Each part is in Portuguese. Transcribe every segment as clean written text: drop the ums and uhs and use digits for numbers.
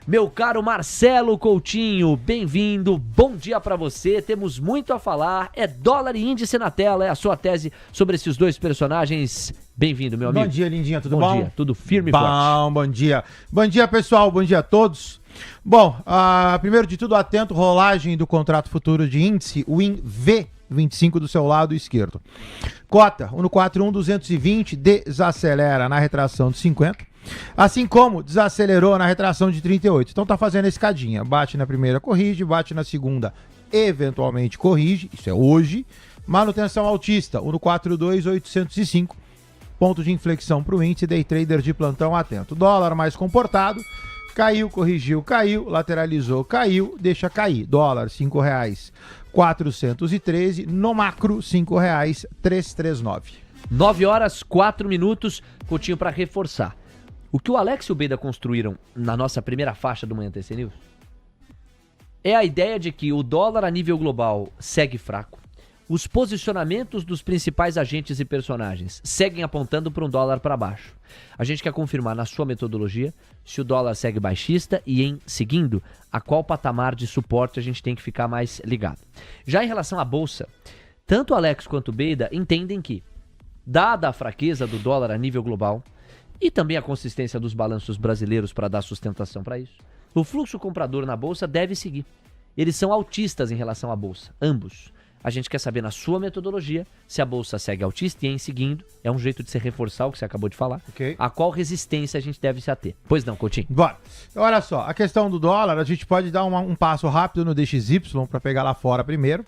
Meu caro Marcelo Coutinho, bem-vindo, bom dia pra você, temos muito a falar, é dólar e índice na tela, é a sua tese sobre esses dois personagens. Bem-vindo, meu amigo. Bom dia, Lindinha, tudo bom? Bom dia, tudo firme e forte. Bom dia. Bom dia, pessoal, bom dia a todos. Bom, primeiro de tudo, atento, rolagem do contrato futuro de índice, o INV25 do seu lado esquerdo. Cota, 141, 220, desacelera na retração de 50. Assim como desacelerou na retração de 38. Então tá fazendo a escadinha. Bate na primeira, corrige. Bate na segunda, eventualmente corrige. Isso é hoje. Manutenção altista, 142, 805. Ponto de inflexão para o índice. Day trader de plantão atento. Dólar mais comportado. Caiu, corrigiu, caiu. Lateralizou, caiu. Deixa cair. Dólar, R$ 5,413. No macro, R$ 5,339. 9 horas, 4 minutos. Coutinho, para reforçar. O que o Alex e o Beida construíram na nossa primeira faixa do Manhã TC News é a ideia de que o dólar a nível global segue fraco, os posicionamentos dos principais agentes e personagens seguem apontando para um dólar para baixo. A gente quer confirmar na sua metodologia se o dólar segue baixista e, em seguindo, a qual patamar de suporte a gente tem que ficar mais ligado. Já em relação à Bolsa, tanto o Alex quanto o Beida entendem que, dada a fraqueza do dólar a nível global, e também a consistência dos balanços brasileiros para dar sustentação para isso, o fluxo comprador na Bolsa deve seguir. Eles são altistas em relação à Bolsa, ambos. A gente quer saber na sua metodologia se a Bolsa segue altista e em seguindo, é um jeito de se reforçar o que você acabou de falar, a qual resistência a gente deve se ater. Pois não, Coutinho? Bora. Olha só, a questão do dólar, a gente pode dar um passo rápido no DXY para pegar lá fora primeiro.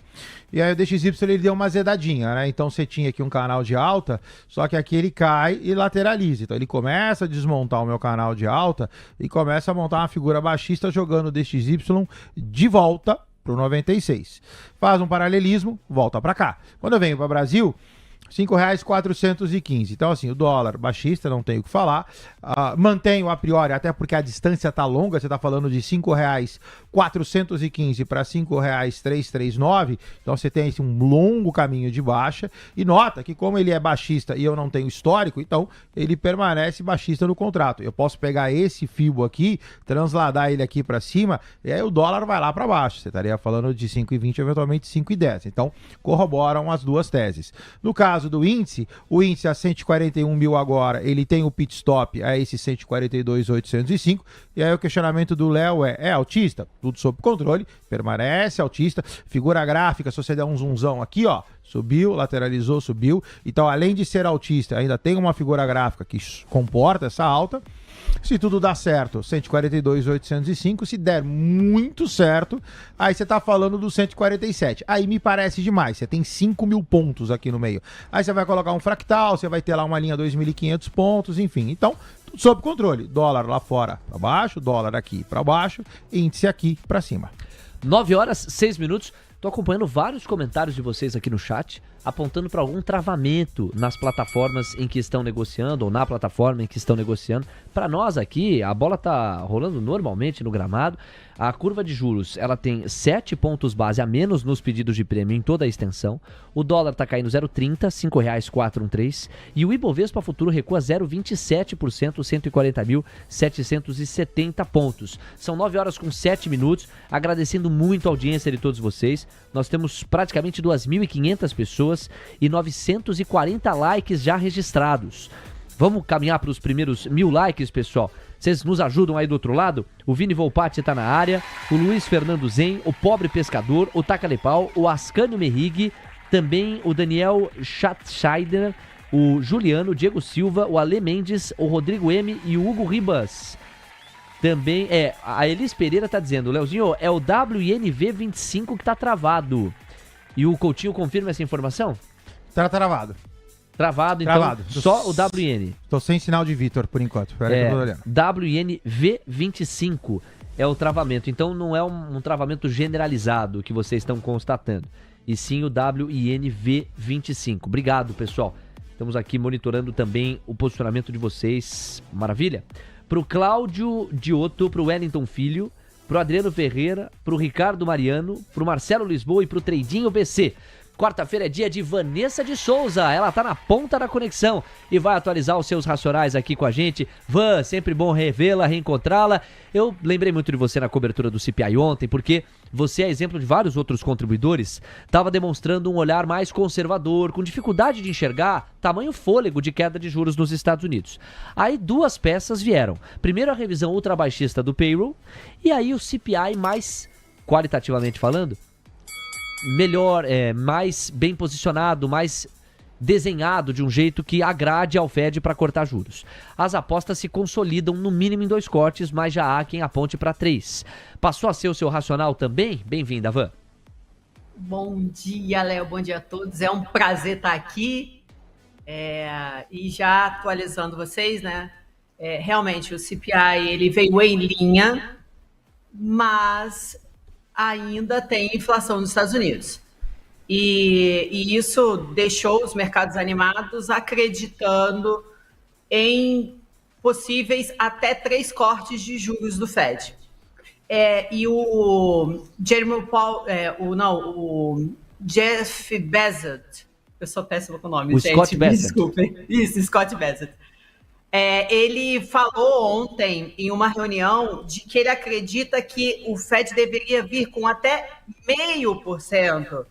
E aí o DXY ele deu uma azedadinha, né? Então você tinha aqui um canal de alta, só que aqui ele cai e lateraliza. Então ele começa a desmontar o meu canal de alta e começa a montar uma figura baixista jogando o DXY de volta para o 96. Faz um paralelismo, volta para cá. Quando eu venho para o Brasil, R$ 5,415. Então, assim, o dólar baixista, não tenho o que falar. Mantenho a priori, até porque a distância tá longa, você tá falando de R$ 5,415 para R$ 5,339. Então, você tem assim, um longo caminho de baixa. E nota que, como ele é baixista e eu não tenho histórico, então ele permanece baixista no contrato. Eu posso pegar esse fio aqui, transladar ele aqui para cima, e aí o dólar vai lá para baixo. Você estaria falando de 5,20, eventualmente 5,10. Então, corroboram as duas teses. No caso do índice, o índice a 141 mil agora, ele tem o pit stop a esse 142.805, e aí o questionamento do Léo é altista? Tudo sob controle, permanece altista, figura gráfica, se você der um zoomzão aqui, ó, subiu, lateralizou, subiu, então além de ser altista, ainda tem uma figura gráfica que comporta essa alta. Se tudo dá certo, 142.805. Se der muito certo, aí você tá falando do 147. Aí me parece demais. Você tem 5 mil pontos aqui no meio. Aí você vai colocar um fractal, você vai ter lá uma linha 2.500 pontos, enfim. Então, tudo sob controle. Dólar lá fora para baixo, dólar aqui para baixo, índice aqui para cima. 9 horas, 6 minutos. Tô acompanhando vários comentários de vocês aqui no chat, apontando para algum travamento nas plataformas em que estão negociando, ou na plataforma em que estão negociando. Para nós aqui, a bola tá rolando normalmente no gramado. A curva de juros, ela tem 7 pontos base a menos nos pedidos de prêmio em toda a extensão. O dólar tá caindo 0,30, R$ 5,413. E o Ibovespa Futuro recua 0,27%, 140.770 pontos. São 9 horas com 7 minutos. Agradecendo muito a audiência de todos vocês. Nós temos praticamente 2.500 pessoas e 940 likes já registrados. Vamos caminhar para os primeiros 1.000 likes, pessoal? Vocês nos ajudam aí do outro lado? O Vini Volpatti tá na área, o Luiz Fernando Zen, o Pobre Pescador, o Tacalepau, o Ascânio Merrig, também o Daniel Schatzscheider, o Juliano, o Diego Silva, o Ale Mendes, o Rodrigo M e o Hugo Ribas. Também, a Elis Pereira tá dizendo, Leozinho, é o WINV25 que tá travado. E o Coutinho confirma essa informação? Tá travado. Travado, então, só o WN. Tô sem sinal de Vitor por enquanto. Espera que eu tô olhando. WNV25 é o travamento. Então não é um travamento generalizado que vocês estão constatando. E sim o WNV25. Obrigado, pessoal. Estamos aqui monitorando também o posicionamento de vocês. Maravilha? Pro Cláudio Diotto, pro Wellington Filho, pro Adriano Ferreira, pro Ricardo Mariano, pro Marcelo Lisboa e pro Treidinho BC. Quarta-feira é dia de Vanessa de Souza, ela tá na ponta da conexão e vai atualizar os seus racionais aqui com a gente. Van, sempre bom revê-la, reencontrá-la. Eu lembrei muito de você na cobertura do CPI ontem, porque você é exemplo de vários outros contribuidores, estava demonstrando um olhar mais conservador, com dificuldade de enxergar tamanho fôlego de queda de juros nos Estados Unidos. Aí duas peças vieram. Primeiro a revisão ultrabaixista do payroll e aí o CPI mais, qualitativamente falando, melhor, mais bem posicionado, mais desenhado de um jeito que agrade ao Fed para cortar juros. As apostas se consolidam no mínimo em 2 cortes, mas já há quem aponte para 3. Passou a ser o seu racional também? Bem-vinda, Van. Bom dia, Léo. Bom dia a todos. É um prazer estar aqui. E já atualizando vocês, né? Realmente, o CPI ele veio em linha, mas ainda tem inflação nos Estados Unidos. E isso deixou os mercados animados acreditando em possíveis até 3 cortes de juros do Fed. E o Jeremy Powell, o Jeff Bezos, eu sou péssima com o nome, o gente, Scott Bessent. Desculpem. Isso, Scott Bessent. Ele falou ontem em uma reunião de que ele acredita que o Fed deveria vir com até 0,5%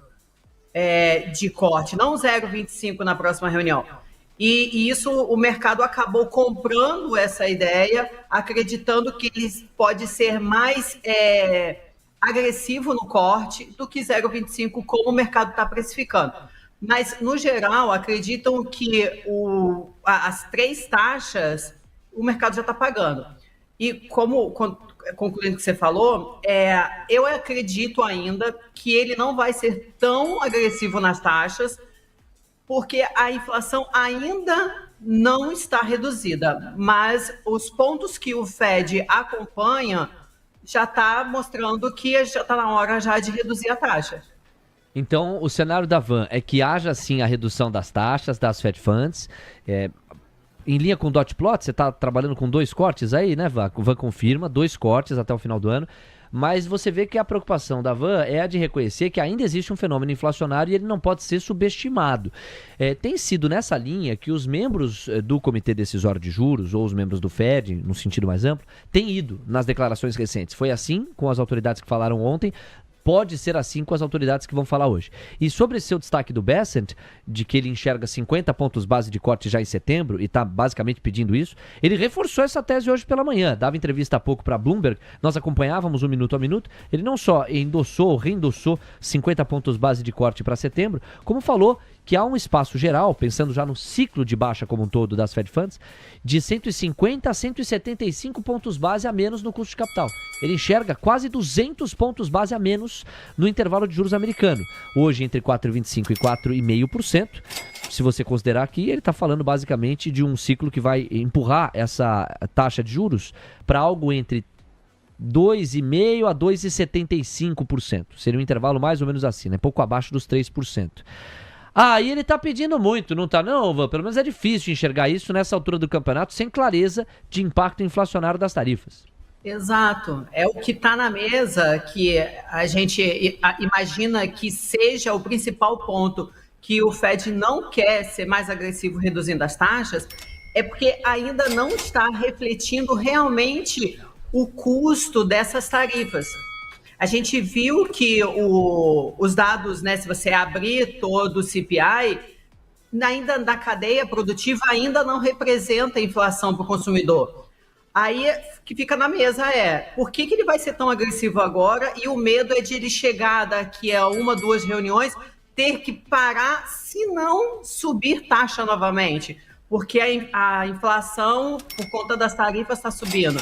de corte, não 0,25% na próxima reunião. E isso o mercado acabou comprando essa ideia, acreditando que ele pode ser mais agressivo no corte do que 0,25%, como o mercado está precificando. Mas, no geral, acreditam que as 3 taxas o mercado já está pagando. E concluindo o que você falou, eu acredito ainda que ele não vai ser tão agressivo nas taxas, porque a inflação ainda não está reduzida. Mas os pontos que o Fed acompanha já está mostrando que já está na hora já de reduzir a taxa. Então, o cenário da Van é que haja, sim, a redução das taxas, das Fed Funds. Em linha com o dot plot, você está trabalhando com 2 cortes aí, né, Van? O Van confirma, 2 cortes até o final do ano. Mas você vê que a preocupação da Van é a de reconhecer que ainda existe um fenômeno inflacionário e ele não pode ser subestimado. Tem sido nessa linha que os membros do Comitê Decisório de Juros, ou os membros do Fed, no sentido mais amplo, têm ido nas declarações recentes. Foi assim com as autoridades que falaram ontem. Pode ser assim com as autoridades que vão falar hoje. E sobre esse seu destaque do Bessent, de que ele enxerga 50 pontos base de corte já em setembro, e está basicamente pedindo isso, ele reforçou essa tese hoje pela manhã. Dava entrevista há pouco para a Bloomberg, nós acompanhávamos o minuto a minuto. Ele não só reendossou 50 pontos base de corte para setembro, como falou que há um espaço geral, pensando já no ciclo de baixa como um todo das Fed Funds, de 150 a 175 pontos base a menos no custo de capital. Ele enxerga quase 200 pontos base a menos no intervalo de juros americano. Hoje entre 4,25% e 4,5%. Se você considerar que ele está falando basicamente de um ciclo que vai empurrar essa taxa de juros para algo entre 2,5% a 2,75%. Seria um intervalo mais ou menos assim, né? Pouco abaixo dos 3%. E ele tá pedindo muito, não tá não, Van? Pelo menos é difícil enxergar isso nessa altura do campeonato sem clareza de impacto inflacionário das tarifas. Exato. É o que está na mesa que a gente imagina que seja o principal ponto que o Fed não quer ser mais agressivo reduzindo as taxas, é porque ainda não está refletindo realmente o custo dessas tarifas. A gente viu que os dados, né, se você abrir todo o CPI, ainda na cadeia produtiva ainda não representa a inflação para o consumidor. Aí que fica na mesa por que ele vai ser tão agressivo agora? E o medo é de ele chegar daqui a 1, 2 reuniões, ter que parar se não subir taxa novamente, porque a inflação, por conta das tarifas, está subindo.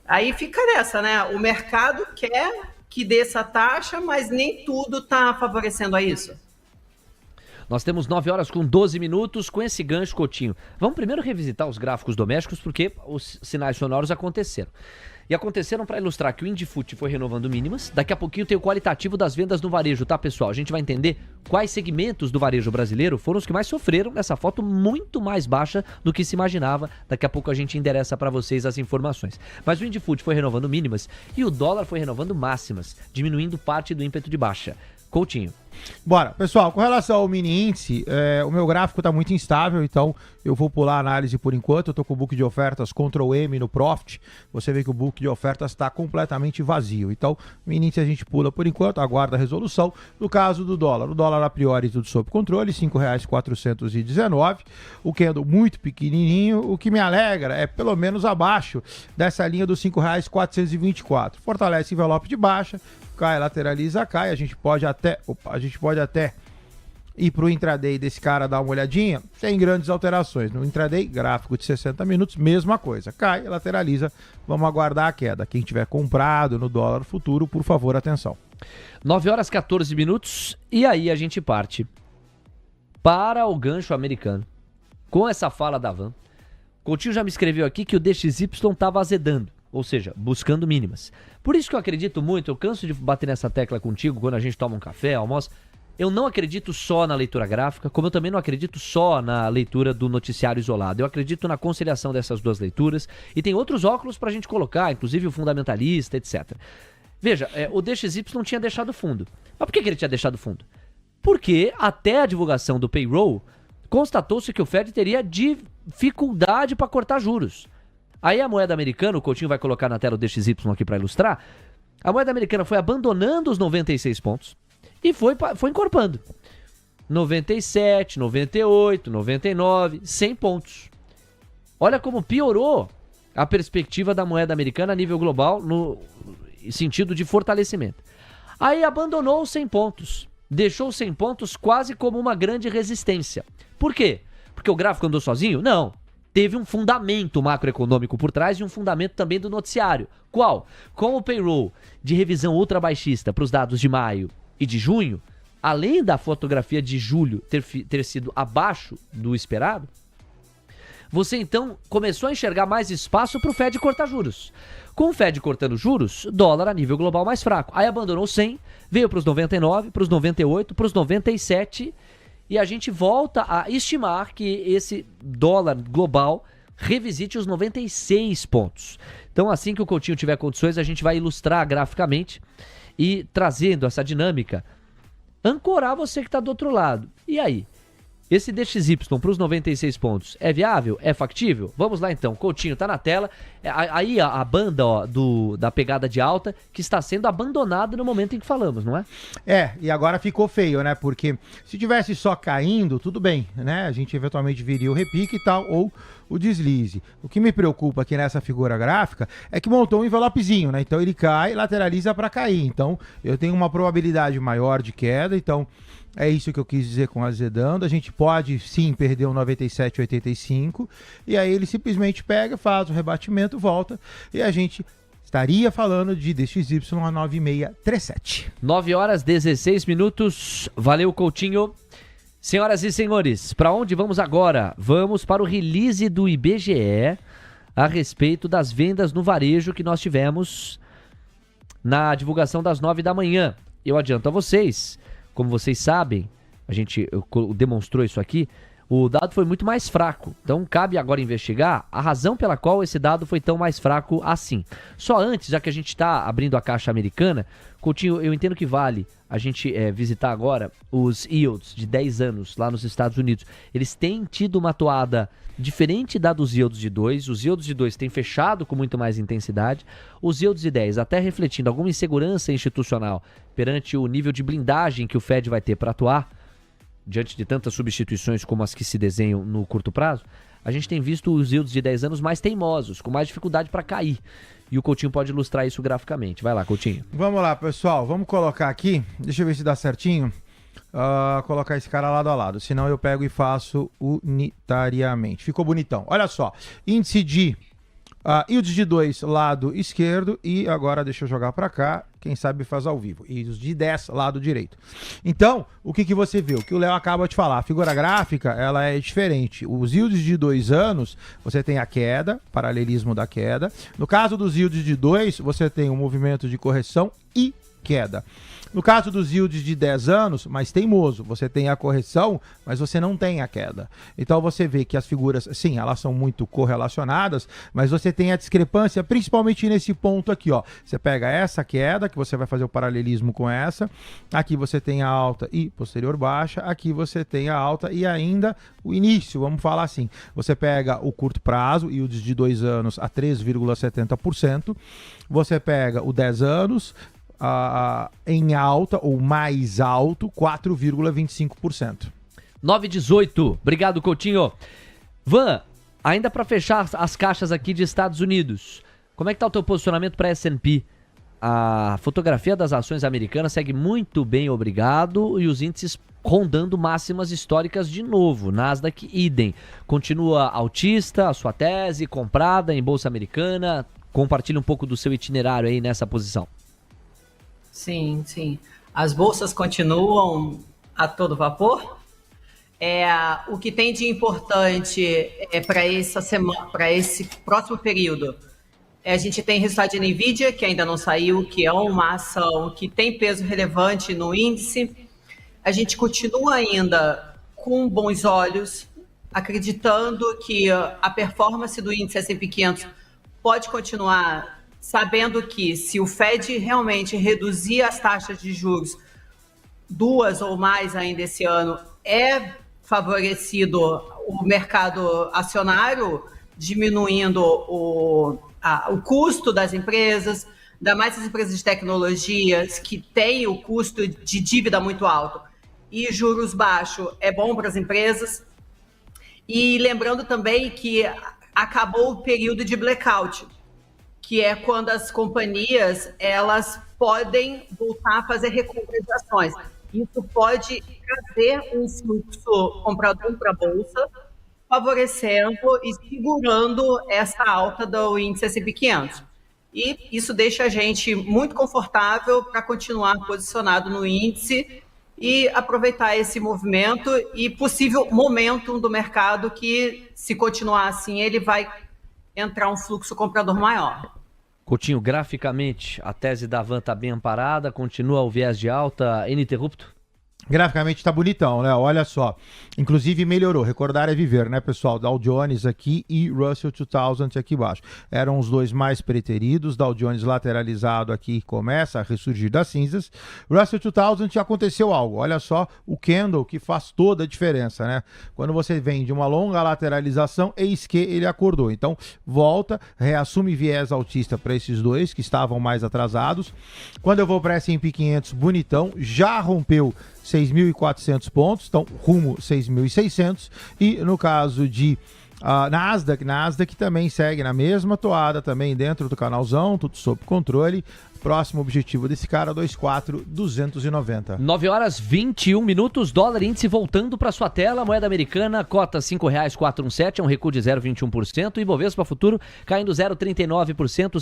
Aí fica nessa, né? O mercado quer que dê essa taxa, mas nem tudo está favorecendo a isso. Nós temos 9 horas com 12 minutos com esse gancho, Coutinho. Vamos primeiro revisitar os gráficos domésticos, porque os sinais sonoros aconteceram. E aconteceram para ilustrar que o Indifut foi renovando mínimas. Daqui a pouquinho tem o qualitativo das vendas no varejo, tá, pessoal? A gente vai entender quais segmentos do varejo brasileiro foram os que mais sofreram nessa foto muito mais baixa do que se imaginava. Daqui a pouco a gente endereça para vocês as informações. Mas o Indifut foi renovando mínimas e o dólar foi renovando máximas, diminuindo parte do ímpeto de baixa. Coutinho. Bora. Pessoal, com relação ao mini índice, o meu gráfico está muito instável, então eu vou pular a análise por enquanto. Eu estou com o book de ofertas Ctrl M no Profit. Você vê que o book de ofertas está completamente vazio. Então, o mini índice a gente pula por enquanto, aguarda a resolução. No caso do dólar, o dólar a priori tudo sob controle, R$ 5,419. O candle muito pequenininho. O que me alegra é pelo menos abaixo dessa linha dos R$ 5,424. Fortalece envelope de baixa. Cai, lateraliza, cai. A gente pode até ir para o intraday desse cara dar uma olhadinha, sem grandes alterações. No intraday, gráfico de 60 minutos, mesma coisa. Cai, lateraliza, vamos aguardar a queda. Quem tiver comprado no dólar futuro, por favor, atenção. 9h14, e aí a gente parte para o gancho americano. Com essa fala da Van, Coutinho já me escreveu aqui que o DXY estava azedando, ou seja, buscando mínimas. Por isso que eu acredito muito, eu canso de bater nessa tecla contigo quando a gente toma um café, almoça. Eu não acredito só na leitura gráfica, como eu também não acredito só na leitura do noticiário isolado. Eu acredito na conciliação dessas duas leituras e tem outros óculos pra gente colocar, inclusive o fundamentalista, etc. Veja, o DXY não tinha deixado fundo. Mas por que ele tinha deixado fundo? Porque até a divulgação do payroll, constatou-se que o Fed teria dificuldade para cortar juros. Aí a moeda americana, o Coutinho vai colocar na tela o DXY aqui para ilustrar, a moeda americana foi abandonando os 96 pontos e foi encorpando. 97, 98, 99, 100 pontos. Olha como piorou a perspectiva da moeda americana a nível global no sentido de fortalecimento. Aí abandonou os 100 pontos, deixou os 100 pontos quase como uma grande resistência. Por quê? Porque o gráfico andou sozinho? Não. Teve um fundamento macroeconômico por trás e um fundamento também do noticiário. Qual? Com o payroll de revisão ultra baixista para os dados de maio e de junho, além da fotografia de julho ter sido abaixo do esperado, você então começou a enxergar mais espaço para o Fed cortar juros. Com o Fed cortando juros, dólar a nível global mais fraco. Aí abandonou 100, veio para os 99, para os 98, para os 97... E a gente volta a estimar que esse dólar global revisite os 96 pontos. Então, assim que o Coutinho tiver condições, a gente vai ilustrar graficamente e trazendo essa dinâmica, ancorar você que está do outro lado. E aí? Esse DXY para os 96 pontos é viável? É factível? Vamos lá então, Coutinho tá na tela. Aí a banda da pegada de alta que está sendo abandonada no momento em que falamos, não é? E agora ficou feio, né? Porque se tivesse só caindo, tudo bem, né? A gente eventualmente viria o repique e tal, ou o deslize. O que me preocupa aqui nessa figura gráfica é que montou um envelopezinho, né? Então ele cai, lateraliza para cair. Então eu tenho uma probabilidade maior de queda, então é isso que eu quis dizer com azedando. A gente pode sim perder um 97,85 e aí ele simplesmente pega, faz o rebatimento, volta e a gente estaria falando de DXY a 9637. 9h16. Valeu, Coutinho. Senhoras e senhores, para onde vamos agora? Vamos para o release do IBGE a respeito das vendas no varejo que nós tivemos na divulgação das 9 da manhã. Eu adianto a vocês, como vocês sabem, a gente demonstrou isso aqui, o dado foi muito mais fraco. Então cabe agora investigar a razão pela qual esse dado foi tão mais fraco assim. Só antes, já que a gente está abrindo a caixa americana, Coutinho, eu entendo que vale a gente visitar agora os yields de 10 anos lá nos Estados Unidos. Eles têm tido uma toada diferente da dos yields de 2. Os yields de 2 têm fechado com muito mais intensidade. Os yields de 10, até refletindo alguma insegurança institucional perante o nível de blindagem que o Fed vai ter para atuar, diante de tantas substituições como as que se desenham no curto prazo, a gente tem visto os yields de 10 anos mais teimosos, com mais dificuldade para cair. E o Coutinho pode ilustrar isso graficamente. Vai lá, Coutinho. Vamos lá, pessoal. Vamos colocar aqui. Deixa eu ver se dá certinho. Colocar esse cara lado a lado. Senão eu pego e faço unitariamente. Ficou bonitão. Olha só. Índice de yields de 2, lado esquerdo. E agora deixa eu jogar para cá. Quem sabe faz ao vivo. Yields de 10, lado direito. Então, o que você vê? O que o Léo acaba de falar. A figura gráfica, ela é diferente. Os yields de 2 anos, você tem a queda, paralelismo da queda. No caso dos yields de 2, você tem um movimento de correção e queda. No caso dos yields de 10 anos, mais teimoso, você tem a correção, mas você não tem a queda. Então você vê que as figuras, sim, elas são muito correlacionadas, mas você tem a discrepância, principalmente nesse ponto aqui, ó. Você pega essa queda, que você vai fazer o paralelismo com essa, aqui você tem a alta e posterior baixa, aqui você tem a alta e ainda o início, vamos falar assim. Você pega o curto prazo, yields de 2 anos a 3,70%, você pega o 10 anos, em alta ou mais alto, 4,25%. 9,18. Obrigado, Coutinho. Van, ainda para fechar as caixas aqui de Estados Unidos, como é que tá o teu posicionamento para S&P? A fotografia das ações americanas segue muito bem, obrigado, e os índices rondando máximas históricas de novo. Nasdaq, idem. Continua altista, a sua tese, comprada em bolsa americana. Compartilha um pouco do seu itinerário aí nessa posição. Sim, sim. As bolsas continuam a todo vapor. O que tem de importante para essa semana, para esse próximo período, a gente tem resultado de NVIDIA, que ainda não saiu, que é uma ação que tem peso relevante no índice. A gente continua ainda com bons olhos, acreditando que a performance do índice S&P 500 pode continuar, sabendo que se o Fed realmente reduzir as taxas de juros 2 ou mais ainda esse ano, é favorecido o mercado acionário, diminuindo o custo das empresas, ainda mais as empresas de tecnologias que têm o custo de dívida muito alto. E juros baixos é bom para as empresas. E lembrando também que acabou o período de blackout, que é quando as companhias elas podem voltar a fazer recompra de ações. Isso pode trazer um fluxo comprador para a Bolsa, favorecendo e segurando essa alta do índice S&P 500. E isso deixa a gente muito confortável para continuar posicionado no índice e aproveitar esse movimento e possível momentum do mercado que, se continuar assim, ele vai entrar um fluxo comprador maior. Coutinho, graficamente, a tese da Van está bem amparada, continua o viés de alta ininterrupto? Graficamente tá bonitão, né? Olha só. Inclusive melhorou. Recordar é viver, né, pessoal? Dow Jones aqui e Russell 2000 aqui embaixo. Eram os dois mais preteridos. Dow Jones lateralizado aqui começa a ressurgir das cinzas. Russell 2000 aconteceu algo. Olha só o candle que faz toda a diferença, né? Quando você vem de uma longa lateralização, eis que ele acordou. Então, volta, reassume viés altista para esses dois que estavam mais atrasados. Quando eu vou para S&P 500, bonitão, já rompeu 6.400 pontos, então rumo 6.600, e no caso de Nasdaq também segue na mesma toada, também dentro do canalzão, tudo sob controle. Próximo objetivo desse cara, 24.290. 9h21, dólar índice voltando para sua tela, moeda americana, cota R$ 5,417, é um recuo de 0,21%, e Bovespa futuro caindo 0,39%,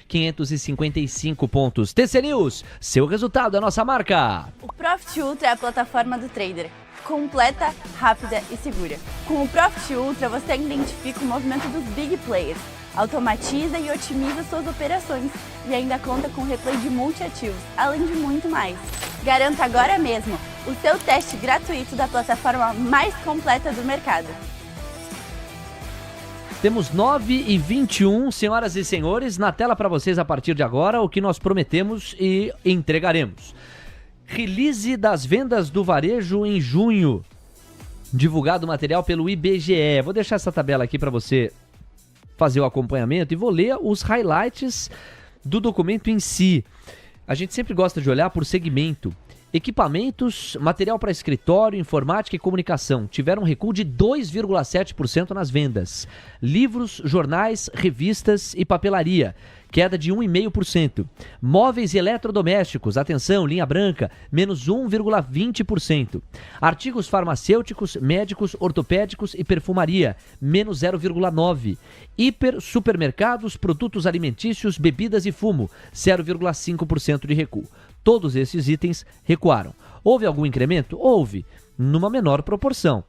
140.555 pontos. TC News, seu resultado, a nossa marca. O Profit Ultra é a plataforma do trader, completa, rápida e segura. Com o Profit Ultra, você identifica o movimento dos big players, automatiza e otimiza suas operações e ainda conta com replay de multiativos, além de muito mais. Garanta agora mesmo o seu teste gratuito da plataforma mais completa do mercado. Temos 9h21, senhoras e senhores, na tela para vocês a partir de agora o que nós prometemos e entregaremos. Release das vendas do varejo em junho, divulgado material pelo IBGE. Vou deixar essa tabela aqui para você fazer o acompanhamento e vou ler os highlights do documento em si. A gente sempre gosta de olhar por segmento. Equipamentos, material para escritório, informática e comunicação tiveram um recuo de 2,7% nas vendas. Livros, jornais, revistas e papelaria, queda de 1,5%. Móveis e eletrodomésticos, atenção, linha branca, menos 1,20%. Artigos farmacêuticos, médicos, ortopédicos e perfumaria, menos 0,9%. Supermercados, produtos alimentícios, bebidas e fumo, 0,5% de recuo. Todos esses itens recuaram. Houve algum incremento? Houve, numa menor proporção.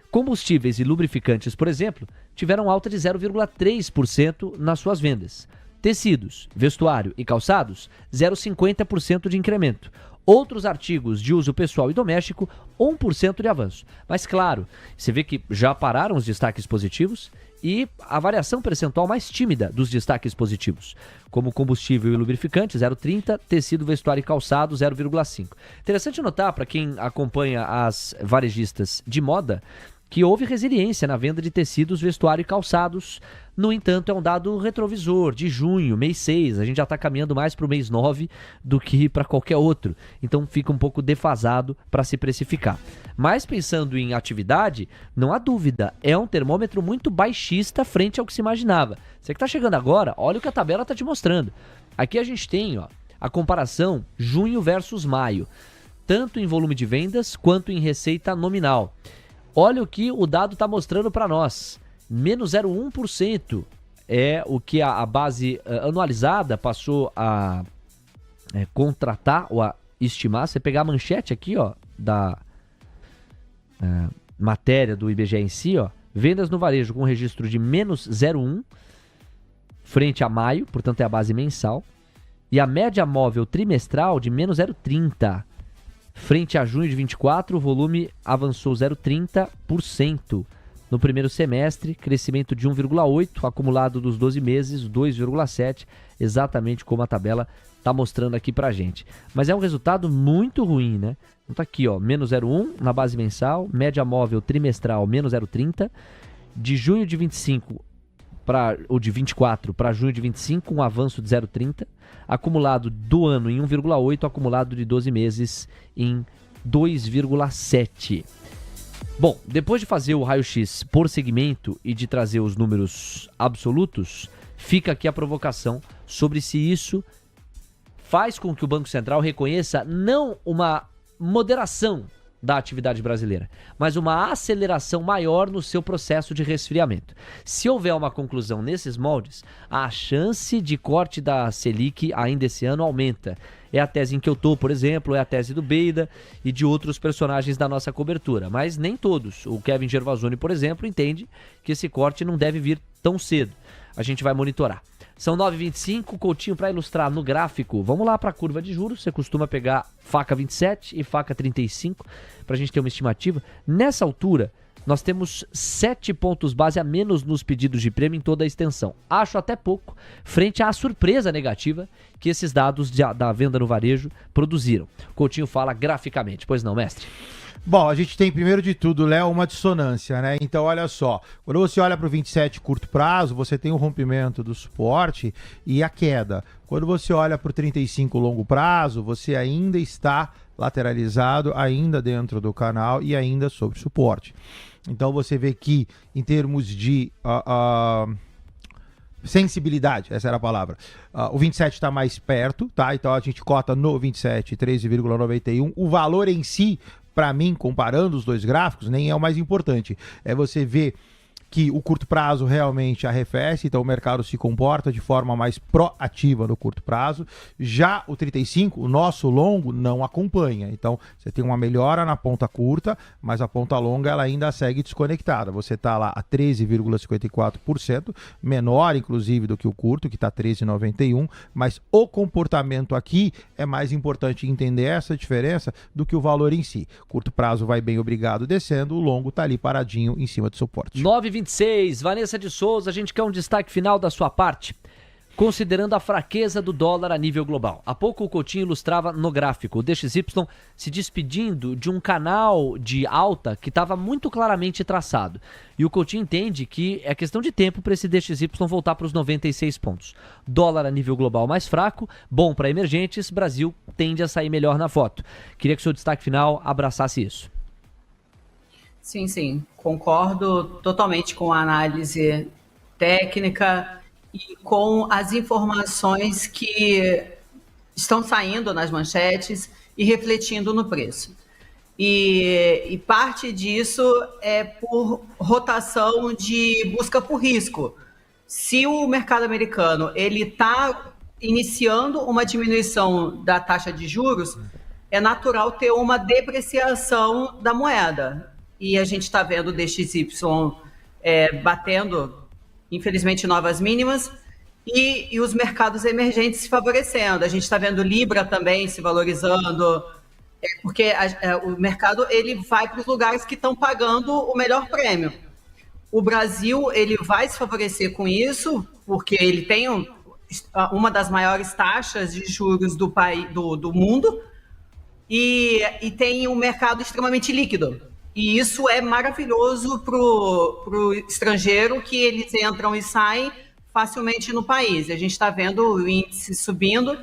Combustíveis e lubrificantes, por exemplo, tiveram alta de 0,3% nas suas vendas. Tecidos, vestuário e calçados, 0,50% de incremento. Outros artigos de uso pessoal e doméstico, 1% de avanço. Mas claro, você vê que já pararam os destaques positivos e a variação percentual mais tímida dos destaques positivos, como combustível e lubrificante, 0,30%, tecido, vestuário e calçado, 0,5%. Interessante notar, para quem acompanha as varejistas de moda, que houve resiliência na venda de tecidos, vestuário e calçados. No entanto, é um dado retrovisor de junho, mês 6. A gente já está caminhando mais para o mês 9 do que para qualquer outro. Então fica um pouco defasado para se precificar. Mas pensando em atividade, não há dúvida, é um termômetro muito baixista frente ao que se imaginava. Você que está chegando agora, olha o que a tabela está te mostrando. Aqui a gente tem a comparação junho versus maio, tanto em volume de vendas quanto em receita nominal. Olha o que o dado está mostrando para nós. Menos 0,1% é o que a base anualizada passou a contratar ou a estimar. Você pegar a manchete aqui, da matéria do IBGE em si, vendas no varejo com registro de menos 0,1 frente a maio, portanto é a base mensal, e a média móvel trimestral de menos 0,30. Frente a junho de 24, o volume avançou 0,30% no primeiro semestre, crescimento de 1,8%, acumulado dos 12 meses, 2,7%, exatamente como a tabela está mostrando aqui pra gente. Mas é um resultado muito ruim, né? Então tá aqui, menos 0,1 na base mensal, média móvel trimestral menos 0,30, de junho de 25 ou de 24 para junho de 25, um avanço de 0,30, acumulado do ano em 1,8, acumulado de 12 meses em 2,7. Bom, depois de fazer o raio-x por segmento e de trazer os números absolutos, fica aqui a provocação sobre se isso faz com que o Banco Central reconheça não uma moderação da atividade brasileira, mas uma aceleração maior no seu processo de resfriamento. Se houver uma conclusão nesses moldes, a chance de corte da Selic ainda esse ano aumenta. É a tese em que eu estou, por exemplo, é a tese do Beida e de outros personagens da nossa cobertura, mas nem todos. O Kevin Gervasoni, por exemplo, entende que esse corte não deve vir tão cedo. A gente vai monitorar. São 9h25, Coutinho, para ilustrar no gráfico, vamos lá para a curva de juros. Você costuma pegar faca 27 e faca 35 para a gente ter uma estimativa. Nessa altura, nós temos 7 pontos base a menos nos pedidos de prêmio em toda a extensão. Acho até pouco, frente à surpresa negativa que esses dados da venda no varejo produziram. Coutinho fala graficamente, pois não, mestre? Bom, a gente tem, primeiro de tudo, Léo, uma dissonância, né? Então, olha só, quando você olha para o 27 curto prazo, você tem o rompimento do suporte e a queda. Quando você olha para o 35 longo prazo, você ainda está lateralizado, ainda dentro do canal e ainda sob suporte. Então, você vê que, em termos de sensibilidade, essa era a palavra, o 27 está mais perto, tá? Então, a gente cota no 27, 13,91. O valor em si, para mim, comparando os dois gráficos, nem é o mais importante. É você ver que o curto prazo realmente arrefece, então o mercado se comporta de forma mais proativa no curto prazo. Já o 35, o nosso longo, não acompanha. Então você tem uma melhora na ponta curta, mas a ponta longa ela ainda segue desconectada. Você está lá a 13,54%, menor inclusive do que o curto, que está 13,91%, mas o comportamento aqui é mais importante entender essa diferença do que o valor em si. Curto prazo vai bem, obrigado, descendo, o longo está ali paradinho em cima do suporte. 9h26, Vanessa de Souza, a gente quer um destaque final da sua parte, considerando a fraqueza do dólar a nível global. Há pouco o Coutinho ilustrava no gráfico o DXY se despedindo de um canal de alta que estava muito claramente traçado. E o Coutinho entende que é questão de tempo para esse DXY voltar para os 96 pontos. Dólar a nível global mais fraco, bom para emergentes, Brasil tende a sair melhor na foto. Queria que o seu destaque final abraçasse isso. Sim, concordo totalmente com a análise técnica e com as informações que estão saindo nas manchetes e refletindo no preço. E parte disso é por rotação de busca por risco. Se o mercado americano ele está iniciando uma diminuição da taxa de juros, é natural ter uma depreciação da moeda. E a gente está vendo o DXY batendo, infelizmente, novas mínimas e os mercados emergentes se favorecendo. A gente está vendo Libra também se valorizando, porque o mercado ele vai para os lugares que estão pagando o melhor prêmio. O Brasil ele vai se favorecer com isso, porque ele tem uma das maiores taxas de juros do mundo e tem um mercado extremamente líquido. E isso é maravilhoso para o estrangeiro, que eles entram e saem facilmente no país. A gente está vendo o índice subindo,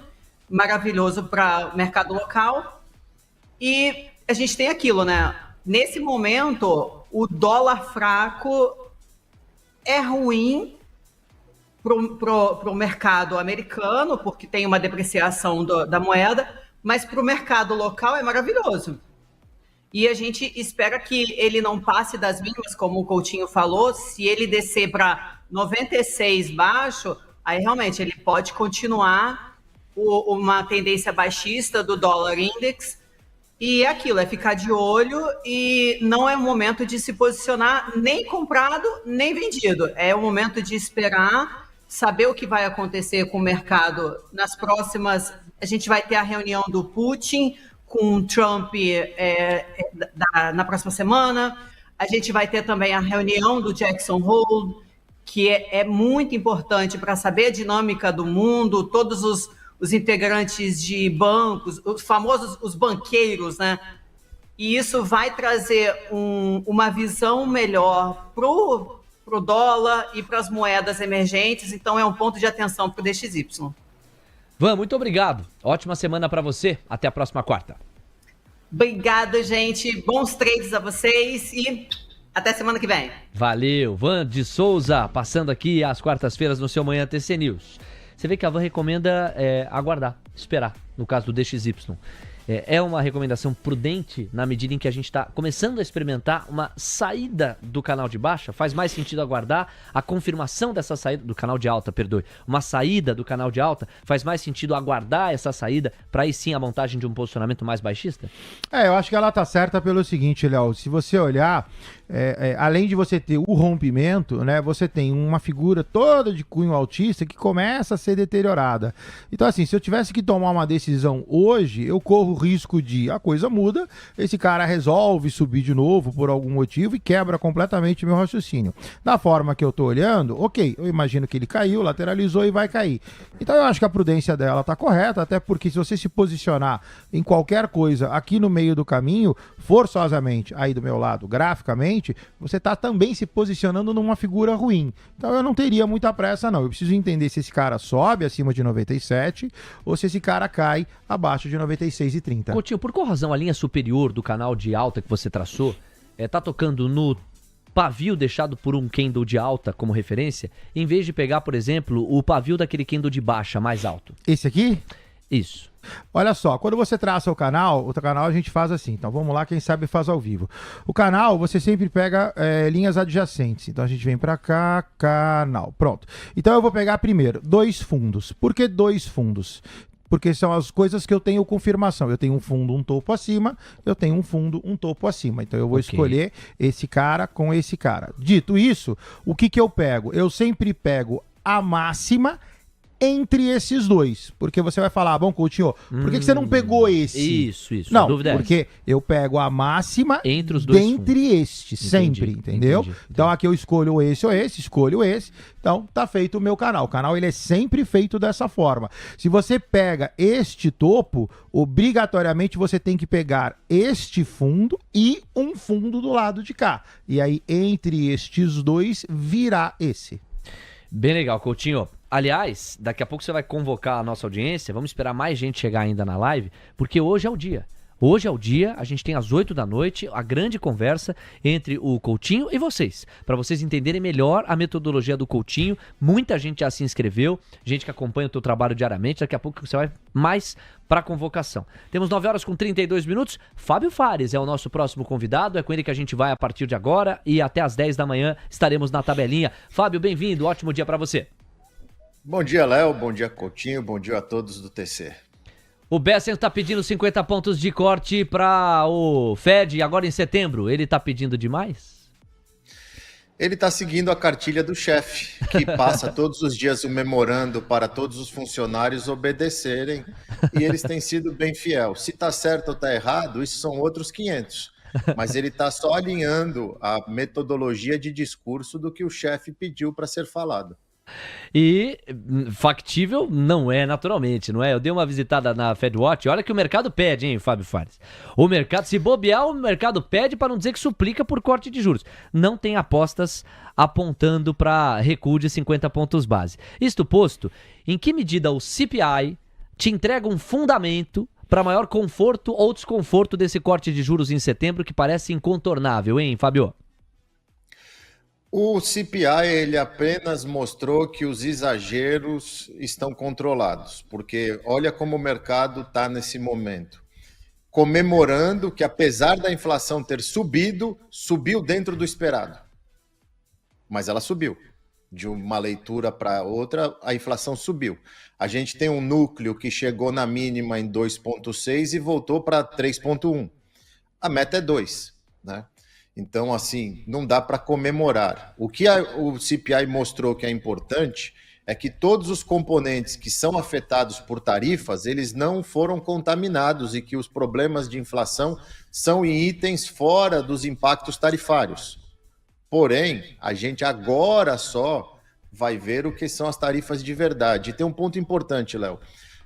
maravilhoso para o mercado local. E a gente tem aquilo, né? Nesse momento, o dólar fraco é ruim para o mercado americano, porque tem uma depreciação da moeda, mas para o mercado local é maravilhoso. E a gente espera que ele não passe das mínimas, como o Coutinho falou. Se ele descer para 96 baixo, aí realmente ele pode continuar uma tendência baixista do dólar index. E é aquilo, é ficar de olho, e não é o momento de se posicionar nem comprado, nem vendido. É o momento de esperar, saber o que vai acontecer com o mercado nas próximas... A gente vai ter a reunião do Putin com o Trump na próxima semana. A gente vai ter também a reunião do Jackson Hole, que é muito importante para saber a dinâmica do mundo, todos os integrantes de bancos, os famosos os banqueiros, né? E isso vai trazer uma visão melhor para o dólar e para as moedas emergentes. Então é um ponto de atenção para o DXY. Van, muito obrigado. Ótima semana para você. Até a próxima quarta. Obrigada, gente. Bons trades a vocês e até semana que vem. Valeu. Van de Souza, passando aqui às quartas-feiras no seu Manhã TC News. Você vê que a Van recomenda aguardar, esperar, no caso do DXY. É uma recomendação prudente na medida em que a gente está começando a experimentar uma saída do canal de baixa. Faz mais sentido aguardar a confirmação dessa saída, do canal de alta, perdoe. Uma saída do canal de alta, faz mais sentido aguardar essa saída para aí sim a montagem de um posicionamento mais baixista? Eu acho que ela tá certa pelo seguinte, Léo. Se você olhar, além de você ter o rompimento, né, você tem uma figura toda de cunho altista que começa a ser deteriorada. Então, assim, se eu tivesse que tomar uma decisão hoje, eu corro o risco de a coisa muda, esse cara resolve subir de novo por algum motivo e quebra completamente meu raciocínio. Da forma que eu tô olhando, ok, eu imagino que ele caiu, lateralizou e vai cair. Então eu acho que a prudência dela tá correta, até porque se você se posicionar em qualquer coisa aqui no meio do caminho, forçosamente, aí do meu lado, graficamente, você tá também se posicionando numa figura ruim. Então eu não teria muita pressa, não. Eu preciso entender se esse cara sobe acima de 97 ou se esse cara cai abaixo de 96,30. Coutinho, por qual razão a linha superior do canal de alta que você traçou tá tocando no pavio deixado por um candle de alta como referência, em vez de pegar, por exemplo, o pavio daquele candle de baixa mais alto? Esse aqui? Isso. Olha só, quando você traça o canal a gente faz assim. Então vamos lá, quem sabe faz ao vivo. O canal, você sempre pega linhas adjacentes. Então a gente vem pra cá, canal. Pronto. Então eu vou pegar primeiro 2 fundos. Por que 2 fundos? Porque são as coisas que eu tenho confirmação. Eu tenho um fundo, um topo acima. Eu tenho um fundo, um topo acima. Então eu vou escolher esse cara com esse cara. Dito isso, o que eu pego? Eu sempre pego a máxima entre esses dois. Porque você vai falar, bom, Coutinho, por que você não pegou esse? Isso. Não, dúvida porque eu pego a máxima entre os dois dentre estes, sempre, entendeu? Entendi. Então aqui eu escolho esse ou esse, escolho esse. Então tá feito o meu canal. O canal ele é sempre feito dessa forma. Se você pega este topo, obrigatoriamente você tem que pegar este fundo e um fundo do lado de cá. E aí entre estes dois virá esse. Bem legal, Coutinho. Aliás, daqui a pouco você vai convocar a nossa audiência, vamos esperar mais gente chegar ainda na live, porque hoje é o dia. Hoje é o dia, a gente tem às 8 da noite a grande conversa entre o Coutinho e vocês, para vocês entenderem melhor a metodologia do Coutinho. Muita gente já se inscreveu, gente que acompanha o teu trabalho diariamente, daqui a pouco você vai mais para a convocação. Temos 9 horas com 32 minutos, Fábio Fares é o nosso próximo convidado, é com ele que a gente vai a partir de agora e até às 10 da manhã estaremos na tabelinha. Fábio, bem-vindo, ótimo dia para você. Bom dia, Léo, bom dia, Coutinho, bom dia a todos do TC. O Bessent está pedindo 50 pontos de corte para o Fed agora em setembro. Ele está pedindo demais? Ele está seguindo a cartilha do chefe, que passa todos os dias um memorando para todos os funcionários obedecerem, e eles têm sido bem fiel. Se está certo ou está errado, isso são outros 500. Mas ele está só alinhando a metodologia de discurso do que o chefe pediu para ser falado. E factível não é, naturalmente, não é? Eu dei uma visitada na FedWatch, olha que o mercado pede, hein, Fábio Fares? O mercado, se bobear, o mercado pede para não dizer que suplica por corte de juros. Não tem apostas apontando para recuo de 50 pontos base. Isto posto, em que medida o CPI te entrega um fundamento para maior conforto ou desconforto desse corte de juros em setembro que parece incontornável, hein, Fábio? O CPI ele apenas mostrou que os exageros estão controlados, porque olha como o mercado está nesse momento, comemorando que apesar da inflação ter subido, subiu dentro do esperado. Mas ela subiu. De uma leitura para outra, a inflação subiu. A gente tem um núcleo que chegou na mínima em 2,6 e voltou para 3,1. A meta é 2, né? Então, assim, não dá para comemorar. O que o CPI mostrou que é importante é que todos os componentes que são afetados por tarifas, eles não foram contaminados e que os problemas de inflação são em itens fora dos impactos tarifários. Porém, a gente agora só vai ver o que são as tarifas de verdade. E tem um ponto importante, Léo.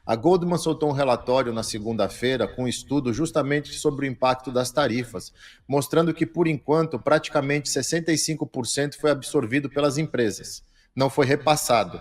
A Goldman soltou um relatório na segunda-feira com um estudo justamente sobre o impacto das tarifas, mostrando que, por enquanto, praticamente 65% foi absorvido pelas empresas, não foi repassado.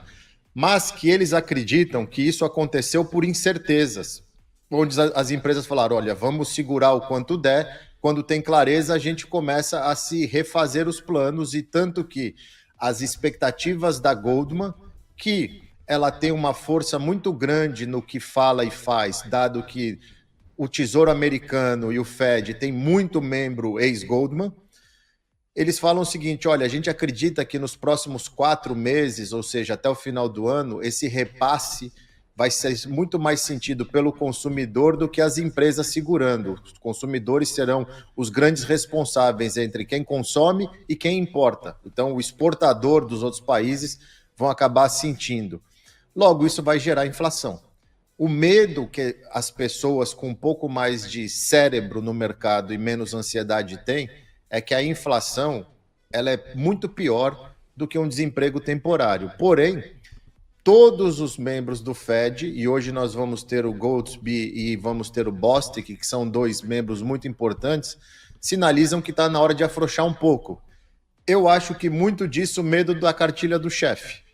Mas que eles acreditam que isso aconteceu por incertezas, onde as empresas falaram, olha, vamos segurar o quanto der, quando tem clareza a gente começa a se refazer os planos, e tanto que as expectativas da Goldman, que ela tem uma força muito grande no que fala e faz, dado que o Tesouro Americano e o Fed têm muito membro ex-Goldman. Eles falam o seguinte, olha, a gente acredita que nos próximos 4 meses, ou seja, até o final do ano, esse repasse vai ser muito mais sentido pelo consumidor do que as empresas segurando. Os consumidores serão os grandes responsáveis entre quem consome e quem importa. Então, o exportador dos outros países vão acabar sentindo. Logo, isso vai gerar inflação. O medo que as pessoas com um pouco mais de cérebro no mercado e menos ansiedade têm é que a inflação ela é muito pior do que um desemprego temporário. Porém, todos os membros do Fed, e hoje nós vamos ter o Goldsby e vamos ter o Bostic, que são 2 membros muito importantes, sinalizam que está na hora de afrouxar um pouco. Eu acho que muito disso medo da cartilha do chefe.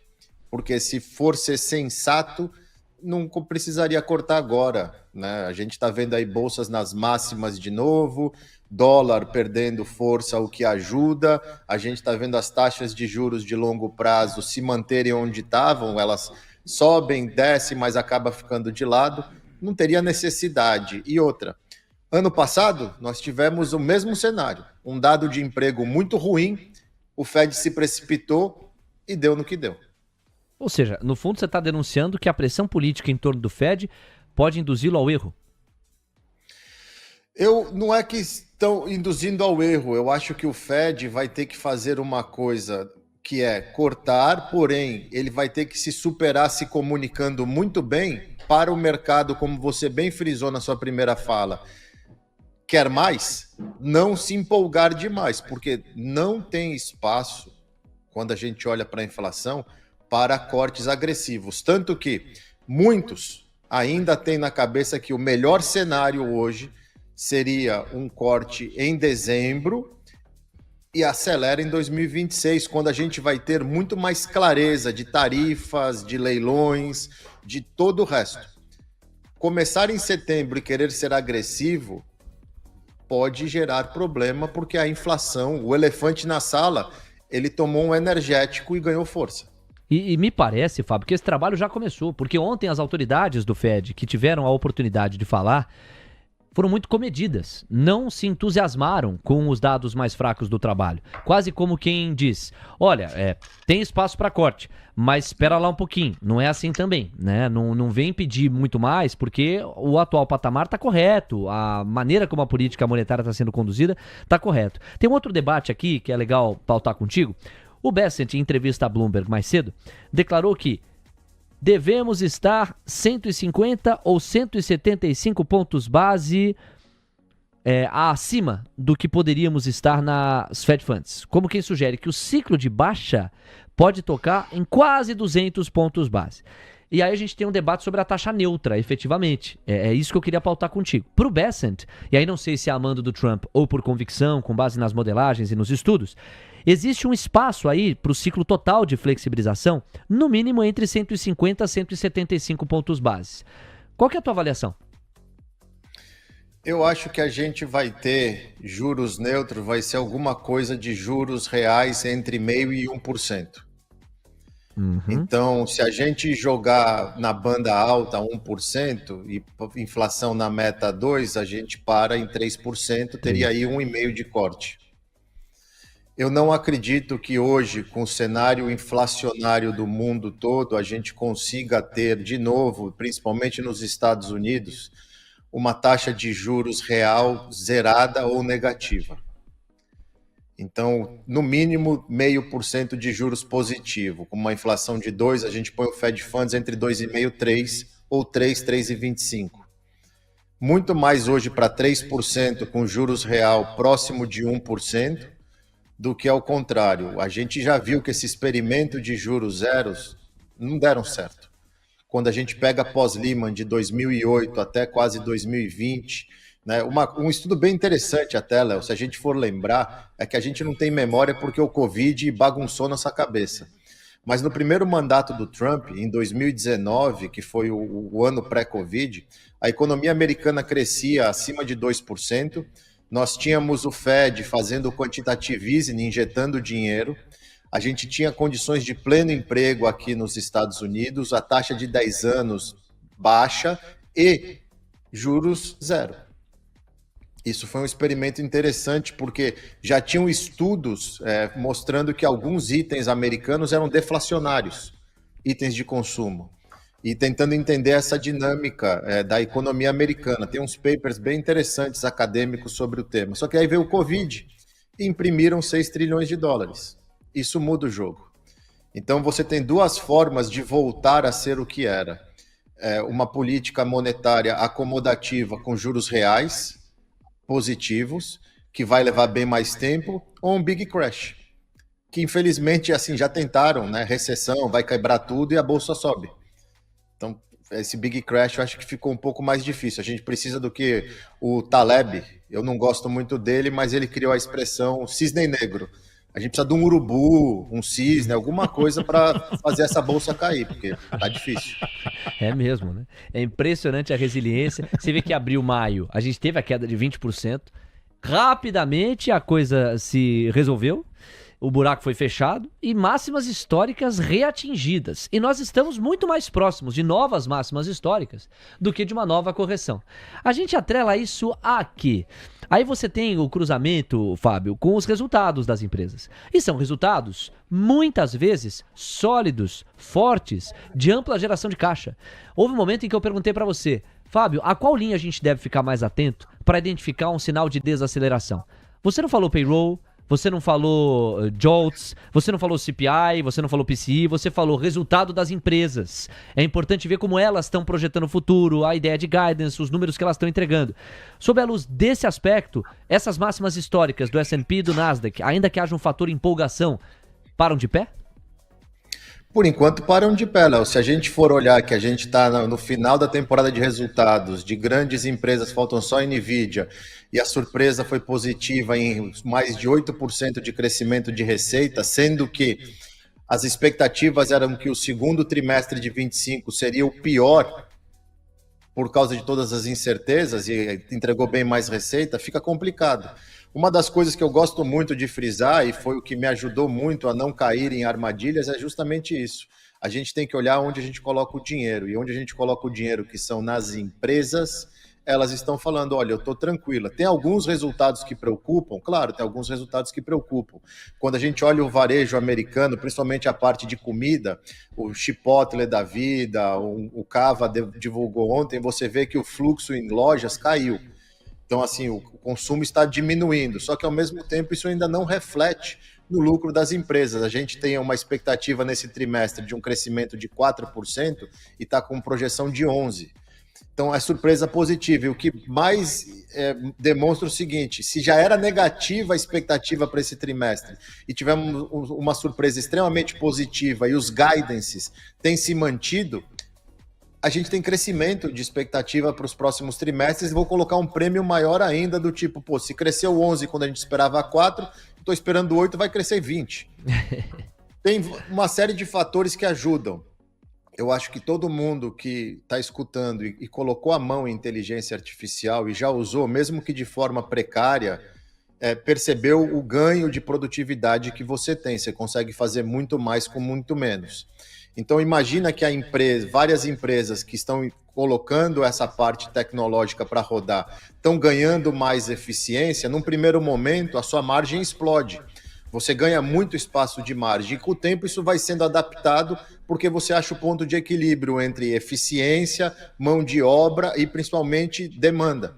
Porque se for ser sensato, não precisaria cortar agora, né? A gente está vendo aí bolsas nas máximas de novo, dólar perdendo força, o que ajuda. A gente está vendo as taxas de juros de longo prazo se manterem onde estavam, elas sobem, descem, mas acaba ficando de lado. Não teria necessidade. E outra, ano passado nós tivemos o mesmo cenário, um dado de emprego muito ruim, o Fed se precipitou e deu no que deu. Ou seja, no fundo você está denunciando que a pressão política em torno do Fed pode induzi-lo ao erro? Não é que estão induzindo ao erro, eu acho que o Fed vai ter que fazer uma coisa que é cortar, porém ele vai ter que se superar se comunicando muito bem para o mercado, como você bem frisou na sua primeira fala. Quer mais? Não se empolgar demais, porque não tem espaço, quando a gente olha para a inflação, para cortes agressivos. Tanto que muitos ainda têm na cabeça que o melhor cenário hoje seria um corte em dezembro e acelera em 2026, quando a gente vai ter muito mais clareza de tarifas, de leilões, de todo o resto. Começar em setembro e querer ser agressivo pode gerar problema, porque a inflação, o elefante na sala, ele tomou um energético e ganhou força. E me parece, Fábio, que esse trabalho já começou, porque ontem as autoridades do Fed, que tiveram a oportunidade de falar, foram muito comedidas, não se entusiasmaram com os dados mais fracos do trabalho. Quase como quem diz, olha, tem espaço para corte, mas espera lá um pouquinho, não é assim também, né? Não vem pedir muito mais, porque o atual patamar está correto, a maneira como a política monetária está sendo conduzida está correto. Tem um outro debate aqui que é legal pautar contigo. O Bessent, em entrevista à Bloomberg mais cedo, declarou que devemos estar 150 ou 175 pontos base acima do que poderíamos estar nas Fed Funds. Como quem sugere que o ciclo de baixa pode tocar em quase 200 pontos base. E aí a gente tem um debate sobre a taxa neutra, efetivamente. É isso que eu queria pautar contigo. Para o Bessent, e aí não sei se é a mando do Trump ou por convicção, com base nas modelagens e nos estudos, existe um espaço aí para o ciclo total de flexibilização, no mínimo entre 150 a 175 pontos base. Qual que é a tua avaliação? Eu acho que a gente vai ter juros neutros, vai ser alguma coisa de juros reais entre 0,5% e 1%. Então, se a gente jogar na banda alta 1% e inflação na meta 2%, a gente para em 3%, teria aí 1,5% de corte. Eu não acredito que hoje, com o cenário inflacionário do mundo todo, a gente consiga ter de novo, principalmente nos Estados Unidos, uma taxa de juros real zerada ou negativa. Então, no mínimo, 0,5% de juros positivo. Com uma inflação de 2%, a gente põe o Fed Funds entre 2,5% e 3%, ou 3%, 3,25%. Muito mais hoje para 3% com juros real próximo de 1%, do que ao contrário. A gente já viu que esse experimento de juros zeros não deram certo. Quando a gente pega pós-Lehman de 2008 até quase 2020... né? Um estudo bem interessante até, Léo, se a gente for lembrar, é que a gente não tem memória porque o Covid bagunçou nossa cabeça. Mas no primeiro mandato do Trump, em 2019, que foi o ano pré-Covid, a economia americana crescia acima de 2%, nós tínhamos o Fed fazendo o quantitative easing, injetando dinheiro, a gente tinha condições de pleno emprego aqui nos Estados Unidos, a taxa de 10 anos baixa e juros zero. Isso foi um experimento interessante porque já tinham estudos mostrando que alguns itens americanos eram deflacionários, itens de consumo, e tentando entender essa dinâmica da economia americana. Tem uns papers bem interessantes acadêmicos sobre o tema. Só que aí veio o Covid e imprimiram 6 trilhões de dólares. Isso muda o jogo. Então você tem duas formas de voltar a ser o que era. Uma política monetária acomodativa com juros reais, positivos, que vai levar bem mais tempo, ou um big crash, que infelizmente assim já tentaram, né? Recessão, vai quebrar tudo e a bolsa sobe. Então, esse big crash eu acho que ficou um pouco mais difícil. A gente precisa do que o Taleb, eu não gosto muito dele, mas ele criou a expressão cisne negro. A gente precisa de um urubu, um cisne, alguma coisa para fazer essa bolsa cair, porque tá difícil. É mesmo, né? É impressionante a resiliência. Você vê que abril, maio, a gente teve a queda de 20%. Rapidamente a coisa se resolveu. O buraco foi fechado e máximas históricas reatingidas. E nós estamos muito mais próximos de novas máximas históricas do que de uma nova correção. A gente atrela isso a quê? Aí você tem o cruzamento, Fábio, com os resultados das empresas. E são resultados, muitas vezes, sólidos, fortes, de ampla geração de caixa. Houve um momento em que eu perguntei para você, Fábio, a qual linha a gente deve ficar mais atento para identificar um sinal de desaceleração? Você não falou payroll, você não falou JOLTS, você não falou CPI, você não falou PCI, você falou resultado das empresas. É importante ver como elas estão projetando o futuro, a ideia de guidance, os números que elas estão entregando. Sob a luz desse aspecto, essas máximas históricas do S&P e do Nasdaq, ainda que haja um fator empolgação, param de pé? Por enquanto param de pé, Léo. Se a gente for olhar que a gente está no final da temporada de resultados de grandes empresas, faltam só a NVIDIA, e a surpresa foi positiva em mais de 8% de crescimento de receita, sendo que as expectativas eram que o segundo trimestre de 25 seria o pior por causa de todas as incertezas e entregou bem mais receita, fica complicado. Uma das coisas que eu gosto muito de frisar, e foi o que me ajudou muito a não cair em armadilhas, é justamente isso. A gente tem que olhar onde a gente coloca o dinheiro, e onde a gente coloca o dinheiro, que são nas empresas, elas estão falando, olha, eu estou tranquila. Tem alguns resultados que preocupam? Claro, tem alguns resultados que preocupam. Quando a gente olha o varejo americano, principalmente a parte de comida, o Chipotle da vida, o Cava divulgou ontem, você vê que o fluxo em lojas caiu. Então, assim, o consumo está diminuindo, só que ao mesmo tempo isso ainda não reflete no lucro das empresas. A gente tem uma expectativa nesse trimestre de um crescimento de 4% e está com projeção de 11%. Então, é surpresa positiva. E o que mais demonstra o seguinte, se já era negativa a expectativa para esse trimestre e tivemos uma surpresa extremamente positiva e os guidances têm se mantido, a gente tem crescimento de expectativa para os próximos trimestres e vou colocar um prêmio maior ainda do tipo, pô, se cresceu 11 quando a gente esperava 4, estou esperando 8, vai crescer 20. Tem uma série de fatores que ajudam. Eu acho que todo mundo que está escutando e colocou a mão em inteligência artificial e já usou, mesmo que de forma precária, percebeu o ganho de produtividade que você tem. Você consegue fazer muito mais com muito menos. Então imagina que várias empresas que estão colocando essa parte tecnológica para rodar estão ganhando mais eficiência. Num primeiro momento, a sua margem explode. Você ganha muito espaço de margem. E com o tempo isso vai sendo adaptado porque você acha o ponto de equilíbrio entre eficiência, mão de obra e principalmente demanda.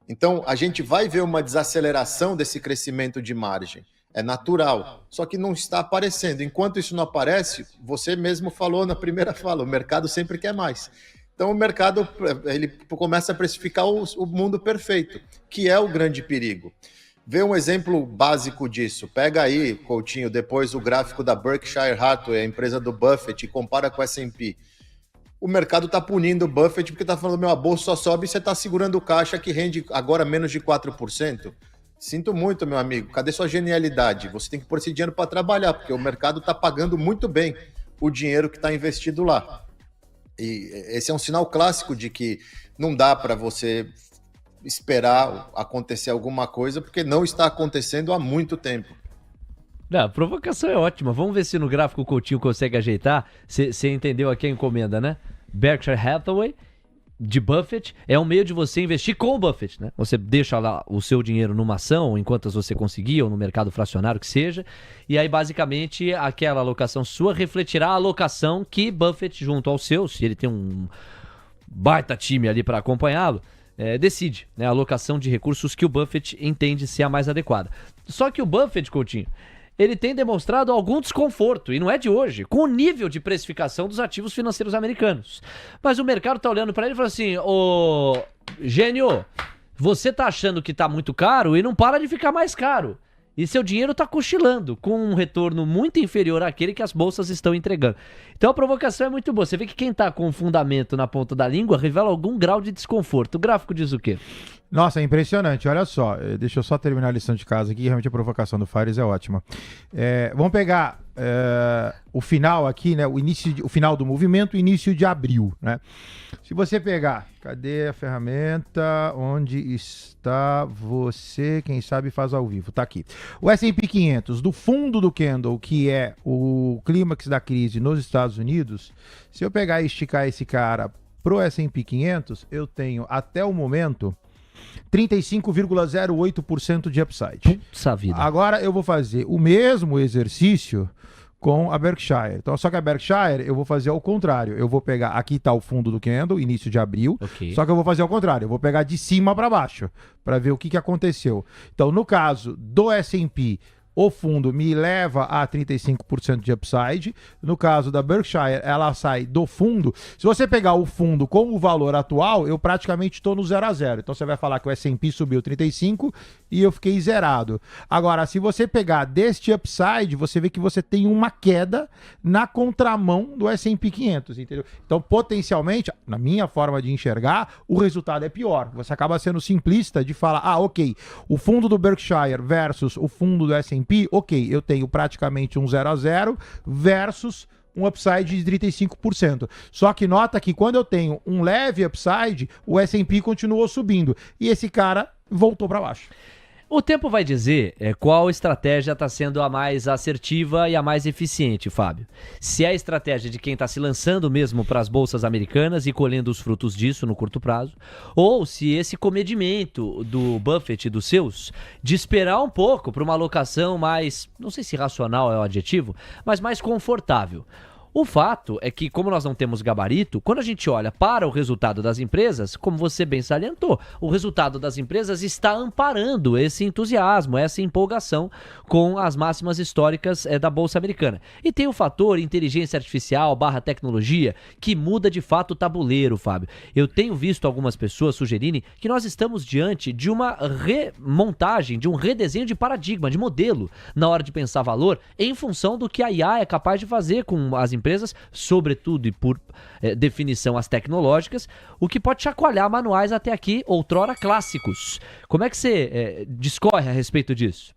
Então a gente vai ver uma desaceleração desse crescimento de margem. É natural, só que não está aparecendo. Enquanto isso não aparece, você mesmo falou na primeira fala, o mercado sempre quer mais. Então o mercado ele começa a precificar o mundo perfeito, que é o grande perigo. Vê um exemplo básico disso. Pega aí, Coutinho, depois o gráfico da Berkshire Hathaway, a empresa do Buffett, e compara com o S&P. O mercado está punindo o Buffett porque está falando, a bolsa só sobe e você está segurando o caixa que rende agora menos de 4%. Sinto muito, meu amigo. Cadê sua genialidade? Você tem que pôr esse dinheiro para trabalhar, porque o mercado está pagando muito bem o dinheiro que está investido lá. E esse é um sinal clássico de que não dá para você esperar acontecer alguma coisa, porque não está acontecendo há muito tempo. Não, a provocação é ótima. Vamos ver se no gráfico o Coutinho consegue ajeitar. Você entendeu aqui a encomenda, né? Berkshire Hathaway, de Buffett, é um meio de você investir com o Buffett, né? Você deixa lá o seu dinheiro numa ação, enquanto você conseguir, ou no mercado fracionário que seja, e aí basicamente aquela alocação sua refletirá a alocação que Buffett, junto ao seu, se ele tem um baita time ali para acompanhá-lo, decide, né? A alocação de recursos que o Buffett entende ser a mais adequada. Só que o Buffett, Coutinho, ele tem demonstrado algum desconforto, e não é de hoje, com o nível de precificação dos ativos financeiros americanos. Mas o mercado tá olhando para ele e falando assim, ô gênio, você tá achando que tá muito caro e não para de ficar mais caro. E seu dinheiro tá cochilando, com um retorno muito inferior àquele que as bolsas estão entregando. Então a provocação é muito boa. Você vê que quem tá com o fundamento na ponta da língua revela algum grau de desconforto. O gráfico diz o quê? Nossa, é impressionante. Olha só, deixa eu só terminar a lição de casa aqui. Realmente a provocação do Fares é ótima. Vamos pegar o final aqui, né? O final do movimento, início de abril, né? Se você pegar, cadê a ferramenta? Onde está você? Quem sabe faz ao vivo. Tá aqui. O S&P 500 do fundo do candle, que é o clímax da crise nos Estados Unidos. Se eu pegar e esticar esse cara pro S&P 500, eu tenho até o momento 35,08% de upside. Puxa vida. Agora eu vou fazer o mesmo exercício com a Berkshire. Então, só que a Berkshire eu vou fazer ao contrário. Eu vou pegar, aqui está o fundo do candle, início de abril. Okay. Só que eu vou fazer ao contrário. Eu vou pegar de cima para baixo para ver o que aconteceu. Então, no caso do S&P, o fundo me leva a 35% de upside. No caso da Berkshire, ela sai do fundo. Se você pegar o fundo com o valor atual, eu praticamente estou no 0 a 0. Então você vai falar que o S&P subiu 35 e eu fiquei zerado. Agora, se você pegar deste upside, você vê que você tem uma queda na contramão do S&P 500, entendeu? Então, potencialmente, na minha forma de enxergar, o resultado é pior. Você acaba sendo simplista de falar, ok, o fundo do Berkshire versus o fundo do S&P, ok, eu tenho praticamente um 0 a 0 versus um upside de 35%. Só que nota que quando eu tenho um leve upside, o S&P continuou subindo. E esse cara voltou para baixo. O tempo vai dizer qual estratégia está sendo a mais assertiva e a mais eficiente, Fábio. Se é a estratégia de quem está se lançando mesmo para as bolsas americanas e colhendo os frutos disso no curto prazo, ou se esse comedimento do Buffett e dos seus de esperar um pouco para uma alocação mais, não sei se racional é o adjetivo, mas mais confortável. O fato é que, como nós não temos gabarito, quando a gente olha para o resultado das empresas, como você bem salientou, o resultado das empresas está amparando esse entusiasmo, essa empolgação com as máximas históricas da Bolsa Americana. E tem o fator inteligência artificial / tecnologia que muda de fato o tabuleiro, Fábio. Eu tenho visto algumas pessoas sugerirem que nós estamos diante de uma remontagem, de um redesenho de paradigma, de modelo, na hora de pensar valor, em função do que a IA é capaz de fazer com as empresas, sobretudo e por definição as tecnológicas, o que pode chacoalhar manuais até aqui outrora clássicos. Como é que você discorre a respeito disso?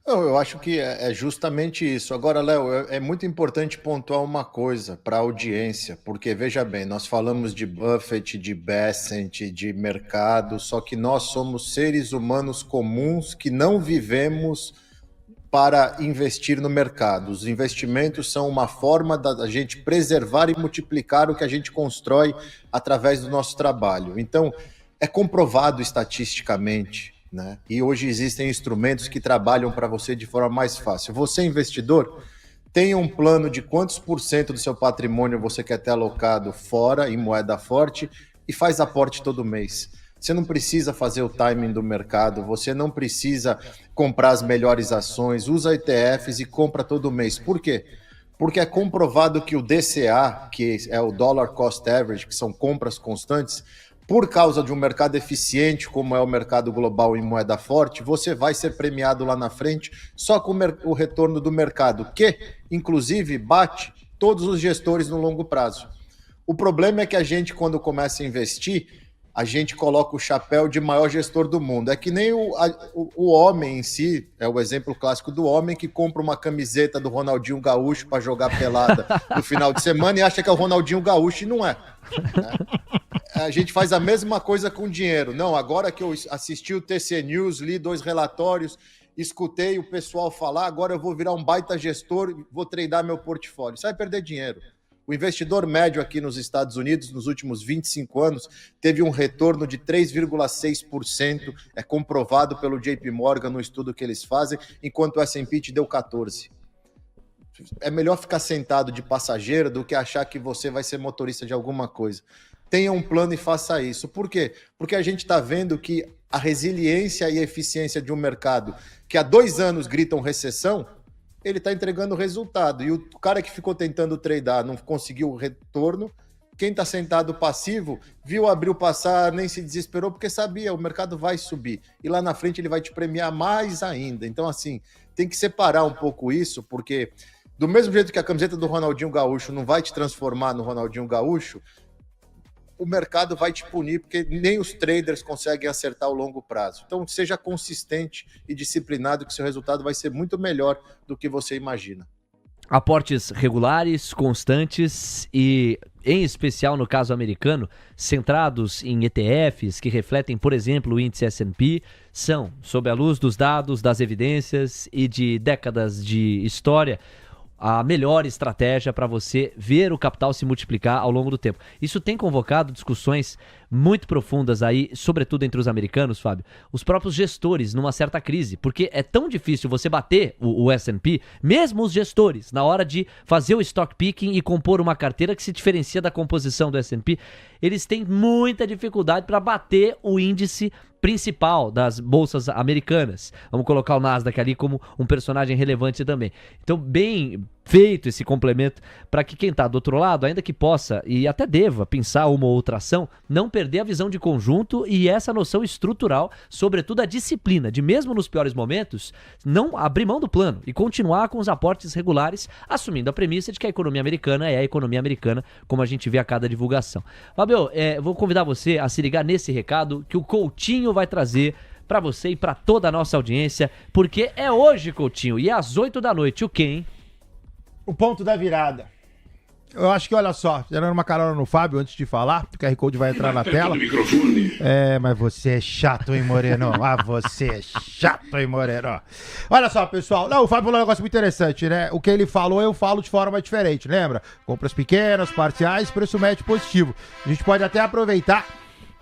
Eu acho que é justamente isso. Agora, Léo, é muito importante pontuar uma coisa para a audiência, porque, veja bem, nós falamos de Buffett, de Bessent, de mercado, só que nós somos seres humanos comuns que não vivemos para investir no mercado. Os investimentos são uma forma da gente preservar e multiplicar o que a gente constrói através do nosso trabalho. Então, é comprovado estatisticamente, né? E hoje existem instrumentos que trabalham para você de forma mais fácil. Você, investidor, tenha um plano de quantos % do seu patrimônio você quer ter alocado fora, em moeda forte, e faz aporte todo mês. Você não precisa fazer o timing do mercado, você não precisa comprar as melhores ações, usa ETFs e compra todo mês. Por quê? Porque é comprovado que o DCA, que é o Dollar Cost Average, que são compras constantes, por causa de um mercado eficiente, como é o mercado global em moeda forte, você vai ser premiado lá na frente só com o retorno do mercado, que, inclusive, bate todos os gestores no longo prazo. O problema é que a gente, quando começa a investir, a gente coloca o chapéu de maior gestor do mundo. É que nem o homem em si, é o exemplo clássico do homem que compra uma camiseta do Ronaldinho Gaúcho para jogar pelada no final de semana e acha que é o Ronaldinho Gaúcho e não é. A gente faz a mesma coisa com dinheiro. Não, agora que eu assisti o TC News, li 2 relatórios, escutei o pessoal falar, agora eu vou virar um baita gestor e vou treinar meu portfólio. Você vai perder dinheiro. O investidor médio aqui nos Estados Unidos, nos últimos 25 anos, teve um retorno de 3,6%, é comprovado pelo JP Morgan no estudo que eles fazem, enquanto o S&P te deu 14%. É melhor ficar sentado de passageiro do que achar que você vai ser motorista de alguma coisa. Tenha um plano e faça isso. Por quê? Porque a gente está vendo que a resiliência e a eficiência de um mercado que há 2 anos gritam recessão, ele está entregando resultado. E o cara que ficou tentando tradar não conseguiu o retorno. Quem está sentado passivo, viu abril passar, nem se desesperou, porque sabia, o mercado vai subir. E lá na frente ele vai te premiar mais ainda. Então, assim, tem que separar um pouco isso, porque do mesmo jeito que a camiseta do Ronaldinho Gaúcho não vai te transformar no Ronaldinho Gaúcho, o mercado vai te punir, porque nem os traders conseguem acertar o longo prazo. Então, seja consistente e disciplinado, que seu resultado vai ser muito melhor do que você imagina. Aportes regulares, constantes e, em especial no caso americano, centrados em ETFs que refletem, por exemplo, o índice S&P, são, sob a luz dos dados, das evidências e de décadas de história, a melhor estratégia para você ver o capital se multiplicar ao longo do tempo. Isso tem convocado discussões muito profundas aí, sobretudo entre os americanos, Fábio, os próprios gestores numa certa crise, porque é tão difícil você bater o S&P, mesmo os gestores, na hora de fazer o stock picking e compor uma carteira que se diferencia da composição do S&P, eles têm muita dificuldade para bater o índice principal das bolsas americanas. Vamos colocar o Nasdaq ali como um personagem relevante também. Então, bem feito esse complemento para que quem está do outro lado, ainda que possa e até deva pensar uma ou outra ação, não perder a visão de conjunto e essa noção estrutural, sobretudo a disciplina de, mesmo nos piores momentos, não abrir mão do plano e continuar com os aportes regulares, assumindo a premissa de que a economia americana é a economia americana, como a gente vê a cada divulgação. Fábio, vou convidar você a se ligar nesse recado que o Coutinho vai trazer para você e para toda a nossa audiência, porque é hoje, Coutinho, e é às 8 da noite. O quê, hein? O ponto da virada. Eu acho que, olha só, dando uma carona no Fábio antes de falar, o QR Code vai entrar na tela. Mas você é chato, hein, Moreno? Você é chato, hein, Moreno? Olha só, pessoal. Não, o Fábio falou um negócio muito interessante, né? O que ele falou, eu falo de forma diferente, lembra? Compras pequenas, parciais, preço médio positivo. A gente pode até aproveitar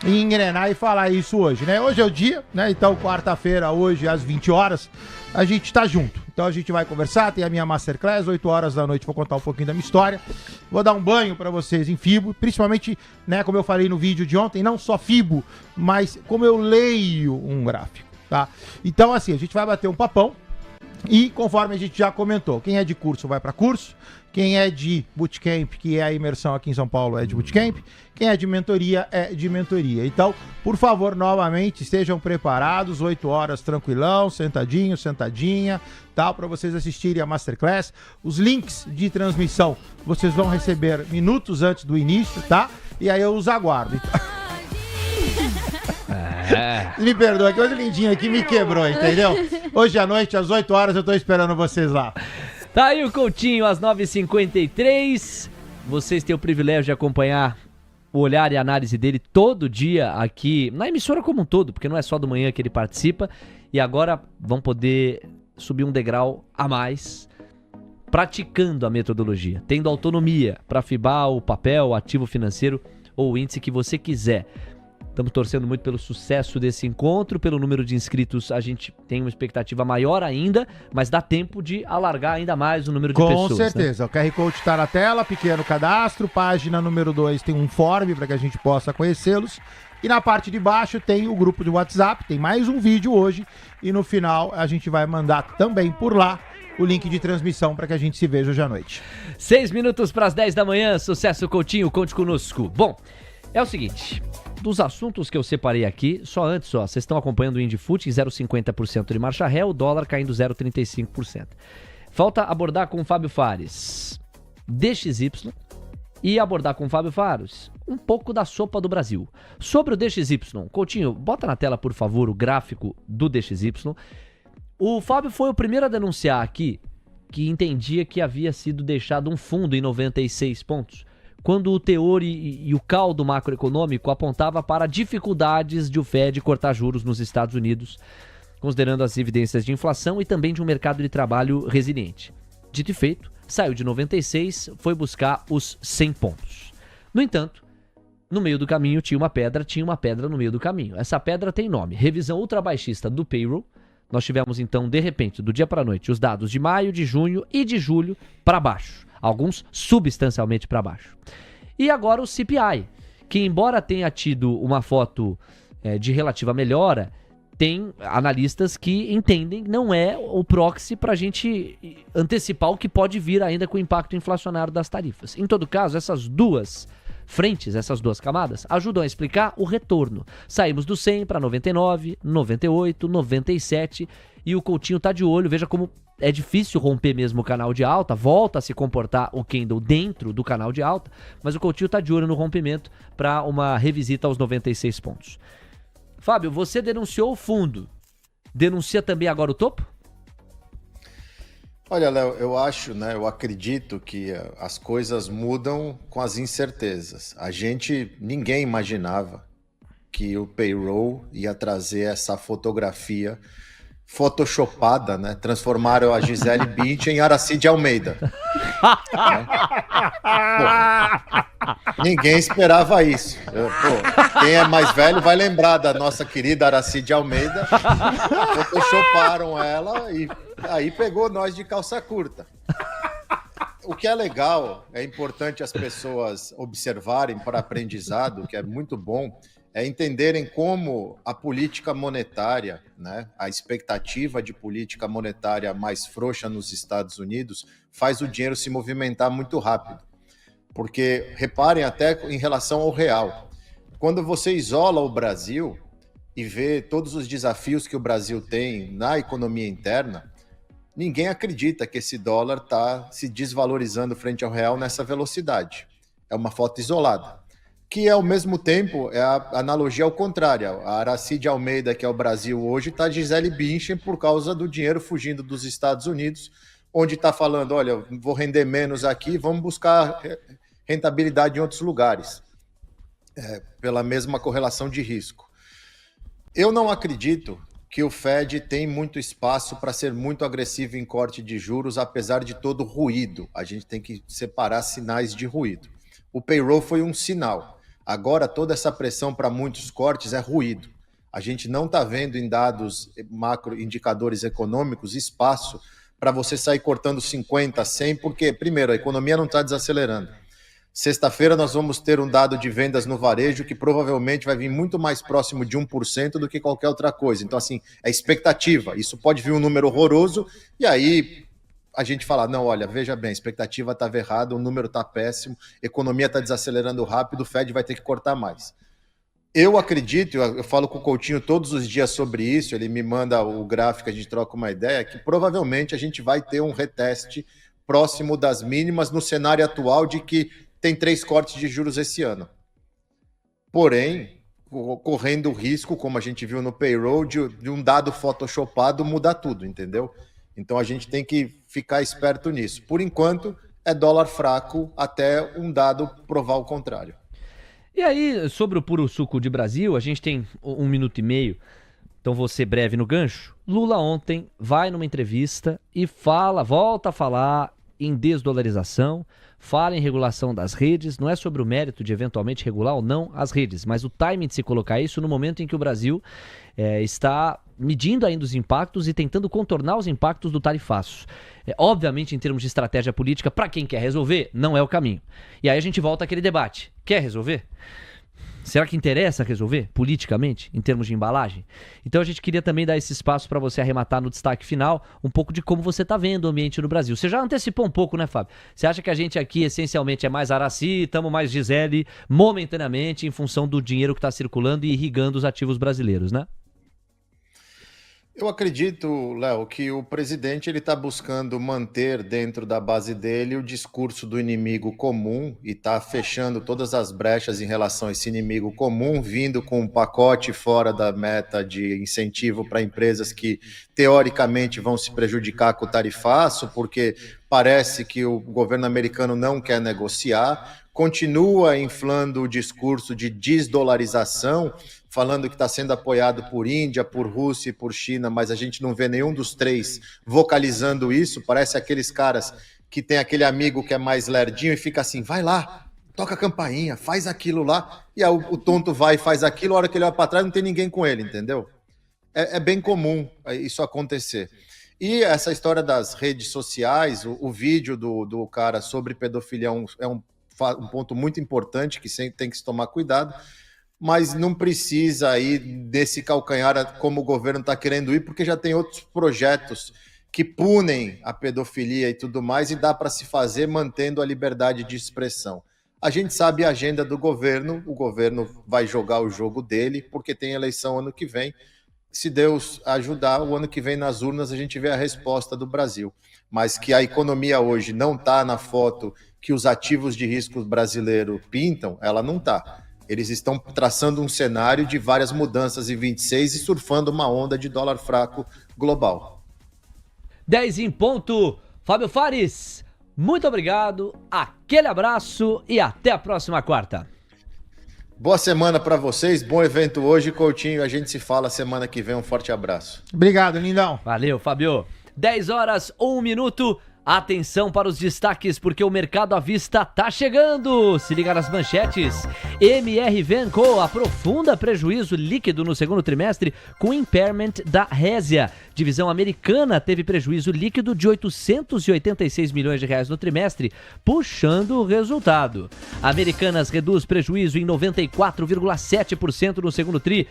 e engrenar e falar isso hoje, né? Hoje é o dia, né? Então, quarta-feira, hoje, às 20 horas, a gente tá junto. Então, a gente vai conversar, tem a minha Masterclass, 8 horas da noite, vou contar um pouquinho da minha história. Vou dar um banho pra vocês em FIBO, principalmente, né, como eu falei no vídeo de ontem, não só FIBO, mas como eu leio um gráfico, tá? Então, assim, a gente vai bater um papão e, conforme a gente já comentou, quem é de curso vai pra curso, quem é de bootcamp, que é a imersão aqui em São Paulo, é de bootcamp. Quem é de mentoria, é de mentoria. Então, por favor, novamente, estejam preparados, 8 horas tranquilão, sentadinho, sentadinha, tá? Para vocês assistirem a Masterclass. Os links de transmissão vocês vão receber minutos antes do início, tá? E aí eu os aguardo. Me perdoa, que hoje o lindinho aqui me quebrou, entendeu? Hoje à noite, às 8 horas, eu tô esperando vocês lá. Tá aí o Coutinho, às 9h53. Vocês têm o privilégio de acompanhar o olhar e a análise dele todo dia aqui, na emissora como um todo, porque não é só do manhã que ele participa. E agora vão poder subir um degrau a mais, praticando a metodologia, tendo autonomia para fibar o papel, o ativo financeiro ou o índice que você quiser. Estamos torcendo muito pelo sucesso desse encontro, pelo número de inscritos a gente tem uma expectativa maior ainda, mas dá tempo de alargar ainda mais o número de pessoas. Com certeza, né? O QR Code está na tela, pequeno cadastro, página número 2 tem um form para que a gente possa conhecê-los. E na parte de baixo tem o grupo de WhatsApp, tem mais um vídeo hoje e no final a gente vai mandar também por lá o link de transmissão para que a gente se veja hoje à noite. 6 minutos para as 10 da manhã, sucesso Coutinho, conte conosco. Bom, é o seguinte, dos assuntos que eu separei aqui, só antes, ó, vocês estão acompanhando o Indifut, 0,50% de marcha ré, o dólar caindo 0,35%. Falta abordar com o Fábio Fares DXY e abordar com o Fábio Fares um pouco da sopa do Brasil. Sobre o DXY, Coutinho, bota na tela, por favor, o gráfico do DXY. O Fábio foi o primeiro a denunciar aqui que entendia que havia sido deixado um fundo em 96 pontos. Quando o teor e o caldo macroeconômico apontava para dificuldades de o Fed cortar juros nos Estados Unidos, considerando as evidências de inflação e também de um mercado de trabalho resiliente. Dito e feito, saiu de 96, foi buscar os 100 pontos. No entanto, no meio do caminho tinha uma pedra no meio do caminho. Essa pedra tem nome, revisão ultrabaixista do payroll. Nós tivemos então, de repente, do dia para a noite, os dados de maio, de junho e de julho para baixo. Alguns substancialmente para baixo. E agora o CPI, que embora tenha tido uma foto de relativa melhora, tem analistas que entendem que não é o proxy para a gente antecipar o que pode vir ainda com o impacto inflacionário das tarifas. Em todo caso, essas duas frentes, essas duas camadas, ajudam a explicar o retorno. Saímos do 100 para 99, 98, 97 e o Coutinho tá de olho, veja como é difícil romper mesmo o canal de alta, volta a se comportar o candle dentro do canal de alta, mas o Coutinho tá de olho no rompimento para uma revisita aos 96 pontos. Fábio, você denunciou o fundo, denuncia também agora o topo? Olha, Léo, eu acredito que as coisas mudam com as incertezas. Ninguém imaginava que o payroll ia trazer essa fotografia photoshopada, né? Transformaram a Gisele Bündchen em Aracide Almeida. Ninguém esperava isso. Quem é mais velho vai lembrar da nossa querida Aracide Almeida. Photoshoparam ela e aí pegou nós de calça curta. O que é legal, é importante as pessoas observarem para aprendizado, que é muito bom, é entenderem como a política monetária, né, a expectativa de política monetária mais frouxa nos Estados Unidos faz o dinheiro se movimentar muito rápido. Porque, reparem até em relação ao real, quando você isola o Brasil e vê todos os desafios que o Brasil tem na economia interna, ninguém acredita que esse dólar está se desvalorizando frente ao real nessa velocidade. É uma foto isolada. Que, ao mesmo tempo, é a analogia ao contrário. A Aracide Almeida, que é o Brasil hoje, está Gisele Bündchen por causa do dinheiro fugindo dos Estados Unidos, onde está falando, olha, vou render menos aqui, vamos buscar rentabilidade em outros lugares, pela mesma correlação de risco. Eu não acredito que o Fed tem muito espaço para ser muito agressivo em corte de juros, apesar de todo o ruído. A gente tem que separar sinais de ruído. O payroll foi um sinal. Agora, toda essa pressão para muitos cortes é ruído. A gente não está vendo em dados macro, indicadores econômicos, espaço para você sair cortando 50, 100, porque, primeiro, a economia não está desacelerando. Sexta-feira nós vamos ter um dado de vendas no varejo que provavelmente vai vir muito mais próximo de 1% do que qualquer outra coisa. Então, assim, é expectativa. Isso pode vir um número horroroso e aí a gente fala, não, olha, veja bem, a expectativa estava errada, o número está péssimo, a economia está desacelerando rápido, o Fed vai ter que cortar mais. Eu acredito, eu falo com o Coutinho todos os dias sobre isso, ele me manda o gráfico, a gente troca uma ideia, que provavelmente a gente vai ter um reteste próximo das mínimas no cenário atual de que tem 3 cortes de juros esse ano. Porém, correndo o risco, como a gente viu no payroll, de um dado photoshopado mudar tudo, entendeu? Então a gente tem que ficar esperto nisso. Por enquanto, é dólar fraco até um dado provar o contrário. E aí, sobre o puro suco de Brasil, a gente tem 1 minuto e meio, então vou ser breve no gancho. Lula ontem vai numa entrevista e volta a falar em desdolarização, fala em regulação das redes, não é sobre o mérito de eventualmente regular ou não as redes, mas o timing de se colocar isso no momento em que o Brasil está medindo ainda os impactos e tentando contornar os impactos do tarifaço. Obviamente, em termos de estratégia política, para quem quer resolver, não é o caminho. E aí a gente volta àquele debate. Quer resolver? Será que interessa resolver politicamente, em termos de embalagem? Então a gente queria também dar esse espaço para você arrematar no destaque final um pouco de como você está vendo o ambiente no Brasil. Você já antecipou um pouco, né, Fábio? Você acha que a gente aqui essencialmente é mais Araci, estamos mais Gisele, momentaneamente, em função do dinheiro que está circulando e irrigando os ativos brasileiros, né? Eu acredito, Léo, que o presidente ele está buscando manter dentro da base dele o discurso do inimigo comum e está fechando todas as brechas em relação a esse inimigo comum, vindo com um pacote fora da meta de incentivo para empresas que teoricamente vão se prejudicar com o tarifaço, porque parece que o governo americano não quer negociar, continua inflando o discurso de desdolarização, falando que está sendo apoiado por Índia, por Rússia e por China, mas a gente não vê nenhum dos três vocalizando isso. Parece aqueles caras que tem aquele amigo que é mais lerdinho e fica assim, vai lá, toca a campainha, faz aquilo lá, e aí o tonto vai e faz aquilo, a hora que ele olha para trás não tem ninguém com ele, entendeu? É bem comum isso acontecer. E essa história das redes sociais, o vídeo do cara sobre pedofilia é um ponto muito importante que sempre tem que se tomar cuidado, mas não precisa ir desse calcanhar como o governo está querendo ir, porque já tem outros projetos que punem a pedofilia e tudo mais, e dá para se fazer mantendo a liberdade de expressão. A gente sabe a agenda do governo, o governo vai jogar o jogo dele, porque tem eleição ano que vem. Se Deus ajudar, o ano que vem nas urnas a gente vê a resposta do Brasil. Mas que a economia hoje não está na foto que os ativos de risco brasileiro pintam, ela não está. Eles estão traçando um cenário de várias mudanças em 26 e surfando uma onda de dólar fraco global. 10 em ponto. Fábio Fares, muito obrigado, aquele abraço e até a próxima quarta. Boa semana para vocês, bom evento hoje, Coutinho. A gente se fala semana que vem. Um forte abraço. Obrigado, lindão. Valeu, Fábio. 10 horas, 1 minuto. Atenção para os destaques, porque o mercado à vista tá chegando. Se liga nas manchetes. MRV&Co aprofunda prejuízo líquido no segundo trimestre com impairment da Resia. Divisão americana teve prejuízo líquido de 886 milhões de reais no trimestre, puxando o resultado. Americanas reduz prejuízo em 94,7% no segundo tri,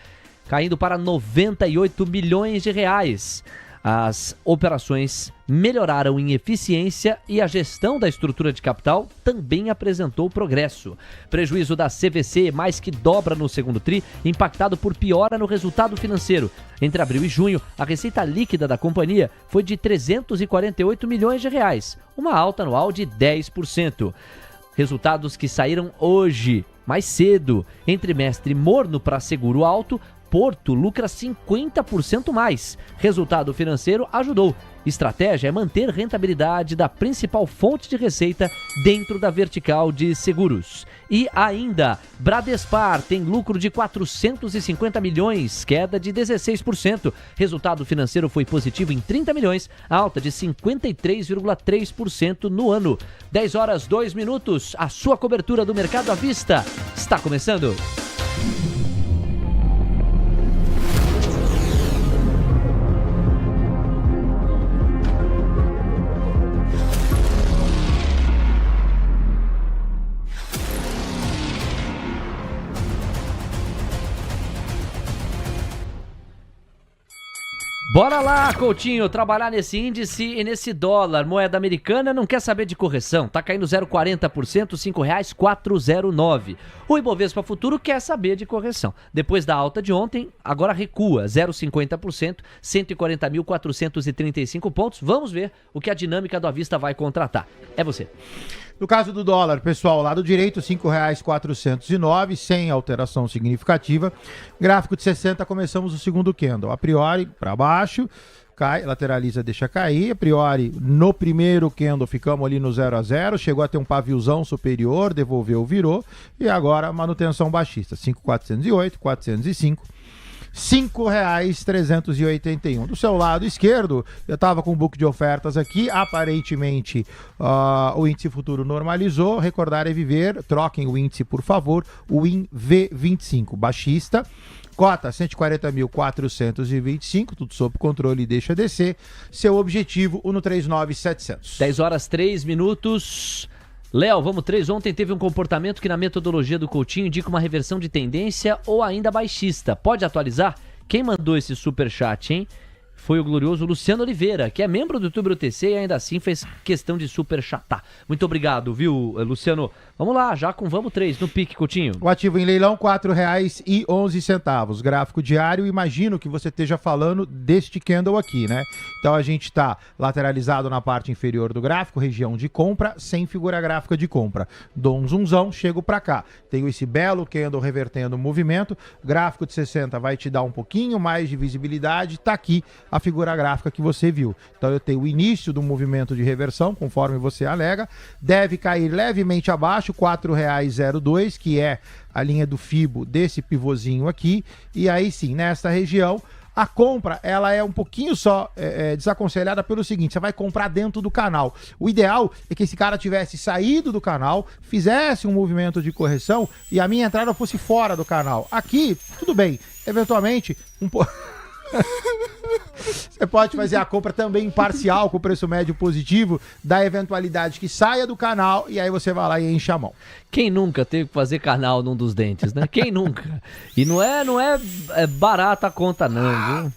caindo para 98 milhões de reais. As operações melhoraram em eficiência e a gestão da estrutura de capital também apresentou progresso. Prejuízo da CVC mais que dobra no segundo tri, impactado por piora no resultado financeiro. Entre abril e junho, a receita líquida da companhia foi de 348 milhões de reais, uma alta anual de 10%. Resultados que saíram hoje, mais cedo, em trimestre morno para seguro alto, Porto lucra 50% mais. Resultado financeiro ajudou. Estratégia é manter rentabilidade da principal fonte de receita dentro da vertical de seguros. E ainda, Bradespar tem lucro de 450 milhões, queda de 16%. Resultado financeiro foi positivo em 30 milhões, alta de 53,3% no ano. 10 horas 2 minutos, a sua cobertura do mercado à vista está começando. Bora lá, Coutinho, trabalhar nesse índice e nesse dólar. Moeda americana não quer saber de correção. Tá caindo 0,40%, R$ 5,409. O Ibovespa Futuro quer saber de correção. Depois da alta de ontem, agora recua 0,50%, 140.435 pontos. Vamos ver o que a dinâmica do à vista vai contratar. É você. No caso do dólar, pessoal, lado direito, R$ 5,409, sem alteração significativa. Gráfico de 60, começamos o segundo candle. A priori, para baixo, cai, lateraliza, deixa cair. A priori, no primeiro candle, ficamos ali no 0 a 0, chegou a ter um paviozão superior, devolveu, virou. E agora, manutenção baixista, 5,408, 405. R$ 5,381. Do seu lado esquerdo, eu estava com um book de ofertas aqui, aparentemente o índice futuro normalizou. Recordar é viver, troquem o índice, por favor, o INV25, baixista, cota 140.425, tudo sob controle, deixa descer. Seu objetivo, 139.700. 10 horas 3 minutos. Léo, vamos 3. Ontem teve um comportamento que na metodologia do Coutinho indica uma reversão de tendência ou ainda baixista. Pode atualizar? Quem mandou esse superchat, hein? Foi o glorioso Luciano Oliveira, que é membro do YouTube UTC e ainda assim fez questão de superchatar. Muito obrigado, viu, Luciano? Vamos lá, já com vamos 3 no pique, Coutinho. O ativo em leilão, R$ 4,11. Gráfico diário, imagino que você esteja falando deste candle aqui, né? Então a gente está lateralizado na parte inferior do gráfico, região de compra, sem figura gráfica de compra. Dou um zoomzão, chego para cá. Tenho esse belo candle revertendo o movimento. Gráfico de 60 vai te dar um pouquinho mais de visibilidade. Tá aqui a figura gráfica que você viu. Então eu tenho o início do movimento de reversão, conforme você alega. Deve cair levemente abaixo, R$ 4,02, que é a linha do Fibo desse pivôzinho aqui. E aí sim, nesta região, a compra, ela é um pouquinho só desaconselhada pelo seguinte: você vai comprar dentro do canal. O ideal é que esse cara tivesse saído do canal, fizesse um movimento de correção e a minha entrada fosse fora do canal. Aqui, tudo bem, eventualmente, um pouco... Você pode fazer a compra também parcial com preço médio positivo, da eventualidade que saia do canal e aí você vai lá e enche a mão. Quem nunca teve que fazer canal num dos dentes, né? Quem nunca? E não é barata a conta não, viu?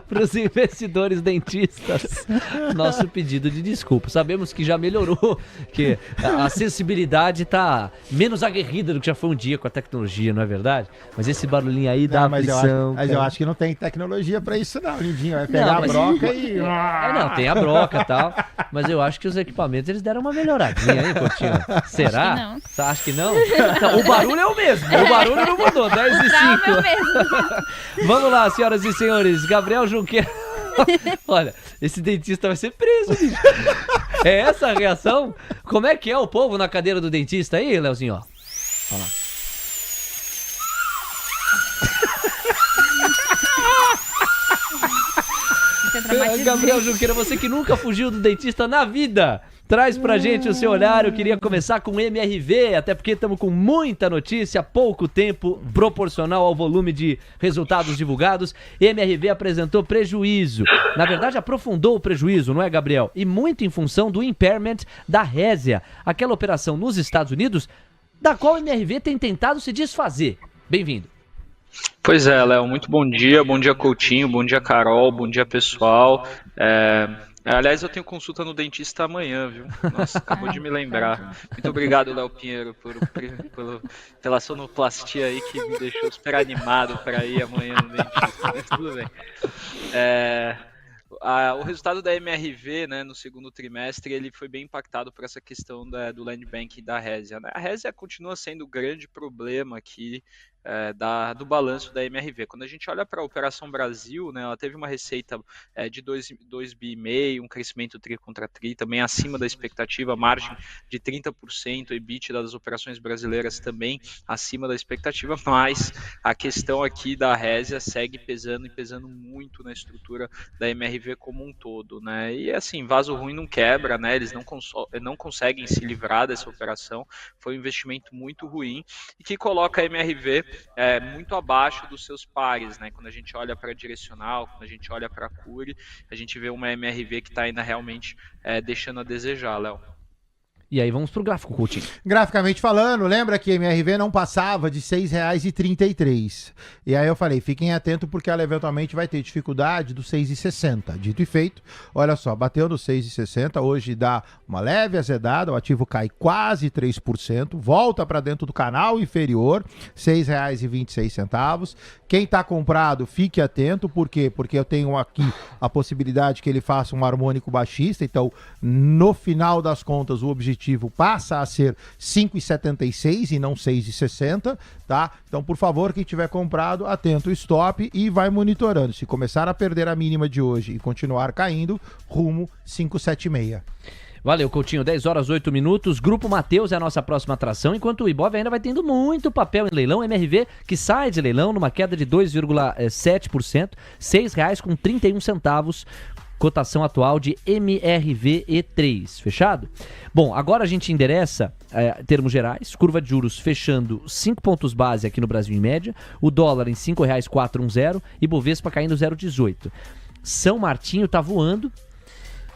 Para os investidores dentistas, nosso pedido de desculpa. Sabemos que já melhorou, que a sensibilidade está menos aguerrida do que já foi um dia com a tecnologia, não é verdade? Mas esse barulhinho aí dá aflição. Mas eu acho que não tem tecnologia para isso não, Lindinho. Vai pegar a broca e... Não, tem a broca e tal, mas eu acho que os equipamentos eles deram uma melhoradinha aí, Coutinho. Será? Acho que não. Você acha que não? Não, o barulho é o mesmo, o barulho não mudou, 10 e 5. Vamos lá, senhoras e senhores, Gabriel Junqueira. Olha, esse dentista vai ser preso, bicho. É essa a reação? Como é que é o povo na cadeira do dentista aí, Leozinho? Ó. Olha lá. Gabriel Junqueira, você que nunca fugiu do dentista na vida, traz pra gente o seu olhar. Eu queria começar com MRV, até porque estamos com muita notícia, pouco tempo proporcional ao volume de resultados divulgados. MRV apresentou prejuízo. Na verdade, aprofundou o prejuízo, não é, Gabriel? E muito em função do impairment da Resia, aquela operação nos Estados Unidos, da qual o MRV tem tentado se desfazer. Bem-vindo. Pois é, Léo, muito bom dia Coutinho, bom dia Carol, bom dia pessoal. Aliás, eu tenho consulta no dentista amanhã, viu? Nossa, acabou de me lembrar. Muito obrigado, Léo Pinheiro, pela sonoplastia aí que me deixou super animado para ir amanhã no dentista, mas tudo bem. O resultado da MRV, né, no segundo trimestre, ele foi bem impactado por essa questão do Land Bank e da Resia, né? A Resia continua sendo o grande problema aqui do balanço da MRV. Quando a gente olha para a Operação Brasil, né, ela teve uma receita de 2,5 bi, um crescimento tri contra tri, também acima da expectativa, margem de 30%, EBITDA das operações brasileiras também acima da expectativa, mas a questão aqui da Resia segue pesando e pesando muito na estrutura da MRV como um todo, né? E assim, vaso ruim não quebra, né? Eles não conseguem se livrar dessa operação. Foi um investimento muito ruim e que coloca a MRV muito abaixo dos seus pares, né? Quando a gente olha para a Direcional, quando a gente olha para a Cury, a gente vê uma MRV que está ainda realmente deixando a desejar, Léo. E aí vamos pro gráfico, Coutinho. Graficamente falando, lembra que a MRV não passava de R$ 6,33. E aí eu falei, fiquem atentos porque ela eventualmente vai ter dificuldade do 6,60. Dito e feito, olha só, bateu no 6,60, hoje dá uma leve azedada, o ativo cai quase 3%, volta para dentro do canal inferior, R$ 6,26. Quem está comprado, fique atento, por quê? Porque eu tenho aqui a possibilidade que ele faça um harmônico baixista, então no final das contas o objetivo passa a ser 5,76 e não 6,60, tá? Então, por favor, quem tiver comprado, atento o stop e vai monitorando. Se começar a perder a mínima de hoje e continuar caindo, rumo 5,76. Valeu, Coutinho. 10h08. Grupo Mateus é a nossa próxima atração, enquanto o Ibov ainda vai tendo muito papel em leilão. MRV que sai de leilão numa queda de 2,7%, R$ 6,31. Cotação atual de MRVE3, fechado? Bom, agora a gente endereça, termos gerais, curva de juros fechando 5 pontos base aqui no Brasil em média, o dólar em R$ 5,410 e Bovespa caindo 0,18. São Martinho tá voando,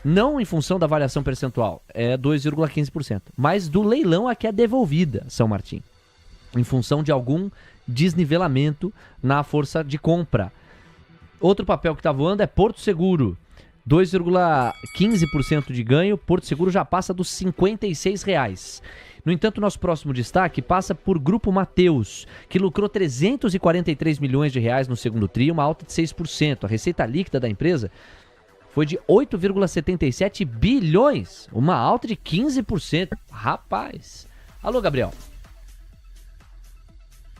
não em função da variação percentual, é 2,15%, mas do leilão a que é devolvida São Martinho, em função de algum desnivelamento na força de compra. Outro papel que tá voando é Porto Seguro, 2,15% de ganho, Porto Seguro já passa dos R$ 56. No entanto, nosso próximo destaque passa por Grupo Mateus, que lucrou 343 milhões de reais no segundo tri, uma alta de 6%. A receita líquida da empresa foi de 8,77 bilhões, uma alta de 15%. Rapaz! Alô, Gabriel.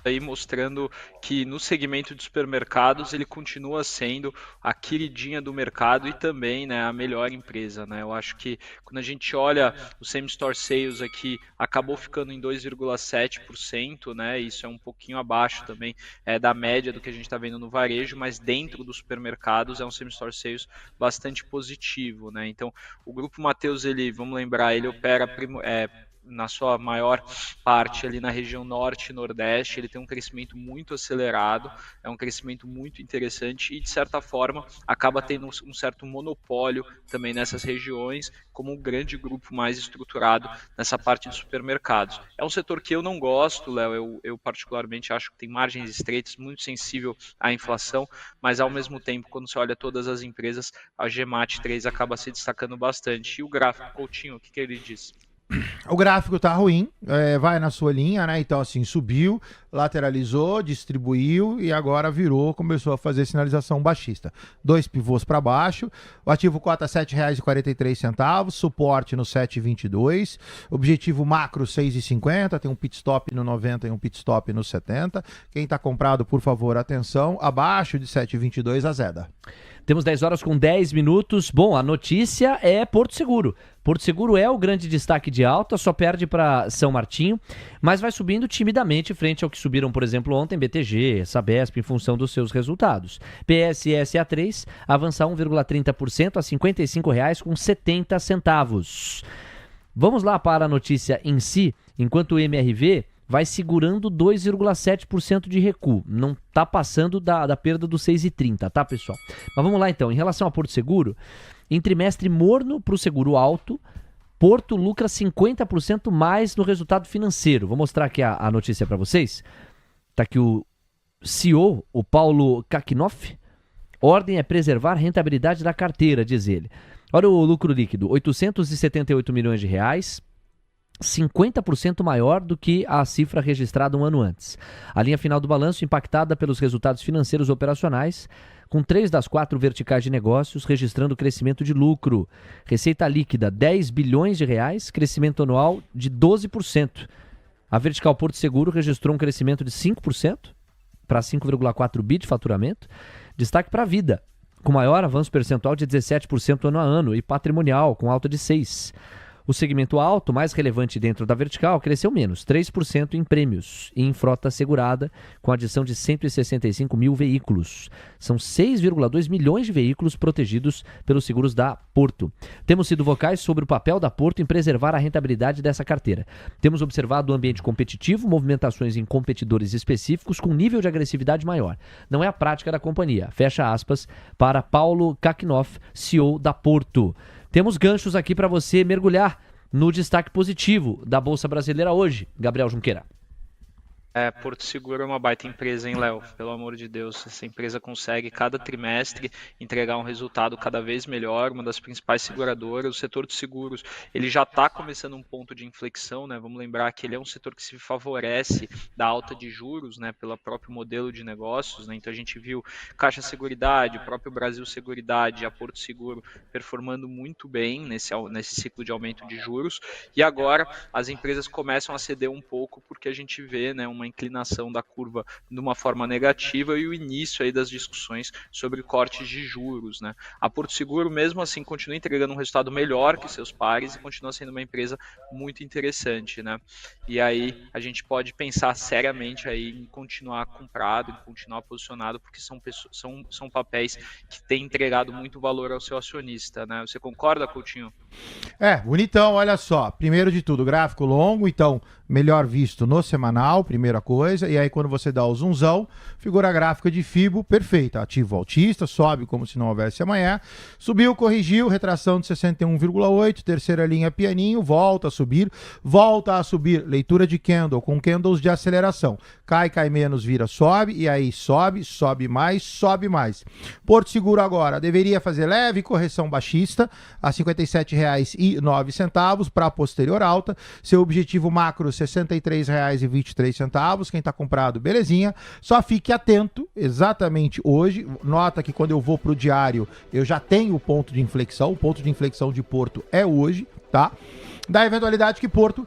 Aí mostrando que no segmento de supermercados ele continua sendo a queridinha do mercado e também, né, a melhor empresa, né? Eu acho que quando a gente olha o same store sales aqui, acabou ficando em 2,7%, né? Isso é um pouquinho abaixo também da média do que a gente está vendo no varejo, mas dentro dos supermercados é um same store sales bastante positivo, né? Então o Grupo Mateus, ele, vamos lembrar, ele opera na sua maior parte ali na região norte e nordeste, ele tem um crescimento muito acelerado, é um crescimento muito interessante e de certa forma acaba tendo um certo monopólio também nessas regiões, como um grande grupo mais estruturado nessa parte de supermercados. É um setor que eu não gosto, Léo, eu particularmente acho que tem margens estreitas, muito sensível à inflação, mas ao mesmo tempo, quando você olha todas as empresas, a GMAT 3 acaba se destacando bastante. E o gráfico, Coutinho, o que ele diz? O gráfico tá ruim, vai na sua linha, né? Então, assim, subiu, lateralizou, distribuiu e agora virou, começou a fazer sinalização baixista. 2 pivôs para baixo, o ativo cota R$ 7,43, suporte no 7,22, objetivo macro 6,50, tem um pit stop no 90 e um pit stop no 70. Quem tá comprado, por favor, atenção, abaixo de 7,22 azeda. Temos 10h10. Bom, a notícia é Porto Seguro. Porto Seguro é o grande destaque de alta, só perde para São Martinho, mas vai subindo timidamente frente ao que subiram, por exemplo, ontem BTG, Sabesp, em função dos seus resultados. PSSA3 avança 1,30% a R$ 55,70. Vamos lá para a notícia em si, enquanto o MRV vai segurando 2,7% de recuo. Não está passando da perda dos 6,30, tá, pessoal? Mas vamos lá, então. Em relação a Porto Seguro, em trimestre morno para o seguro alto, Porto lucra 50% mais no resultado financeiro. Vou mostrar aqui a notícia para vocês. Está aqui o CEO, o Paulo Kakinoff. Ordem é preservar a rentabilidade da carteira, diz ele. Olha o lucro líquido, 878 milhões de reais. 50% maior do que a cifra registrada um ano antes. A linha final do balanço impactada pelos resultados financeiros operacionais, com 3 das 4 verticais de negócios registrando crescimento de lucro. Receita líquida, 10 bilhões de reais, crescimento anual de 12%. A vertical Porto Seguro registrou um crescimento de 5% para 5,4 bi de faturamento. Destaque para a Vida, com maior avanço percentual de 17% ano a ano e patrimonial, com alta de 6%. O segmento alto, mais relevante dentro da vertical, cresceu menos, 3% em prêmios e em frota segurada, com adição de 165 mil veículos. São 6,2 milhões de veículos protegidos pelos seguros da Porto. Temos sido vocais sobre o papel da Porto em preservar a rentabilidade dessa carteira. Temos observado o ambiente competitivo, movimentações em competidores específicos com nível de agressividade maior. Não é a prática da companhia. Fecha aspas para Paulo Kakinoff, CEO da Porto. Temos ganchos aqui para você mergulhar no destaque positivo da Bolsa Brasileira hoje, Gabriel Junqueira. Porto Seguro é uma baita empresa, hein, Léo? Pelo amor de Deus, essa empresa consegue cada trimestre entregar um resultado cada vez melhor, uma das principais seguradoras. O setor de seguros, ele já está começando um ponto de inflexão, né? Vamos lembrar que ele é um setor que se favorece da alta de juros, né? Pelo próprio modelo de negócios, né? Então a gente viu Caixa Seguridade, o próprio Brasil Seguridade, a Porto Seguro performando muito bem nesse ciclo de aumento de juros. E agora as empresas começam a ceder um pouco porque a gente vê, né, uma inclinação da curva de uma forma negativa e o início aí das discussões sobre cortes de juros, né? A Porto Seguro, mesmo assim, continua entregando um resultado melhor que seus pares e continua sendo uma empresa muito interessante, né? E aí a gente pode pensar seriamente aí em continuar comprado, em continuar posicionado, porque são papéis que têm entregado muito valor ao seu acionista, né? Você concorda, Coutinho? Bonitão, olha só. Primeiro de tudo, gráfico longo, então melhor visto no semanal, primeira coisa, e aí quando você dá o zoomzão, figura gráfica de FIBO perfeita, ativo altista, sobe como se não houvesse amanhã, subiu, corrigiu, retração de 61,8, terceira linha pianinho, volta a subir, leitura de candle com candles de aceleração, cai menos, vira, sobe, e aí sobe mais. Porto Seguro agora deveria fazer leve correção baixista a R$ 57,09 para posterior alta, seu objetivo macro R$ 63,23, quem está comprado, belezinha, só fique atento, exatamente hoje, nota que quando eu vou para o diário, eu já tenho o ponto de inflexão de Porto é hoje, tá? Da eventualidade que Porto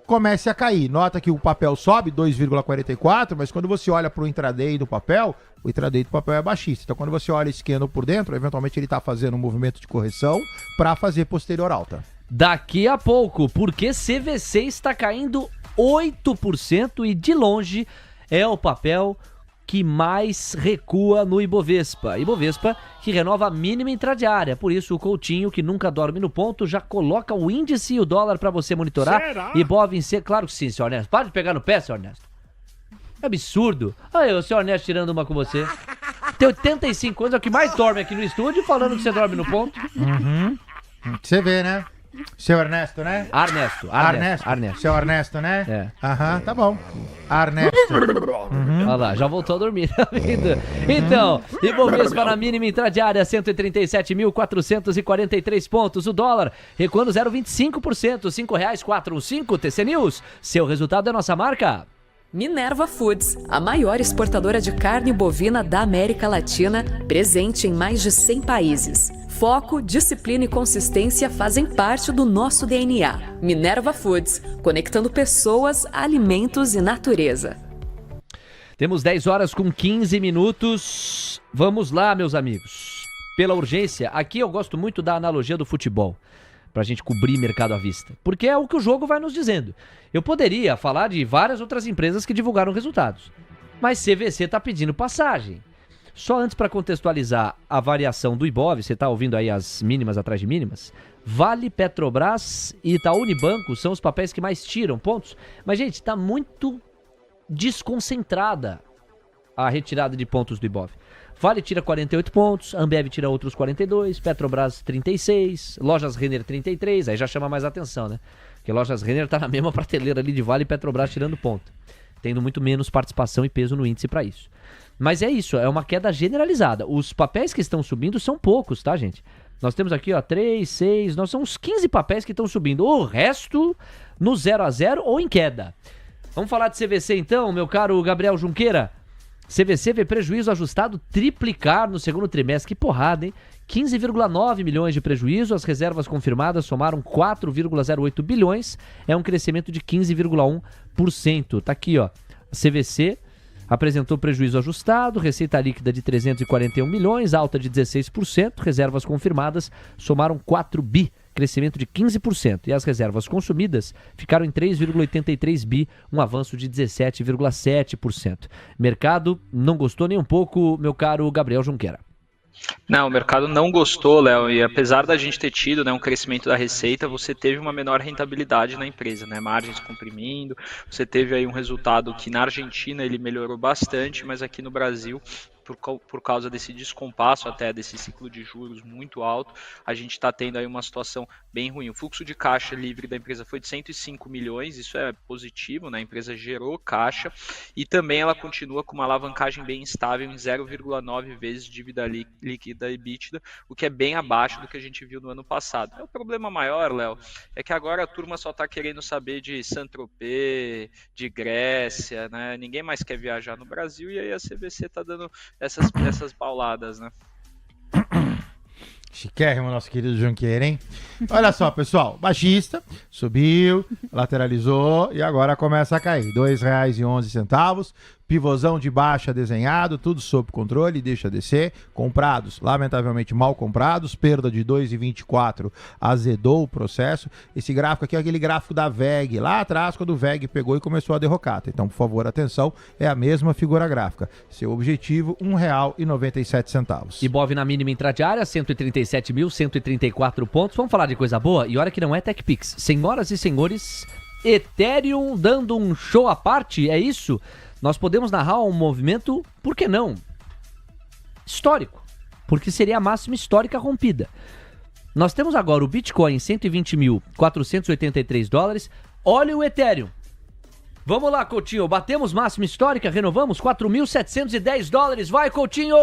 comece a cair, nota que o papel sobe 2,44, mas quando você olha para o intraday do papel, o intraday do papel é baixista, então quando você olha esse candle por dentro, eventualmente ele está fazendo um movimento de correção para fazer posterior alta. Daqui a pouco, porque CVC está caindo 8% e de longe é o papel que mais recua no Ibovespa. Ibovespa que renova a mínima intradiária. Por isso o Coutinho, que nunca dorme no ponto, já coloca o índice e o dólar para você monitorar. Será? Ibov em C, claro que sim, senhor Ernesto. Para de pegar no pé, senhor Ernesto. É absurdo. Aí o senhor Ernesto tirando uma com você. Tem 85 anos, é o que mais dorme aqui no estúdio, falando que você dorme no ponto. Você vê, né? Seu Ernesto, né? Arnesto. Seu Ernesto, né? É. Aham, tá bom. Ernesto. Olha lá, já voltou a dormir na vida. Então, Ibovespa na mínima intradiária, 137.443 pontos. O dólar recuando 0,25%, R$ 5,415. TC News, seu resultado é nossa marca. Minerva Foods, a maior exportadora de carne bovina da América Latina, presente em mais de 100 países. Foco, disciplina e consistência fazem parte do nosso DNA. Minerva Foods, conectando pessoas, alimentos e natureza. Temos 10 horas com 15 minutos. Vamos lá, meus amigos. Pela urgência, aqui eu gosto muito da analogia do futebol, pra gente cobrir mercado à vista, porque é o que o jogo vai nos dizendo. Eu poderia falar de várias outras empresas que divulgaram resultados, mas CVC tá pedindo passagem. Só antes para contextualizar a variação do Ibov, você tá ouvindo aí as mínimas atrás de mínimas, Vale, Petrobras e Itaú Unibanco são os papéis que mais tiram pontos, mas gente, tá muito desconcentrada a retirada de pontos do Ibov. Vale tira 48 pontos, Ambev tira outros 42, Petrobras 36, Lojas Renner 33, aí já chama mais atenção, né? Porque Lojas Renner tá na mesma prateleira ali de Vale e Petrobras tirando ponto, tendo muito menos participação e peso no índice para isso. Mas é isso, é uma queda generalizada. Os papéis que estão subindo são poucos, tá, gente? Nós temos aqui, ó, 3, 6, nós são uns 15 papéis que estão subindo. O resto no 0 a 0 ou em queda. Vamos falar de CVC então, meu caro Gabriel Junqueira. CVC vê prejuízo ajustado triplicar no segundo trimestre. Que porrada, hein? 15,9 milhões de prejuízo, as reservas confirmadas somaram 4,08 bilhões, é um crescimento de 15,1%. Tá aqui, ó. A CVC apresentou prejuízo ajustado, receita líquida de 341 milhões, alta de 16%, reservas confirmadas somaram 4 bi, crescimento de 15%, e as reservas consumidas ficaram em 3,83 bi, um avanço de 17,7%. Mercado não gostou nem um pouco, meu caro Gabriel Junqueira. Não, o mercado não gostou, Léo, e apesar da gente ter tido, né, um crescimento da receita, você teve uma menor rentabilidade na empresa, né, margens comprimindo, você teve aí um resultado que na Argentina ele melhorou bastante, mas aqui no Brasil, por causa desse descompasso até desse ciclo de juros muito alto, a gente está tendo aí uma situação bem ruim. O fluxo de caixa livre da empresa foi de 105 milhões, isso é positivo, né? A empresa gerou caixa e também ela continua com uma alavancagem bem estável em 0,9 vezes dívida líquida EBITDA, o que é bem abaixo do que a gente viu no ano passado. O problema maior, Léo, é que agora a turma só está querendo saber de Saint-Tropez, de Grécia, né? Ninguém mais quer viajar no Brasil e aí a CVC está dando essas pauladas, né? Chiquérrimo, nosso querido Junqueira, hein? Olha só, pessoal, baixista, subiu, lateralizou e agora começa a cair. R$ 2,11. Pivôzão de baixa desenhado, tudo sob controle, deixa descer. Comprados, lamentavelmente mal comprados, perda de 2,24, azedou o processo. Esse gráfico aqui é aquele gráfico da VEG, lá atrás, quando o VEG pegou e começou a derrocata. Então, por favor, atenção, é a mesma figura gráfica. Seu objetivo, R$ 1,97. Ibov na mínima intradiária, 137.134 pontos. Vamos falar de coisa boa? E olha que não é TechPix. Senhoras e senhores, Ethereum dando um show à parte, é isso? Nós podemos narrar um movimento, por que não? Histórico, porque seria a máxima histórica rompida. Nós temos agora o Bitcoin em 120.483 dólares. Olha o Ethereum. Vamos lá, Coutinho. Batemos máxima histórica, renovamos 4.710 dólares. Vai, Coutinho!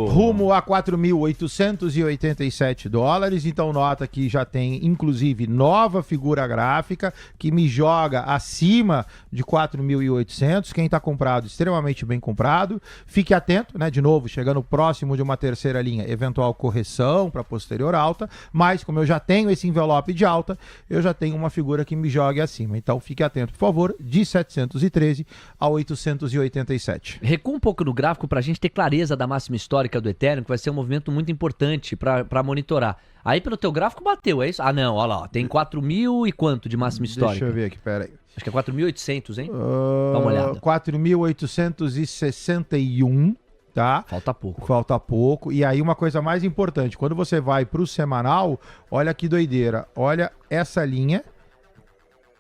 Rumo a 4.887 dólares. Então, nota que já tem, inclusive, nova figura gráfica que me joga acima de 4.800. Quem está comprado, extremamente bem comprado. Fique atento, né? De novo, chegando próximo de uma terceira linha, eventual correção para posterior alta. Mas, como eu já tenho esse envelope de alta, eu já tenho uma figura que me jogue acima. Então, fique atento, por favor. De 713 a 887. Recua um pouco no gráfico para a gente ter clareza da máxima histórica do Ethereum, que vai ser um movimento muito importante para monitorar. Aí pelo teu gráfico bateu, é isso? Ah não, olha lá, ó, tem 4.000 e quanto de máxima histórica? Deixa eu ver aqui, pera aí. Acho que é 4.800, hein? Dá uma olhada. 4.861, tá? Falta pouco. Falta pouco. E aí uma coisa mais importante, quando você vai para o semanal, olha que doideira, olha essa linha,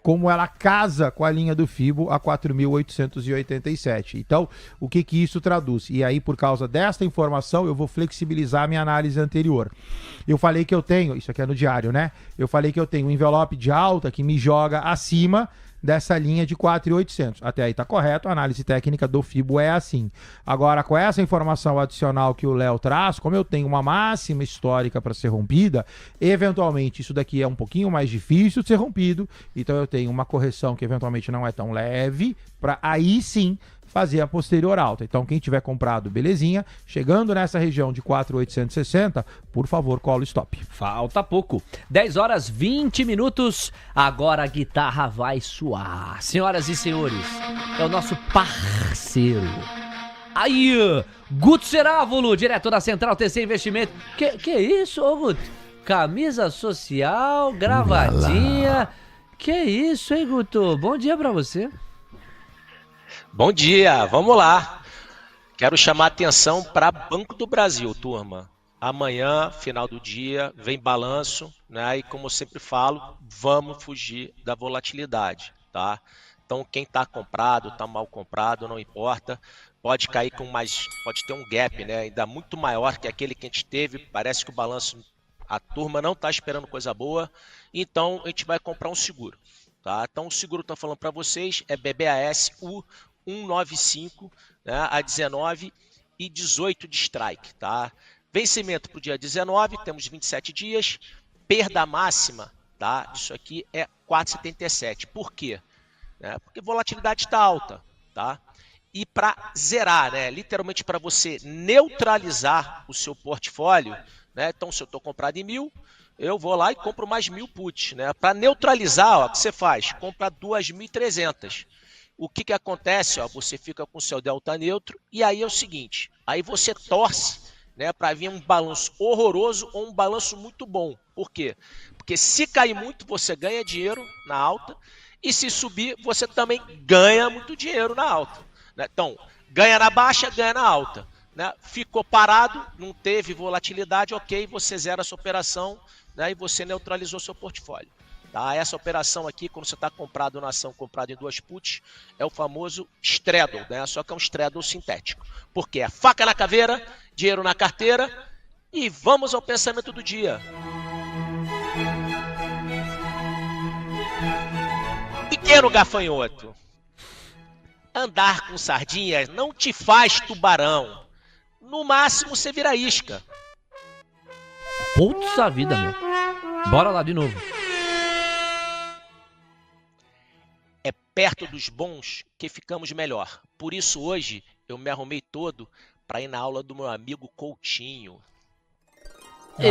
como ela casa com a linha do Fibo a 4.887. Então, o que isso traduz? E aí, por causa desta informação, eu vou flexibilizar a minha análise anterior. Eu falei que eu tenho, isso aqui é no diário, né? Eu falei que eu tenho um envelope de alta que me joga acima dessa linha de 4.800. Até aí tá correto, a análise técnica do Fibo é assim. Agora, com essa informação adicional que o Léo traz, como eu tenho uma máxima histórica para ser rompida, eventualmente isso daqui é um pouquinho mais difícil de ser rompido, então eu tenho uma correção que eventualmente não é tão leve, para aí sim fazer a posterior alta. Então, quem tiver comprado, belezinha. Chegando nessa região de 4.860, por favor, cola o stop. Falta pouco. 10 horas 20 minutos. Agora a guitarra vai suar. Senhoras e senhores, é o nosso parceiro. Aí, Guto Cerávulo, diretor da Central TC Investimento. Que isso, ô Guto? Camisa social, gravatinha. Que isso, hein, Guto? Bom dia pra você. Bom dia, vamos lá. Quero chamar a atenção para Banco do Brasil, turma. Amanhã, final do dia, vem balanço, né? E como eu sempre falo, vamos fugir da volatilidade, tá? Então, quem está comprado, está mal comprado, não importa. Pode cair com mais, pode ter um gap, né? Ainda muito maior que aquele que a gente teve. Parece que o balanço, a turma não está esperando coisa boa. Então, a gente vai comprar um seguro, tá? Então, o seguro que eu estou falando para vocês é BBAS U195, né, a 19 e 18 de strike, tá? Vencimento para o dia 19, temos 27 dias. Perda máxima, tá? Isso aqui é 4,77. Por quê? Porque volatilidade está alta, tá? e para zerar, né? Literalmente para você neutralizar o seu portfólio, né? Então, se eu estou comprado em 1.000, eu vou lá e compro mais 1.000 puts, né? Para neutralizar, ó, o que você faz? Compra 2.300. O que acontece? Ó, você fica com o seu delta neutro e aí é o seguinte, aí você torce, né, para vir um balanço horroroso ou um balanço muito bom. Por quê? Porque se cair muito, você ganha dinheiro na alta e se subir, você também ganha muito dinheiro na alta, né? Então, ganha na baixa, ganha na alta, né? Ficou parado, não teve volatilidade, ok, você zera essa operação, né, e você neutralizou seu portfólio. Tá? Essa operação aqui, quando você está comprado na ação, comprado em 2 puts, é o famoso straddle, né? Só que é um straddle sintético. Porque é faca na caveira, dinheiro na carteira e vamos ao pensamento do dia. Pequeno gafanhoto, andar com sardinhas não te faz tubarão. No máximo você vira isca. Putz a vida, meu. Bora lá de novo. É perto dos bons que ficamos melhor. Por isso hoje eu me arrumei todo para ir na aula do meu amigo Coutinho. Vou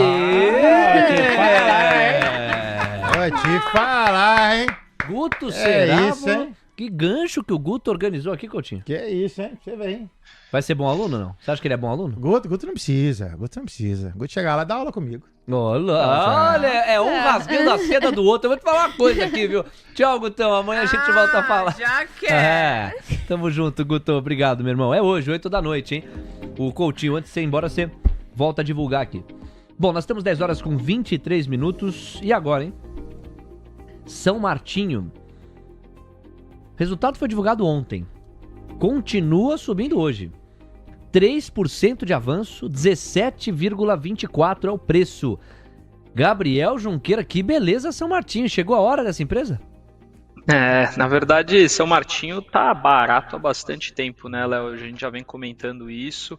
te falar, hein? Guto, será? Isso, hein? Que gancho que o Guto organizou aqui, Coutinho. Que isso, hein? Você vê, hein? Vai ser bom aluno ou não? Você acha que ele é bom aluno? Guto não precisa. Guto chegar lá e dar aula comigo. Olha, é um rasgando a seda do outro. Eu vou te falar uma coisa aqui, viu? Tchau, Gutão. Amanhã a gente volta a falar. Já quer. Tamo junto, Guto. Obrigado, meu irmão. É hoje, 8 da noite, hein? O Coutinho, antes de você ir embora, você volta a divulgar aqui. Bom, nós temos 10 horas com 23 minutos. E agora, hein? São Martinho. Resultado foi divulgado ontem. Continua subindo hoje. 3% de avanço, 17,24 é o preço. Gabriel Junqueira, que beleza, São Martinho. Chegou a hora dessa empresa? Na verdade, São Martinho tá barato há bastante tempo, né, Léo? A gente já vem comentando isso.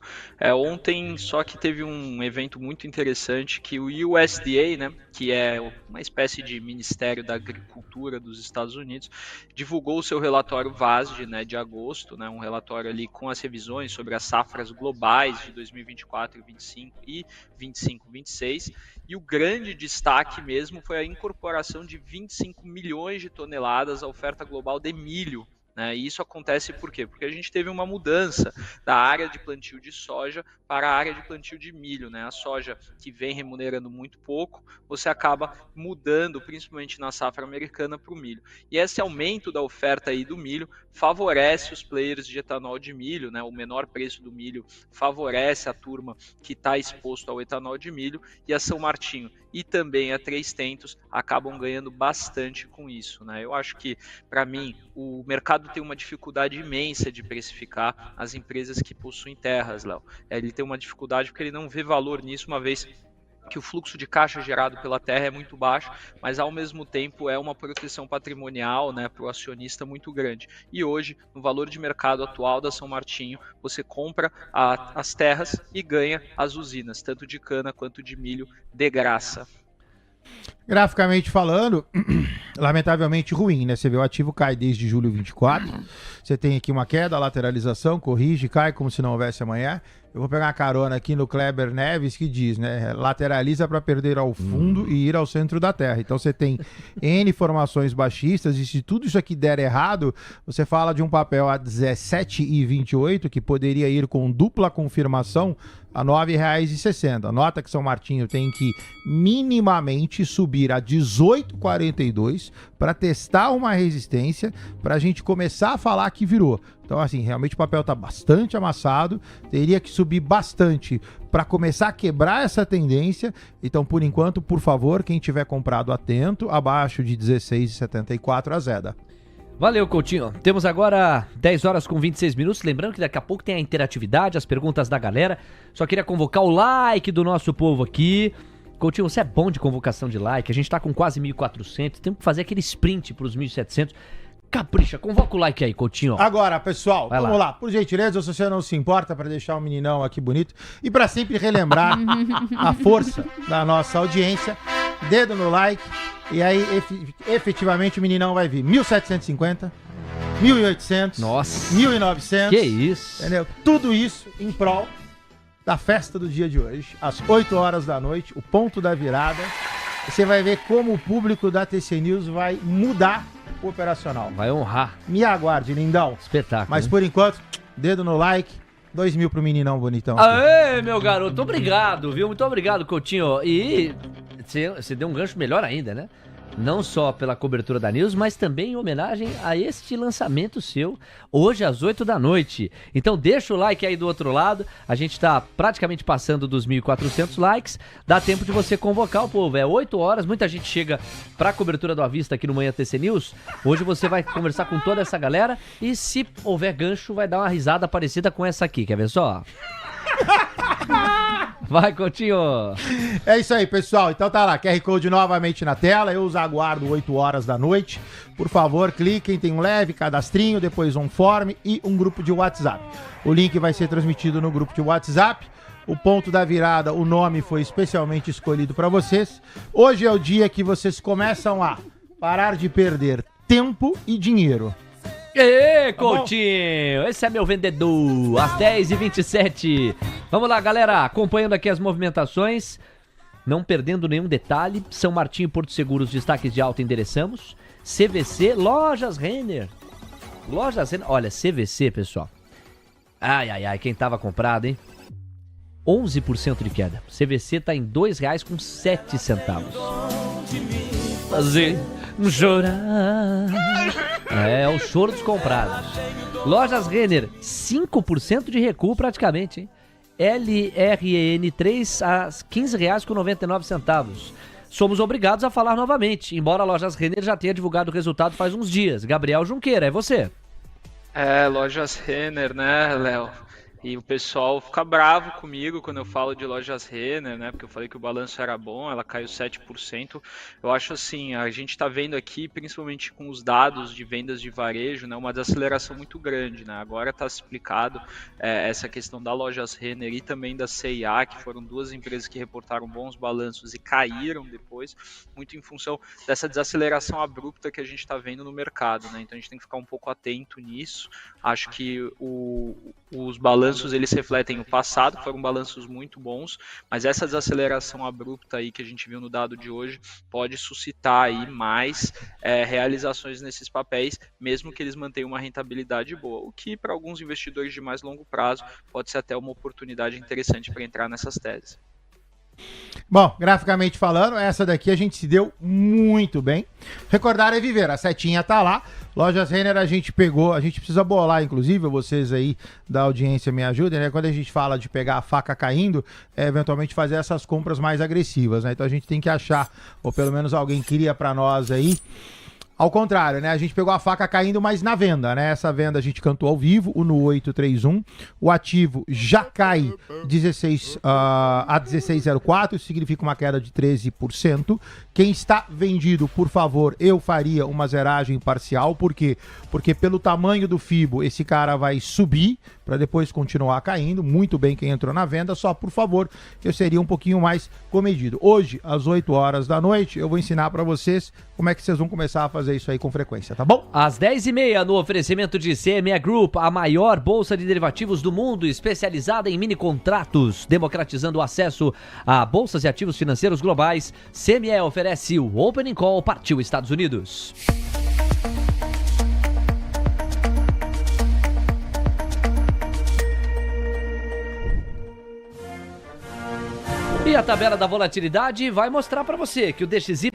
Ontem só que teve um evento muito interessante que o USDA, né, que é uma espécie de Ministério da Agricultura dos Estados Unidos, divulgou o seu relatório VASD, né, de agosto, né, um relatório ali com as revisões sobre as safras globais de 2024 e 25 e 25-26. E o grande destaque mesmo foi a incorporação de 25 milhões de toneladas à oferta global de milho. Né? E isso acontece por quê? Porque a gente teve uma mudança da área de plantio de soja para a área de plantio de milho. Né? A soja que vem remunerando muito pouco, você acaba mudando, principalmente na safra americana, para o milho. E esse aumento da oferta aí do milho favorece os players de etanol de milho, né? O menor preço do milho favorece a turma que está exposto ao etanol de milho, e a São Martinho e também a Três Tentos acabam ganhando bastante com isso. Né? Eu acho que, para mim, o mercado tem uma dificuldade imensa de precificar as empresas que possuem terras, Léo. Ele tem uma dificuldade porque ele não vê valor nisso, uma vez que o fluxo de caixa gerado pela terra é muito baixo, mas ao mesmo tempo é uma proteção patrimonial, né, para o acionista muito grande. E hoje, no valor de mercado atual da São Martinho, você compra as terras e ganha as usinas, tanto de cana quanto de milho, de graça. Graficamente falando, lamentavelmente ruim, né? Você vê o ativo cai desde julho 24. Você tem aqui uma queda, lateralização, corrige, cai como se não houvesse amanhã. Eu vou pegar uma carona aqui no Kleber Neves, que diz, né? Lateraliza para perder ao fundo e ir ao centro da terra. Então você tem N formações baixistas, e se tudo isso aqui der errado, você fala de um papel a 17,28 que poderia ir com dupla confirmação a R$ 9,60. Nota que São Martinho tem que minimamente subir a 18,42 para testar uma resistência, para a gente começar a falar que virou. Então, assim, realmente o papel está bastante amassado, teria que subir bastante para começar a quebrar essa tendência. Então, por enquanto, por favor, quem tiver comprado atento, abaixo de 16,74 a Zeda. Valeu, Coutinho. Temos agora 10 horas com 26 minutos. Lembrando que daqui a pouco tem a interatividade, as perguntas da galera. Só queria convocar o like do nosso povo aqui. Coutinho, você é bom de convocação de like. A gente tá com quase 1.400. Temos que fazer aquele sprint pros 1.700. Capricha, convoca o like aí, Coutinho. Agora, pessoal, vai vamos lá. Por gentileza, se você não se importa, para deixar o meninão aqui bonito e para sempre relembrar a força da nossa audiência, dedo no like, e aí efetivamente o meninão vai vir 1.750, 1.800, Nossa. 1.900. Que isso? Entendeu? Tudo isso em prol da festa do dia de hoje, às 8 horas da noite, o ponto da virada. Você vai ver como o público da TC News vai mudar o operacional. Vai honrar. Me aguarde, lindão. Espetáculo. Mas por enquanto, dedo no like, 2.000 pro meninão bonitão. Aê, meu garoto. Obrigado, viu? Muito obrigado, Coutinho. E você deu um gancho melhor ainda, né? Não só pela cobertura da News, mas também em homenagem a este lançamento seu, hoje às 8 da noite. Então deixa o like aí do outro lado, a gente tá praticamente passando dos 1.400 likes, dá tempo de você convocar o povo, é 8 horas, muita gente chega pra cobertura do Avista aqui no Manhã TC News, hoje você vai conversar com toda essa galera e se houver gancho vai dar uma risada parecida com essa aqui, quer ver só? Vai, Coutinho! É isso aí, pessoal. Então tá lá, QR Code novamente na tela. Eu os aguardo 8 horas da noite. Por favor, cliquem, tem um leve cadastrinho, depois um form e um grupo de WhatsApp. O link vai ser transmitido no grupo de WhatsApp. O ponto da virada, o nome foi especialmente escolhido para vocês. Hoje é o dia que vocês começam a parar de perder tempo e dinheiro. Ê, Coutinho, esse é meu vendedor, às 10h27. Vamos lá, galera, acompanhando aqui as movimentações, não perdendo nenhum detalhe. São Martinho e Porto Seguro, os destaques de alta endereçamos. CVC, Lojas Renner. Lojas Renner, olha, CVC, pessoal. Ai, quem tava comprado, hein? 11% de queda. CVC tá em R$2,07. Fazer chorar. É o choro dos comprados. Lojas Renner, 5% de recuo praticamente, hein? LRN3 a R$15,99. Somos obrigados a falar novamente, embora a Lojas Renner já tenha divulgado o resultado faz uns dias. Gabriel Junqueira, é você. Lojas Renner, né, Léo? E o pessoal fica bravo comigo quando eu falo de Lojas Renner, né? Porque eu falei que o balanço era bom, ela caiu 7%. Eu acho assim, a gente está vendo aqui, principalmente com os dados de vendas de varejo, né? Uma desaceleração muito grande, né? Agora está explicado essa questão da Lojas Renner e também da C&A, que foram duas empresas que reportaram bons balanços e caíram depois, muito em função dessa desaceleração abrupta que a gente está vendo no mercado, né? Então a gente tem que ficar um pouco atento nisso. Acho que os balanços eles refletem o passado, foram balanços muito bons, mas essa desaceleração abrupta aí que a gente viu no dado de hoje pode suscitar aí mais realizações nesses papéis, mesmo que eles mantenham uma rentabilidade boa, o que para alguns investidores de mais longo prazo pode ser até uma oportunidade interessante para entrar nessas teses. Bom, graficamente falando, essa daqui a gente se deu muito bem. Recordar é viver, a setinha tá lá. Lojas Renner a gente pegou, a gente precisa bolar, inclusive, vocês aí da audiência me ajudem, né? Quando a gente fala de pegar a faca caindo, eventualmente fazer essas compras mais agressivas, né? Então a gente tem que achar, ou pelo menos alguém cria pra nós aí. Ao contrário, né? A gente pegou a faca caindo, mas na venda, né? Essa venda a gente cantou ao vivo, o no 831. O ativo já cai 16 a 16,04, isso significa uma queda de 13%. Quem está vendido, por favor, eu faria uma zeragem parcial. Por quê? Porque pelo tamanho do FIBO, esse cara vai subir para depois continuar caindo. Muito bem quem entrou na venda, só por favor, eu seria um pouquinho mais comedido. Hoje, às 8 horas da noite, eu vou ensinar para vocês como é que vocês vão começar a fazer isso aí com frequência, tá bom? Às 10h30, no oferecimento de CME Group, a maior bolsa de derivativos do mundo, especializada em mini contratos, democratizando o acesso a bolsas e ativos financeiros globais. CME oferece o Opening Call, partiu Estados Unidos. E a tabela da volatilidade vai mostrar para você que o DXY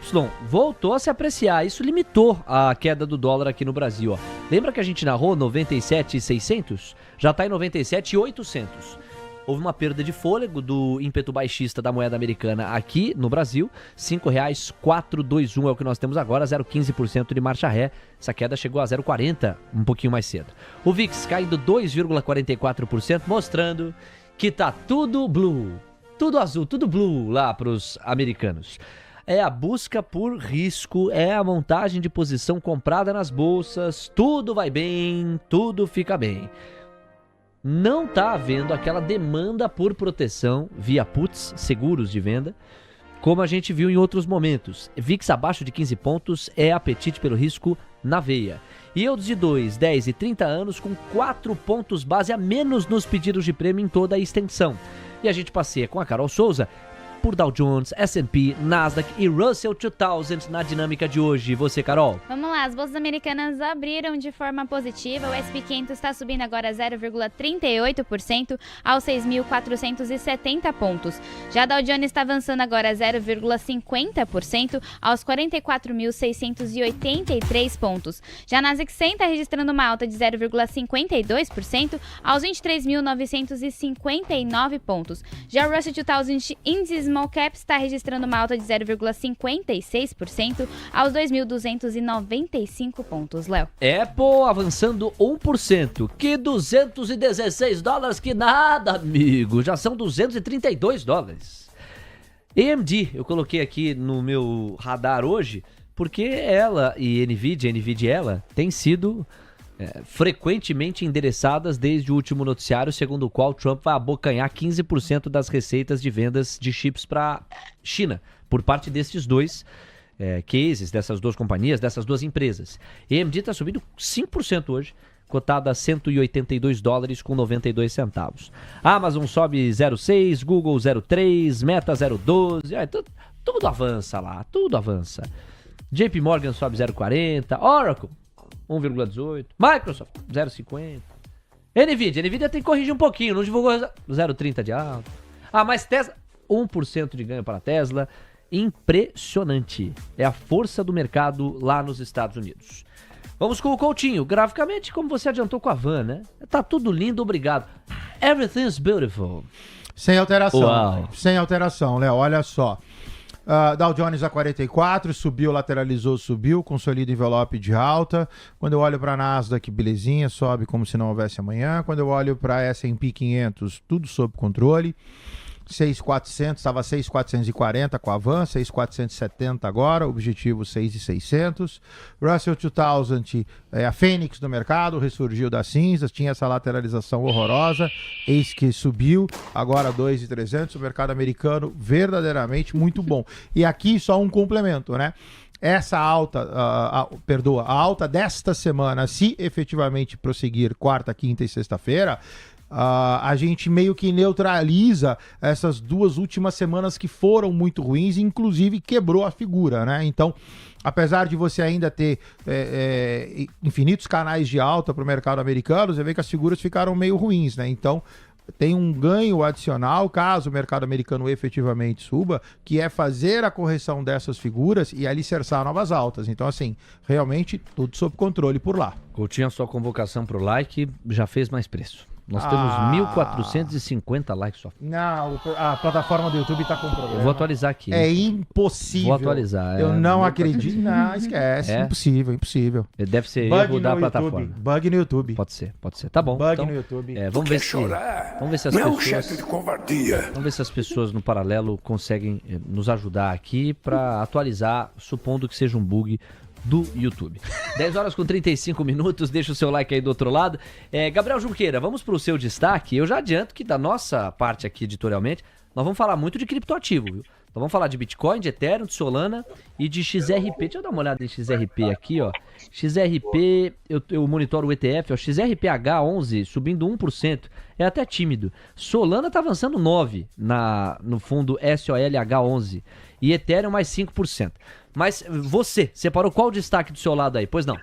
voltou a se apreciar. Isso limitou a queda do dólar aqui no Brasil. Ó. Lembra que a gente narrou 97,600? Já está em 97,800. Houve uma perda de fôlego do ímpeto baixista da moeda americana aqui no Brasil. R$ 5,421 é o que nós temos agora, 0,15% de marcha ré. Essa queda chegou a 0,40 um pouquinho mais cedo. O VIX caindo 2,44%, mostrando que tá tudo blue. Tudo azul, tudo blue lá para os americanos. É a busca por risco, é a montagem de posição comprada nas bolsas, tudo vai bem, tudo fica bem. Não está havendo aquela demanda por proteção via puts, seguros de venda, como a gente viu em outros momentos. VIX abaixo de 15 pontos é apetite pelo risco na veia. Yields de 2, 10 e 30 anos com 4 pontos base a menos nos pedidos de prêmio em toda a extensão. E a gente passeia com a Carol Souza por Dow Jones, S&P, Nasdaq e Russell 2000 na dinâmica de hoje. E você, Carol? Vamos lá, as bolsas americanas abriram de forma positiva. O S&P 500 está subindo agora 0,38% aos 6.470 pontos. Já Dow Jones está avançando agora 0,50% aos 44.683 pontos. Já Nasdaq 100 está registrando uma alta de 0,52% aos 23.959 pontos. Já o Russell 2000 Índice Small Caps está registrando uma alta de 0,56% aos 2.295 pontos, Léo. Apple avançando 1%. Que $216, que nada, amigo. Já são $232. AMD, eu coloquei aqui no meu radar hoje, porque ela e NVIDIA ela, têm sido frequentemente endereçadas desde o último noticiário, segundo o qual Trump vai abocanhar 15% das receitas de vendas de chips para China, por parte desses dois cases, dessas duas companhias, dessas duas empresas. AMD está subindo 5% hoje, cotada a $182,92. Amazon sobe 0,6, Google 0,3, Meta 0,12, tudo avança lá, tudo avança. JP Morgan sobe 0,40, Oracle 1,18, Microsoft 0,50, NVIDIA tem que corrigir um pouquinho, não divulgou 0,30 de alta. Mas Tesla, 1% de ganho para a Tesla, impressionante, é a força do mercado lá nos Estados Unidos. Vamos com o Coutinho, graficamente como você adiantou com a Van, né? Tá tudo lindo, obrigado. Everything's beautiful. Sem alteração, Uau. Sem alteração, Léo, olha só. Dow Jones a 44, subiu, lateralizou, subiu, consolida envelope de alta. Quando eu olho para a Nasdaq, belezinha, sobe como se não houvesse amanhã. Quando eu olho para S&P 500, tudo sob controle. 6.400, estava 6.440 com a Van, 6.470 agora, objetivo 6.600. Russell 2000, a Fênix do mercado, ressurgiu das cinzas, tinha essa lateralização horrorosa, eis que subiu, agora 2.300, o mercado americano verdadeiramente muito bom. E aqui só um complemento, né? Essa alta, a alta desta semana, se efetivamente prosseguir quarta, quinta e sexta-feira, a gente meio que neutraliza essas duas últimas semanas que foram muito ruins e inclusive quebrou a figura, né? Então, apesar de você ainda ter infinitos canais de alta para o mercado americano, você vê que as figuras ficaram meio ruins, né? Então, tem um ganho adicional caso o mercado americano efetivamente suba, que é fazer a correção dessas figuras e alicerçar novas altas. Então, assim, realmente tudo sob controle por lá. Coutinho, a sua convocação pro like já fez mais preço. Nós temos 1.450 likes só. Não, a plataforma do YouTube tá com problema. Eu vou atualizar aqui. É impossível. Vou atualizar. Eu não acredito. Não, esquece. Impossível. Deve ser erro da plataforma. Bug no YouTube. Pode ser. Tá bom. Bug então, no YouTube. Vamos ver se as pessoas... de covardia. Vamos ver se as pessoas no paralelo conseguem nos ajudar aqui para atualizar, supondo que seja um bug do YouTube. 10 horas com 35 minutos, deixa o seu like aí do outro lado. Gabriel Junqueira, vamos para o seu destaque. Eu já adianto que da nossa parte aqui editorialmente, nós vamos falar muito de criptoativo, viu? Nós vamos falar de Bitcoin, de Ethereum, de Solana e de XRP. Deixa eu dar uma olhada em XRP aqui, ó. XRP, eu monitoro o ETF, ó, XRPH11 subindo 1%, é até tímido. Solana tá avançando 9% no fundo SOLH11 e Ethereum mais 5%. Mas você separou qual destaque do seu lado aí? Pois não?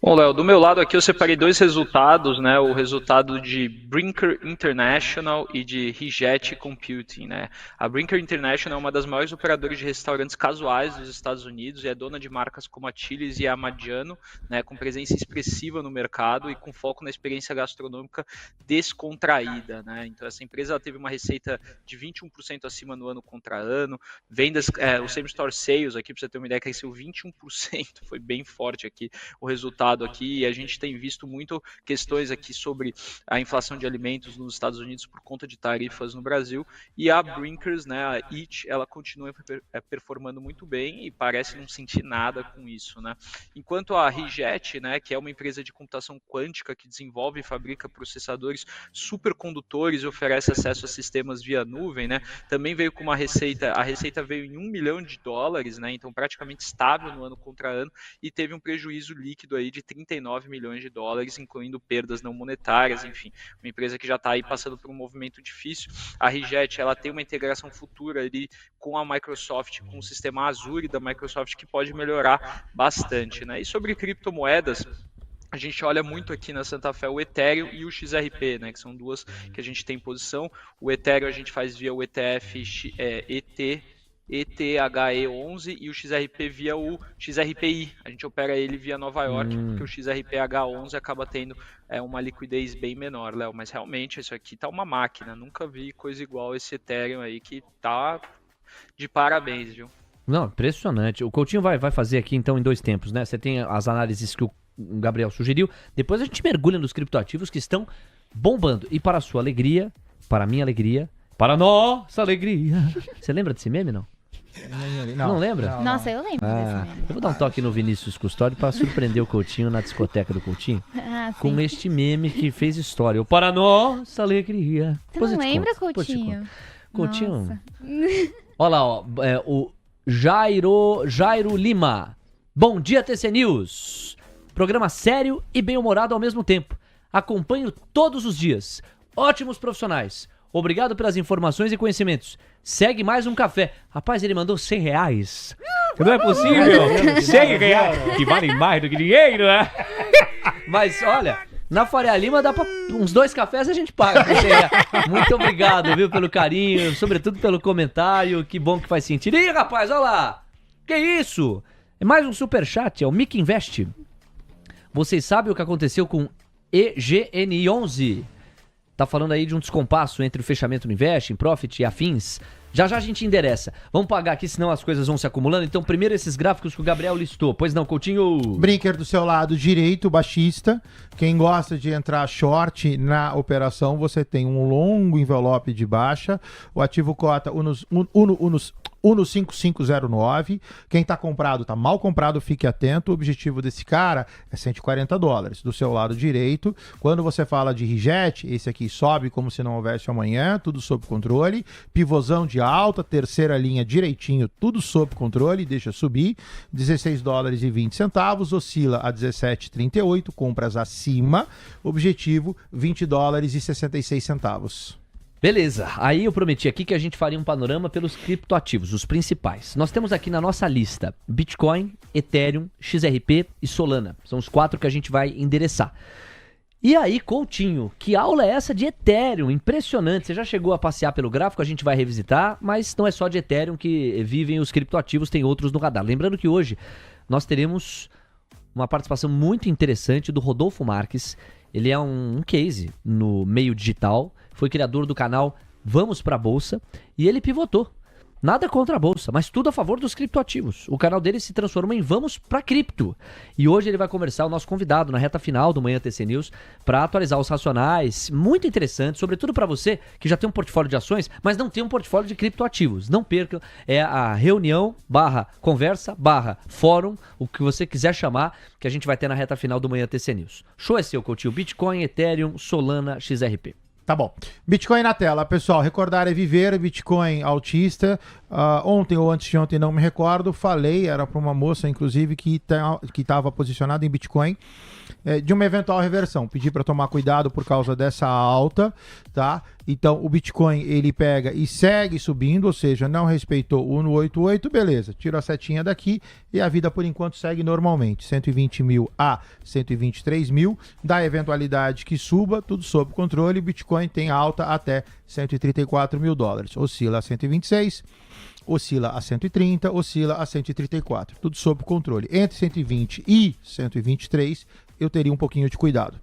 Bom, Léo, do meu lado aqui eu separei dois resultados, né? O resultado de Brinker International e de Rigetti Computing, né? A Brinker International é uma das maiores operadoras de restaurantes casuais dos Estados Unidos e é dona de marcas como a Chili's e a Maggiano, né? Com presença expressiva no mercado e com foco na experiência gastronômica descontraída, né? Então essa empresa ela teve uma receita de 21% acima no ano contra ano, vendas, o same store sales aqui, para você ter uma ideia, cresceu 21%, foi bem forte aqui o resultado lado aqui, e a gente tem visto muito questões aqui sobre a inflação de alimentos nos Estados Unidos por conta de tarifas no Brasil, e a Brinkers, né, a Eat, ela continua performando muito bem e parece não sentir nada com isso, né? Enquanto a Riget, né, que é uma empresa de computação quântica que desenvolve e fabrica processadores supercondutores e oferece acesso a sistemas via nuvem, né, também veio com uma receita, a receita veio em $1 milhão, né, então praticamente estável no ano contra ano, e teve um prejuízo líquido aí de $39 milhões, incluindo perdas não monetárias, enfim, uma empresa que já está aí passando por um movimento difícil. A Riget, ela tem uma integração futura ali com a Microsoft, com o sistema Azure da Microsoft, que pode melhorar bastante, né? E sobre criptomoedas, a gente olha muito aqui na Santa Fé o Ethereum e o XRP, né, que são duas que a gente tem em posição. O Ethereum a gente faz via o ETF ETHE11 e o XRP via o XRPI. A gente opera ele via Nova York, porque o XRPH11 acaba tendo uma liquidez bem menor, Léo. Mas realmente isso aqui tá uma máquina. Nunca vi coisa igual esse Ethereum aí, que tá de parabéns, viu? Não, impressionante. O Coutinho vai fazer aqui então em 2 tempos, né? Você tem as análises que o Gabriel sugeriu. Depois a gente mergulha nos criptoativos que estão bombando. E para a sua alegria, para a minha alegria, para a nossa alegria. Você lembra desse meme, não? Não lembra? Não. Nossa, eu lembro desse meme. Eu vou dar um toque no Vinícius Custódio para surpreender o Coutinho na discoteca do Coutinho com este meme que fez história. O para nossa alegria. Você não lembra, Coutinho? Coutinho. Olha lá, ó, o Jairo Lima. Bom dia, TC News. Programa sério e bem-humorado ao mesmo tempo. Acompanho todos os dias. Ótimos profissionais. Obrigado pelas informações e conhecimentos. Segue mais um café. Rapaz, ele mandou R$100. Não é possível. R$100 que valem mais do que dinheiro, né? Mas, olha, na Faria Lima dá pra uns 2 cafés a gente paga. Muito obrigado, viu, pelo carinho, sobretudo pelo comentário. Que bom que faz sentido. Ih, rapaz, olha lá. Que isso? É mais um superchat, é o Mickey Invest. Vocês sabem o que aconteceu com EGN11? Tá falando aí de um descompasso entre o fechamento no Invest, em Profit e afins. Já a gente endereça. Vamos pagar aqui, senão as coisas vão se acumulando. Então, primeiro esses gráficos que o Gabriel listou. Pois não, Coutinho? Brinker do seu lado direito, baixista. Quem gosta de entrar short na operação, você tem um longo envelope de baixa. O ativo cota Uno 5509. Quem tá comprado, tá mal comprado, fique atento. O objetivo desse cara é $140. Do seu lado direito. Quando você fala de Riget, esse aqui sobe como se não houvesse amanhã, tudo sob controle. Pivôzão de alta, terceira linha direitinho, tudo sob controle, deixa subir. $16,20, oscila a 17,38, compras acima. Objetivo $20,66. Beleza, aí eu prometi aqui que a gente faria um panorama pelos criptoativos, os principais. Nós temos aqui na nossa lista Bitcoin, Ethereum, XRP e Solana. São os 4 que a gente vai endereçar. E aí, Coutinho, que aula é essa de Ethereum? Impressionante, você já chegou a passear pelo gráfico, a gente vai revisitar, mas não é só de Ethereum que vivem os criptoativos, tem outros no radar. Lembrando que hoje nós teremos uma participação muito interessante do Rodolfo Marques. Ele é um case no meio digital, foi criador do canal Vamos Pra Bolsa e ele pivotou. Nada contra a bolsa, mas tudo a favor dos criptoativos. O canal dele se transformou em Vamos Pra Cripto. E hoje ele vai conversar, o nosso convidado, na reta final do Manhã TC News, para atualizar os racionais. Muito interessante, sobretudo para você que já tem um portfólio de ações, mas não tem um portfólio de criptoativos. Não percam, é a reunião /conversa/fórum, o que você quiser chamar, que a gente vai ter na reta final do Manhã TC News. Show é seu, Coutinho. Bitcoin, Ethereum, Solana, XRP. Tá bom. Bitcoin na tela, pessoal. Recordar é viver, Bitcoin altista. Ontem ou antes de ontem, não me recordo, falei, era para uma moça, inclusive, que estava posicionada em Bitcoin, de uma eventual reversão. Pedi para tomar cuidado por causa dessa alta, tá? Então, o Bitcoin, ele pega e segue subindo, ou seja, não respeitou o 188, beleza. Tiro a setinha daqui e a vida, por enquanto, segue normalmente. 120 mil a 123 mil. Da eventualidade que suba, tudo sob controle. Bitcoin tem alta até $134 mil. Oscila a 126, oscila a 130, oscila a 134. Tudo sob controle. Entre 120 e 123, eu teria um pouquinho de cuidado.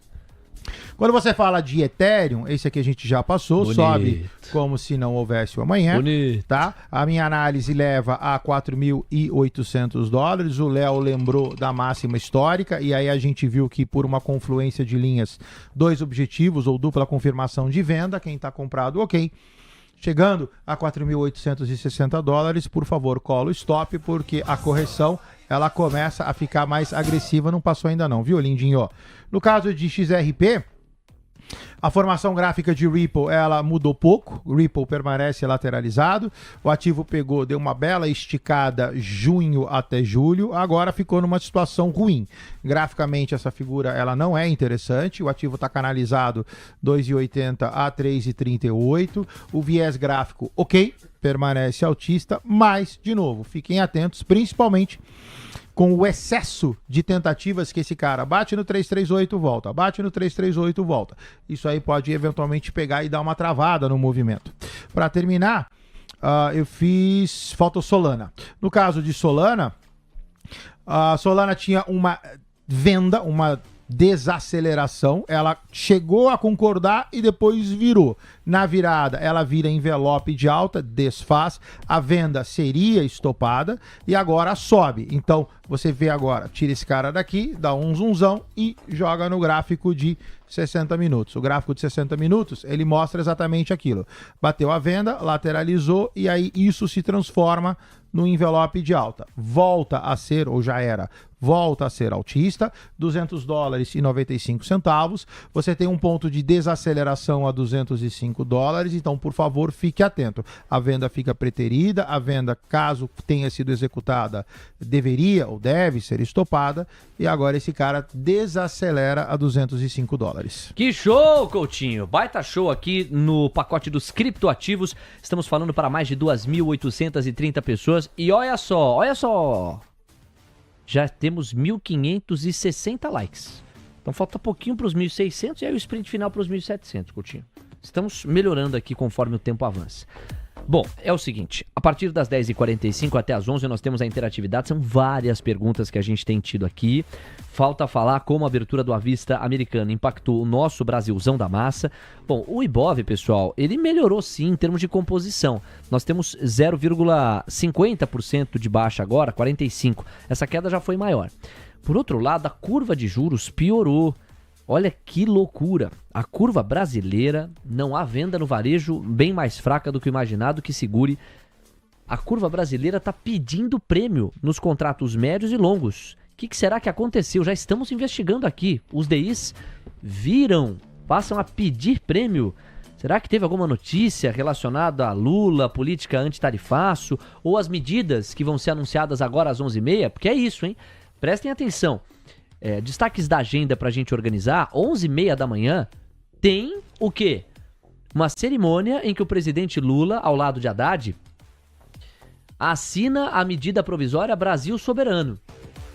Quando você fala de Ethereum, esse aqui a gente já passou, Bonito. sobe como se não houvesse o amanhã. Bonito. Tá? A minha análise leva a $4.800. O Léo lembrou da máxima histórica e aí a gente viu que por uma confluência de linhas, 2 objetivos ou dupla confirmação de venda, quem está comprado, ok. Chegando a $4.860, por favor, cola o stop, porque a correção ela começa a ficar mais agressiva. Não passou ainda não, viu, lindinho? No caso de XRP, a formação gráfica de Ripple, ela mudou pouco. O Ripple permanece lateralizado. O ativo deu uma bela esticada junho até julho. Agora ficou numa situação ruim. Graficamente, essa figura ela não é interessante. O ativo está canalizado 2,80 a 3,38. O viés gráfico, ok, permanece altista. Mas, de novo, fiquem atentos, principalmente com o excesso de tentativas que esse cara bate no 338, volta, bate no 338, volta. Isso aí pode eventualmente pegar e dar uma travada no movimento. Para terminar, falta o Solana. No caso de Solana, a Solana tinha uma venda, uma desaceleração, ela chegou a concordar e depois virou. Na virada, ela vira envelope de alta, desfaz, a venda seria estopada e agora sobe. Então, você vê agora, tira esse cara daqui, dá um zoomzão e joga no gráfico de 60 minutos. O gráfico de 60 minutos, ele mostra exatamente aquilo. Bateu a venda, lateralizou e aí isso se transforma no envelope de alta. Volta a ser, ou já era, volta a ser altista, $200,95. Você tem um ponto de desaceleração a $205, então, por favor, fique atento. A venda fica preterida, a venda, caso tenha sido executada, deveria ou deve ser estopada, e agora esse cara desacelera a $205. Que show, Coutinho! Baita show aqui no pacote dos criptoativos. Estamos falando para mais de 2.830 pessoas. E olha só! Já temos 1.560 likes. Então falta pouquinho para os 1.600 e aí o sprint final para os 1.700, Coutinho. Estamos melhorando aqui conforme o tempo avança. Bom, é o seguinte, a partir das 10h45 até as 11 nós temos a interatividade, são várias perguntas que a gente tem tido aqui. Falta falar como a abertura do à vista americano impactou o nosso Brasilzão da massa. Bom, o Ibov, pessoal, ele melhorou sim em termos de composição. Nós temos 0,50% de baixa agora, 45%. Essa queda já foi maior. Por outro lado, a curva de juros piorou. Olha que loucura, a curva brasileira, não há venda no varejo bem mais fraca do que o imaginado que segure. A curva brasileira está pedindo prêmio nos contratos médios e longos. O que será que aconteceu? Já estamos investigando aqui. Os DIs passam a pedir prêmio. Será que teve alguma notícia relacionada a Lula, política antitarifaço, ou as medidas que vão ser anunciadas agora às 11h30? Porque é isso, hein? Prestem atenção. Destaques da agenda pra gente organizar, 11h30 da manhã, tem o quê? Uma cerimônia em que o presidente Lula, ao lado de Haddad, assina a medida provisória Brasil Soberano.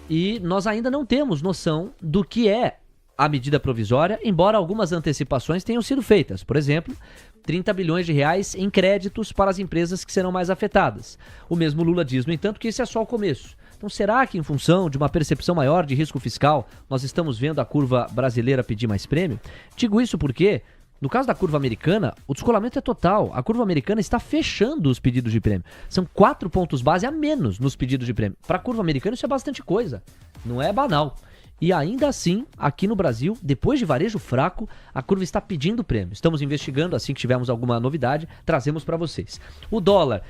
E nós ainda não temos noção do que é a medida provisória, embora algumas antecipações tenham sido feitas. Por exemplo, 30 bilhões de reais em créditos para as empresas que serão mais afetadas. O mesmo Lula diz, no entanto, que esse é só o começo. Então, será que em função de uma percepção maior de risco fiscal, nós estamos vendo a curva brasileira pedir mais prêmio? Digo isso porque, no caso da curva americana, o descolamento é total. A curva americana está fechando os pedidos de prêmio. São 4 pontos base a menos nos pedidos de prêmio. Para a curva americana isso é bastante coisa, não é banal. E ainda assim, aqui no Brasil, depois de varejo fraco, a curva está pedindo prêmio. Estamos investigando, assim que tivermos alguma novidade, trazemos para vocês. O dólar,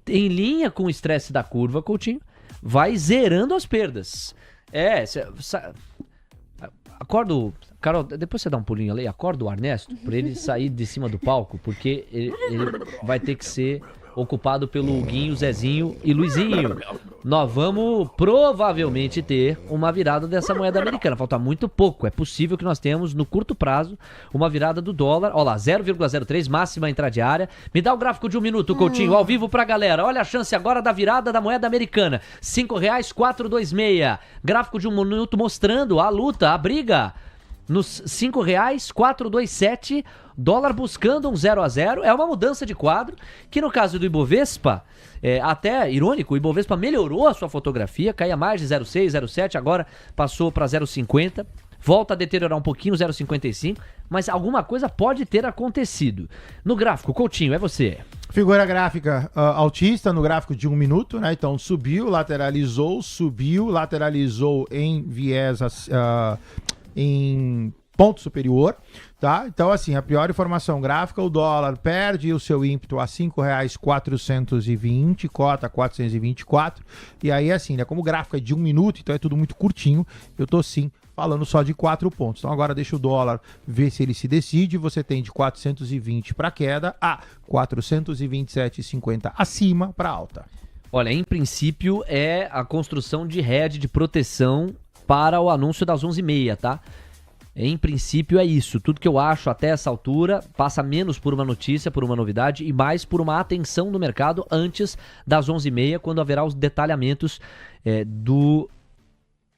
em linha com o estresse da curva, Coutinho, vai zerando as perdas. Acorda o... Carol, depois você dá um pulinho ali, acorda o Ernesto, para ele sair de cima do palco, porque ele vai ter que ser ocupado pelo Guinho, Zezinho e Luizinho. Nós vamos provavelmente ter uma virada dessa moeda americana. Falta muito pouco. É possível que nós tenhamos, no curto prazo, uma virada do dólar. Olha lá, 0,03, máxima intradiária. Me dá o gráfico de 1 minuto, Coutinho, ao vivo pra galera. Olha a chance agora da virada da moeda americana. R$5,426. Gráfico de 1 minuto mostrando a luta, a briga. Nos R$5,427, dólar buscando um 0 a 0, é uma mudança de quadro, que no caso do Ibovespa, até irônico, o Ibovespa melhorou a sua fotografia, caía mais de 0,6, 0,7, agora passou para 0,50, volta a deteriorar um pouquinho, 0,55, mas alguma coisa pode ter acontecido. No gráfico, Coutinho, é você. Figura gráfica altista no gráfico de 1 minuto, né? Então subiu, lateralizou em viés em ponto superior, tá? Então assim, a pior informação gráfica, o dólar perde o seu ímpeto a R$ 5,420, cota 424, e aí assim, né? Como o gráfico é de 1 minuto, então é tudo muito curtinho, eu tô sim falando só de 4 pontos. Então agora deixa o dólar ver se ele se decide. Você tem de 420 para queda a 427,50 acima para alta. Olha, em princípio é a construção de hedge de proteção para o anúncio das 11h30, tá? Em princípio é isso. Tudo que eu acho até essa altura passa menos por uma notícia, por uma novidade e mais por uma atenção do mercado antes das 11h30, quando haverá os detalhamentos do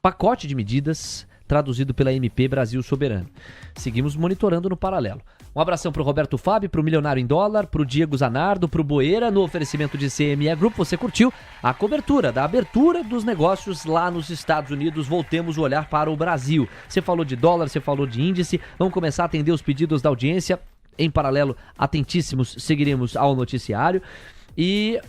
pacote de medidas traduzido pela MP Brasil Soberano. Seguimos monitorando no paralelo. Um abração pro Roberto Fábio, pro Milionário em Dólar, pro Diego Zanardo, pro Boeira, no oferecimento de CME Group. Você curtiu a cobertura da abertura dos negócios lá nos Estados Unidos. Voltemos o olhar para o Brasil. Você falou de dólar, você falou de índice. Vamos começar a atender os pedidos da audiência. Em paralelo, atentíssimos, seguiremos ao noticiário. E,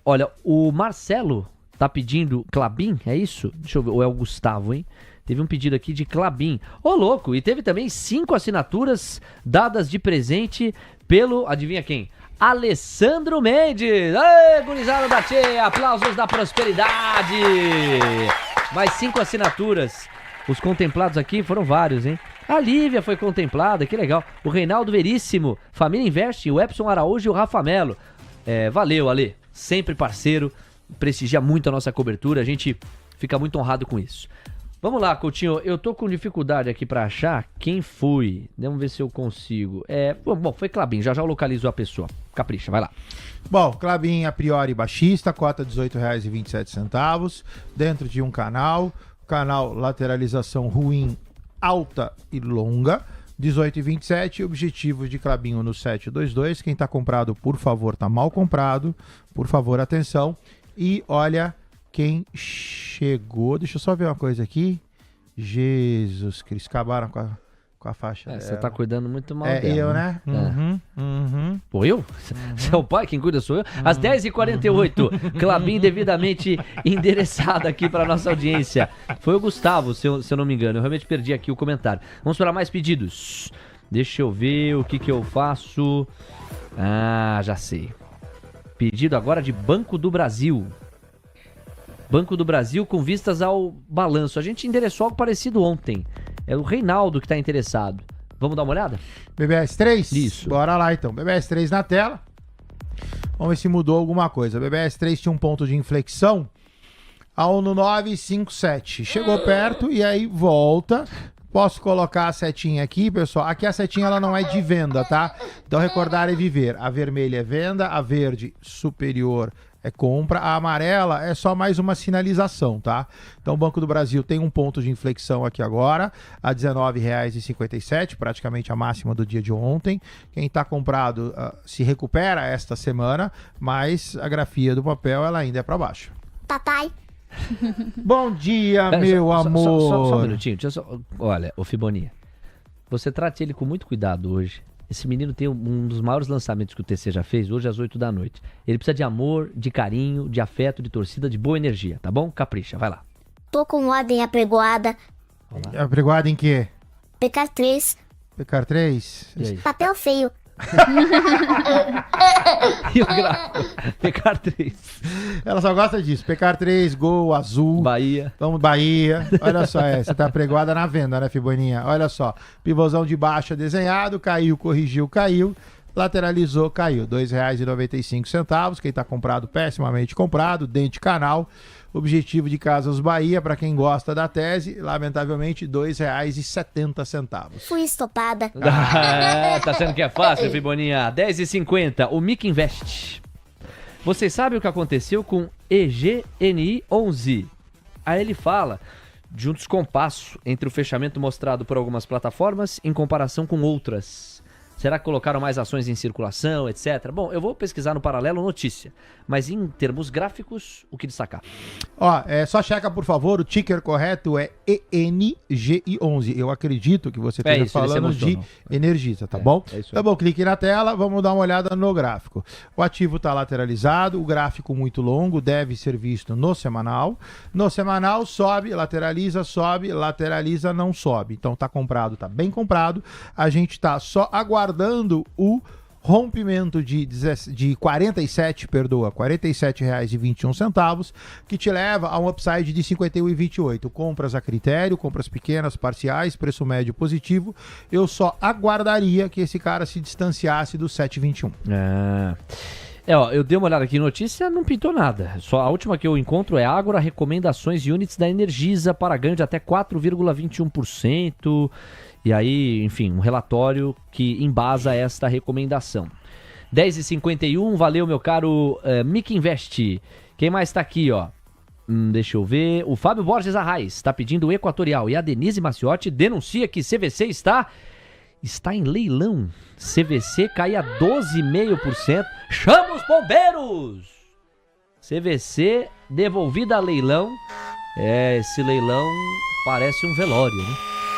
olha, o Marcelo tá pedindo Klabin, é isso? Deixa eu ver, ou é o Gustavo, hein? Teve um pedido aqui de Klabin. Ô, louco! E teve também 5 assinaturas dadas de presente pelo, adivinha quem? Alessandro Mendes! Ê, gurizada da Tchê! Aplausos da prosperidade! Mais 5 assinaturas. Os contemplados aqui foram vários, hein? A Lívia foi contemplada, que legal. O Reinaldo Veríssimo, Família Investe, o Epson Araújo e o Rafa Melo. Valeu, Ale. Sempre parceiro. Prestigia muito a nossa cobertura. A gente fica muito honrado com isso. Vamos lá, Coutinho, eu tô com dificuldade aqui pra achar quem foi. Vamos ver se eu consigo. Bom, foi Klabin, já eu localizo a pessoa. Capricha, vai lá. Bom, Klabin a priori baixista, cota R$ 18,27, dentro de um canal lateralização ruim, alta e longa, 18,27, objetivo de Klabin no 722, quem tá comprado, por favor, tá mal comprado, por favor, atenção, e olha... Quem chegou... Deixa eu só ver uma coisa aqui. Jesus Cristo, acabaram com a faixa. Você tá cuidando muito mal dela. Eu, né? Pô, eu? Você é o pai? Quem cuida sou eu. Às 10h48, Klabin devidamente endereçada aqui para nossa audiência. Foi o Gustavo, se eu não me engano. Eu realmente perdi aqui o comentário. Vamos para mais pedidos. Deixa eu ver o que eu faço. Ah, já sei. Pedido agora de Banco do Brasil. Banco do Brasil com vistas ao balanço. A gente endereçou algo parecido ontem. É o Reinaldo que está interessado. Vamos dar uma olhada? BBS3? Isso. Bora lá então. BBS3 na tela. Vamos ver se mudou alguma coisa. BBS3 tinha um ponto de inflexão ao no 957. Chegou perto e aí volta. Posso colocar a setinha aqui, pessoal? Aqui a setinha ela não é de venda, tá? Então recordar é viver. A vermelha é venda, a verde superior é compra, a amarela é só mais uma sinalização, tá? Então o Banco do Brasil tem um ponto de inflexão aqui agora, a R$ 19,57, praticamente a máxima do dia de ontem. Quem está comprado se recupera esta semana, mas a grafia do papel ela ainda é para baixo. Papai. Bom dia, meu amor. Só um minutinho. Olha, ô Fiboninha, você trate ele com muito cuidado hoje. Esse menino tem um dos maiores lançamentos que o TC já fez, hoje às 8 da noite. Ele precisa de amor, de carinho, de afeto, de torcida, de boa energia, tá bom? Capricha, vai lá. Tô com ordem apregoada. Apregoada em quê? Pecar 3. Pecar 3? Papel feio. E o gráfico? Pecar 3. Ela só gosta disso. Pecar 3, gol, azul. Bahia. Vamos, Bahia. Olha só, você tá pregoada na venda, né, Fiboninha? Olha só. Pivôzão de baixa desenhado, caiu, corrigiu, caiu. Lateralizou, caiu. R$ 2,95. Quem tá comprado, pessimamente comprado. Dente canal. Objetivo de Casas Bahia, para quem gosta da tese, lamentavelmente, R$ 2,70. Fui estopada. Tá achando que é fácil, Fiboninha? 10h50, o Mic Invest. Vocês sabem o que aconteceu com EGNI 11? Aí ele fala de um descompasso entre o fechamento mostrado por algumas plataformas em comparação com outras. Será que colocaram mais ações em circulação, etc? Bom, eu vou pesquisar no paralelo notícia, mas em termos gráficos, o que destacar? Ó, só checa, por favor, o ticker correto é ENGI11. Eu acredito que você esteja falando de Energisa, tá bom? É isso aí. Tá bom, clique na tela, vamos dar uma olhada no gráfico. O ativo está lateralizado, o gráfico muito longo deve ser visto no semanal. No semanal sobe, lateraliza, não sobe. Então tá comprado, tá bem comprado. A gente tá só aguardando o rompimento de R$47,21, que te leva a um upside de 51,28. Compras a critério, compras pequenas, parciais, preço médio positivo. Eu só aguardaria que esse cara se distanciasse do 7,21. Ó, eu dei uma olhada aqui em notícia, não pintou nada. Só a última que eu encontro é Ágora, recomendações units da Energisa para ganho de até 4,21%. E aí, enfim, um relatório que embasa esta recomendação. 10h51, valeu, meu caro Mic Invest. Quem mais tá aqui, ó? Deixa eu ver. O Fábio Borges Arraes está pedindo o Equatorial. E a Denise Maciotti denuncia que CVC está em leilão. CVC cai a 12,5%. Chama os bombeiros! CVC devolvida a leilão. Esse leilão parece um velório, né?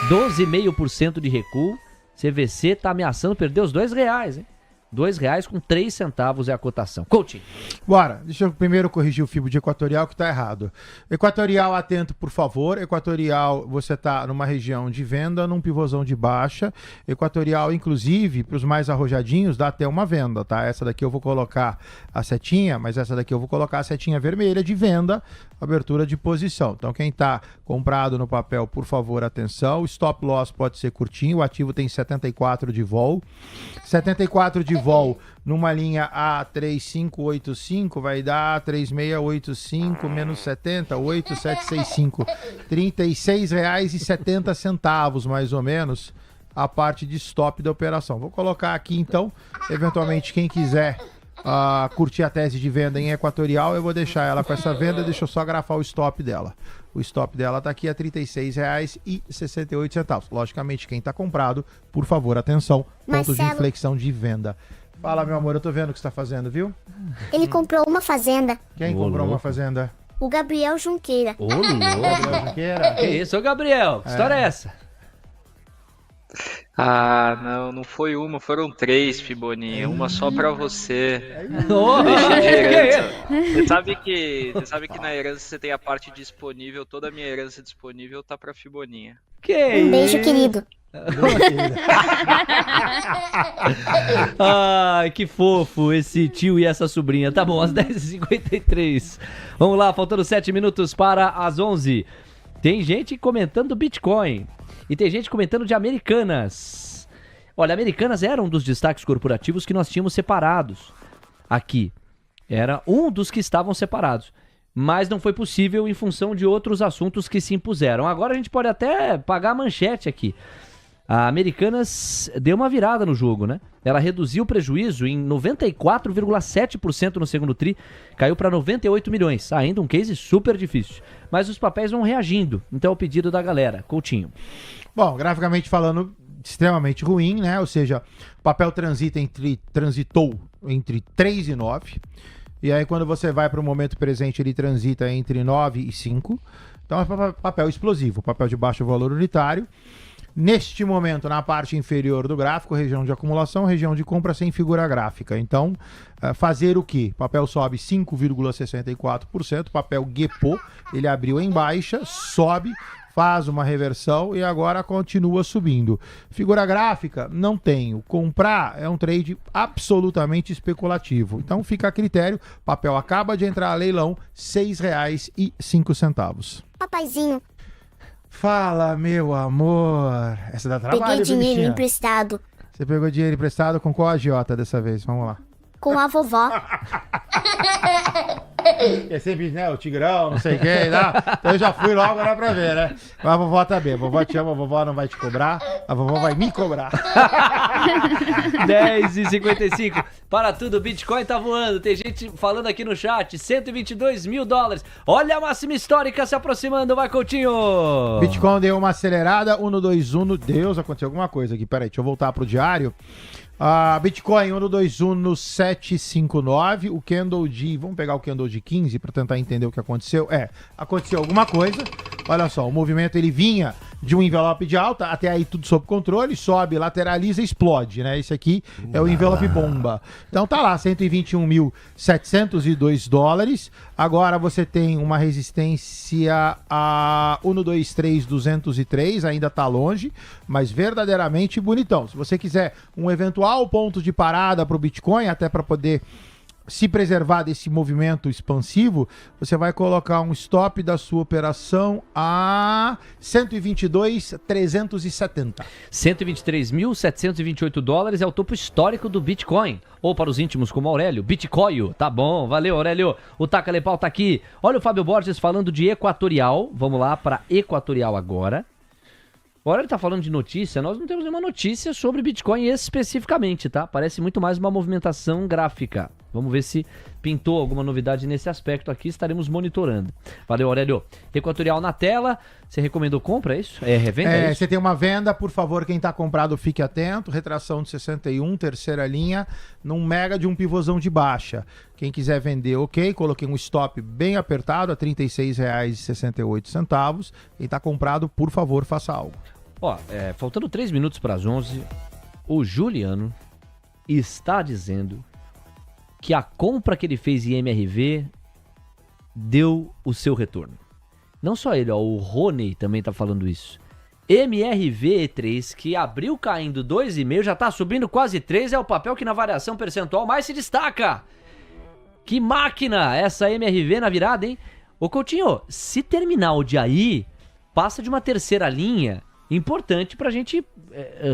12,5% de recuo. CVC tá ameaçando perder os R$2, hein? R$2 com 3 centavos é a cotação. Coaching. Bora, deixa eu primeiro corrigir o FIBO de Equatorial que tá errado. Equatorial, atento, por favor. Equatorial, você tá numa região de venda, num pivôzão de baixa. Equatorial, inclusive, para os mais arrojadinhos, dá até uma venda, tá? Essa daqui eu vou colocar a setinha, mas essa daqui eu vou colocar a setinha vermelha de venda, abertura de posição. Então, quem tá comprado no papel, por favor, atenção. O stop loss pode ser curtinho, o ativo tem 74 de vol. 74 de vol numa linha A3585 vai dar 3685 menos 70, 8765. R$36,70 mais ou menos a parte de stop da operação. Vou colocar aqui então, eventualmente quem quiser curtir a tese de venda em Equatorial, eu vou deixar ela com essa venda, deixa eu só grafar o stop dela. O stop dela tá aqui a R$36,68. Logicamente, quem tá comprado, por favor, atenção, pontos de inflexão de venda. Fala, meu amor, eu tô vendo o que você tá fazendo, viu? Ele comprou uma fazenda. Quem comprou uma fazenda? O Gabriel Junqueira. Ô, louco. Gabriel Junqueira? Que isso, ô Gabriel? Que história é essa? Não foi uma, foram 3, Fiboninha. Uma só pra você. Deixa de herança. Você sabe que na herança você tem a parte disponível, toda a minha herança disponível tá pra Fiboninha. Um beijo, querido. Ai, que fofo esse tio e essa sobrinha. Tá bom, às 10h53. Vamos lá, faltando 7 minutos para as 11. Tem gente comentando Bitcoin. E tem gente comentando de Americanas. Olha, Americanas era um dos destaques corporativos que nós tínhamos separados aqui. Era um dos que estavam separados. Mas não foi possível em função de outros assuntos que se impuseram. Agora a gente pode até pagar a manchete aqui. A Americanas deu uma virada no jogo, né? Ela reduziu o prejuízo em 94,7% no segundo tri, caiu para 98 milhões. Ainda um case super difícil. Mas os papéis vão reagindo. Então é o pedido da galera. Coutinho. Bom, graficamente falando, extremamente ruim, né? Ou seja, o papel transitou entre 3 e 9. E aí quando você vai para o momento presente, ele transita entre 9 e 5. Então é papel explosivo, papel de baixo valor unitário. Neste momento, na parte inferior do gráfico, região de acumulação, região de compra sem figura gráfica. Então, fazer o quê? Papel sobe 5,64%, papel GEPO, ele abriu em baixa, sobe, faz uma reversão e agora continua subindo. Figura gráfica, não tenho. Comprar é um trade absolutamente especulativo. Então, fica a critério, papel acaba de entrar a leilão, R$6,05. Papaizinho. Fala, meu amor. Essa dá trabalho, Peguei dinheiro bichinha? emprestado. Você pegou dinheiro emprestado com qual agiota dessa vez? Vamos lá. Com a vovó. É sempre, né, o Tigrão, não sei quem, né? Então eu já fui logo, era pra ver, né? Mas a vovó tá bem, a vovó te ama, a vovó não vai te cobrar, a vovó vai me cobrar. 10h55. Para tudo, o Bitcoin tá voando. Tem gente falando aqui no chat, $122 mil. Olha a máxima histórica se aproximando, vai, Coutinho. Bitcoin deu uma acelerada, 1, 2, 1, Deus, aconteceu alguma coisa aqui, peraí, deixa eu voltar pro diário. A Bitcoin 121 no 759, o candle de, vamos pegar o candle de 15 para tentar entender o que aconteceu. Aconteceu alguma coisa. Olha só, o movimento ele vinha de um envelope de alta, até aí tudo sob controle, sobe, lateraliza e explode, né? Esse aqui é o envelope bomba. Então tá lá, 121.702 dólares. Agora você tem uma resistência a 123.203, ainda tá longe, mas verdadeiramente bonitão. Se você quiser um eventual ponto de parada para o Bitcoin, até para poder se preservar desse movimento expansivo, você vai colocar um stop da sua operação a 122.370. 123.728 dólares é o topo histórico do Bitcoin. Ou para os íntimos como Aurélio, Bitcoin. Tá bom, valeu Aurélio. O Taca Lepau tá aqui. Olha o Fábio Borges falando de Equatorial. Vamos lá para Equatorial agora. Agora ele tá falando de notícia, nós não temos nenhuma notícia sobre Bitcoin especificamente, tá? Parece muito mais uma movimentação gráfica. Vamos ver se pintou alguma novidade nesse aspecto aqui, estaremos monitorando. Valeu, Aurélio. Equatorial na tela, você recomendou compra, é isso? É revenda, é isso? Você tem uma venda, por favor, quem tá comprado fique atento, retração de 61, terceira linha, num mega de um pivôzão de baixa. Quem quiser vender, ok, coloquei um stop bem apertado a R$ 36,68. Quem tá comprado, por favor, faça algo. Ó, faltando 3 minutos para as 11, o Juliano está dizendo que a compra que ele fez em MRV deu o seu retorno. Não só ele, ó, o Rony também tá falando isso. MRV E3, que abriu caindo 2,5, já tá subindo quase 3, é o papel que na variação percentual mais se destaca. Que máquina essa MRV na virada, hein? Ô Coutinho, se terminar o dia aí, passa de uma terceira linha importante pra gente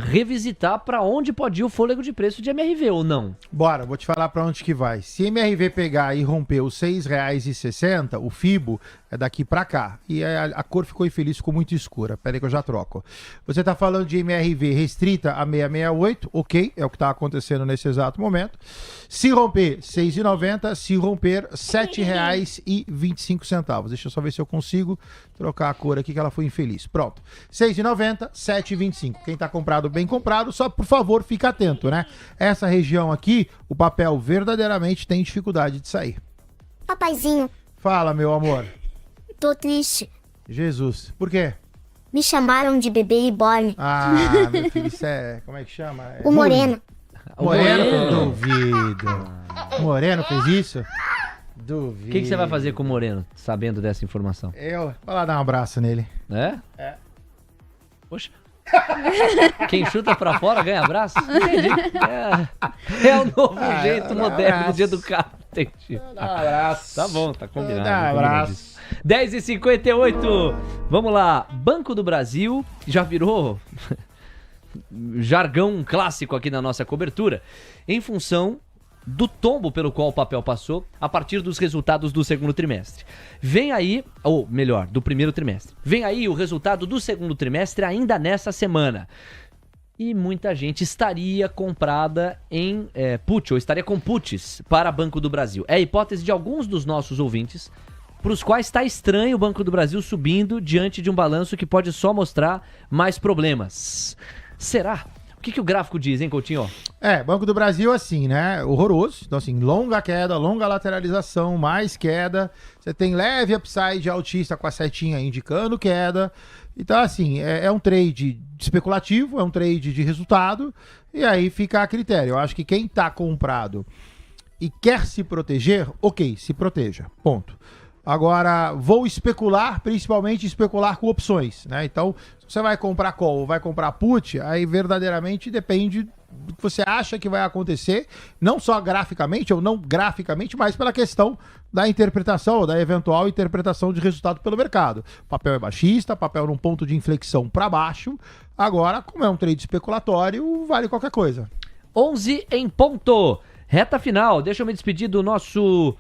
revisitar pra onde pode ir o fôlego de preço de MRV ou não. Bora, vou te falar pra onde que vai. Se MRV pegar e romper os R$ 6,60, o FIBO é daqui pra cá. E a cor ficou infeliz, ficou muito escura. Pera aí que eu já troco. Você tá falando de MRV restrita a 668, ok, é o que tá acontecendo nesse exato momento. Se romper R$ 6,90, se romper R$ 7,25. Deixa eu só ver se eu consigo trocar a cor aqui que ela foi infeliz. Pronto. R$ 6,90, R$ 7,25. Quem tá comprado, bem comprado, só por favor, fica atento, né? Essa região aqui, o papel verdadeiramente tem dificuldade de sair. Papaizinho, Fala, meu amor. tô triste. Jesus. Por quê? Me chamaram de bebê reborn. Ah, meu filho, isso é... Como é que chama? O Moreno. Moreno? Duvido. Moreno fez isso? Duvido. O que você vai fazer com o Moreno, sabendo dessa informação? Eu vou lá dar um abraço nele. É? É. Poxa. Quem chuta pra fora ganha abraço? Entendi. É o novo jeito moderno de educar. Entendi. Dá um abraço. Tá bom, tá combinado. Dá um abraço. 10h58. Vamos lá. Banco do Brasil já virou jargão clássico aqui na nossa cobertura, em função do tombo pelo qual o papel passou a partir dos resultados do segundo trimestre. Vem aí, ou melhor, do primeiro trimestre. Vem aí o resultado do segundo trimestre ainda nessa semana. E muita gente estaria comprada em put, ou estaria com puts para Banco do Brasil. É a hipótese de alguns dos nossos ouvintes, para os quais está estranho o Banco do Brasil subindo diante de um balanço que pode só mostrar mais problemas. Será? O que o gráfico diz, hein, Coutinho? Banco do Brasil, assim, né? Horroroso. Então, assim, longa queda, longa lateralização, mais queda. Você tem leve upside altista com a setinha indicando queda. Então, assim, é um trade especulativo, é um trade de resultado. E aí fica a critério. Eu acho que quem tá comprado e quer se proteger, ok, se proteja. Ponto. Agora, vou especular, principalmente especular com opções, né? Então, se você vai comprar call ou vai comprar put, aí verdadeiramente depende do que você acha que vai acontecer, não só graficamente ou não graficamente, mas pela questão da interpretação, ou da eventual interpretação de resultado pelo mercado. Papel é baixista, papel num ponto de inflexão para baixo. Agora, como é um trade especulatório, vale qualquer coisa. 11 em ponto. Reta final. Deixa eu me despedir do nosso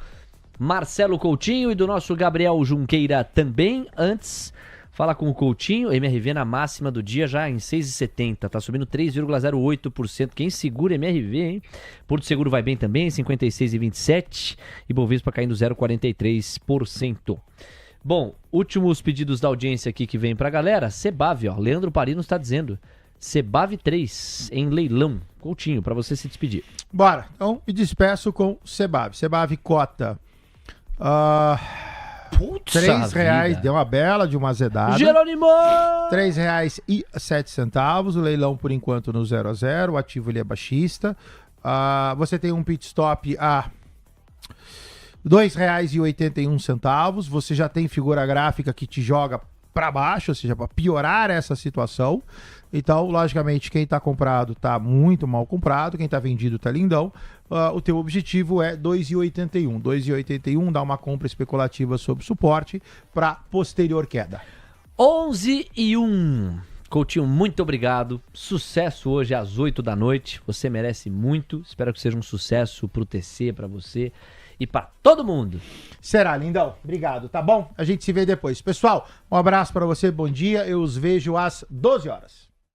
Marcelo Coutinho e do nosso Gabriel Junqueira também. Antes, fala com o Coutinho, MRV na máxima do dia já em 6,70, tá subindo 3,08%. Quem segura MRV, hein? Porto Seguro vai bem também, 56,27%. E Bovespa caindo 0,43%. Bom, últimos pedidos da audiência aqui que vem pra galera. Cebav, ó, Leandro Parino está dizendo, Cebav 3 em leilão. Coutinho, para você se despedir. Bora. Então, me despeço com Sebab. Sebab cota Putz, R$3, deu uma bela de uma azedada. Jerônimo! R$3,07. O leilão, por enquanto, no 0 a 0. O ativo ele é baixista. Você tem um pit stop a R$2,81. Você já tem figura gráfica que te joga para baixo, ou seja, para piorar essa situação. Então, logicamente, quem está comprado está muito mal comprado, quem está vendido está lindão. O teu objetivo é 2,81. 2,81 dá uma compra especulativa sob suporte para posterior queda. 11:01. Coutinho, muito obrigado. Sucesso hoje às 8 da noite. Você merece muito. Espero que seja um sucesso pro TC, para você e para todo mundo. Será, lindão. Obrigado, tá bom? A gente se vê depois. Pessoal, um abraço para você, bom dia. Eu os vejo às 12 horas.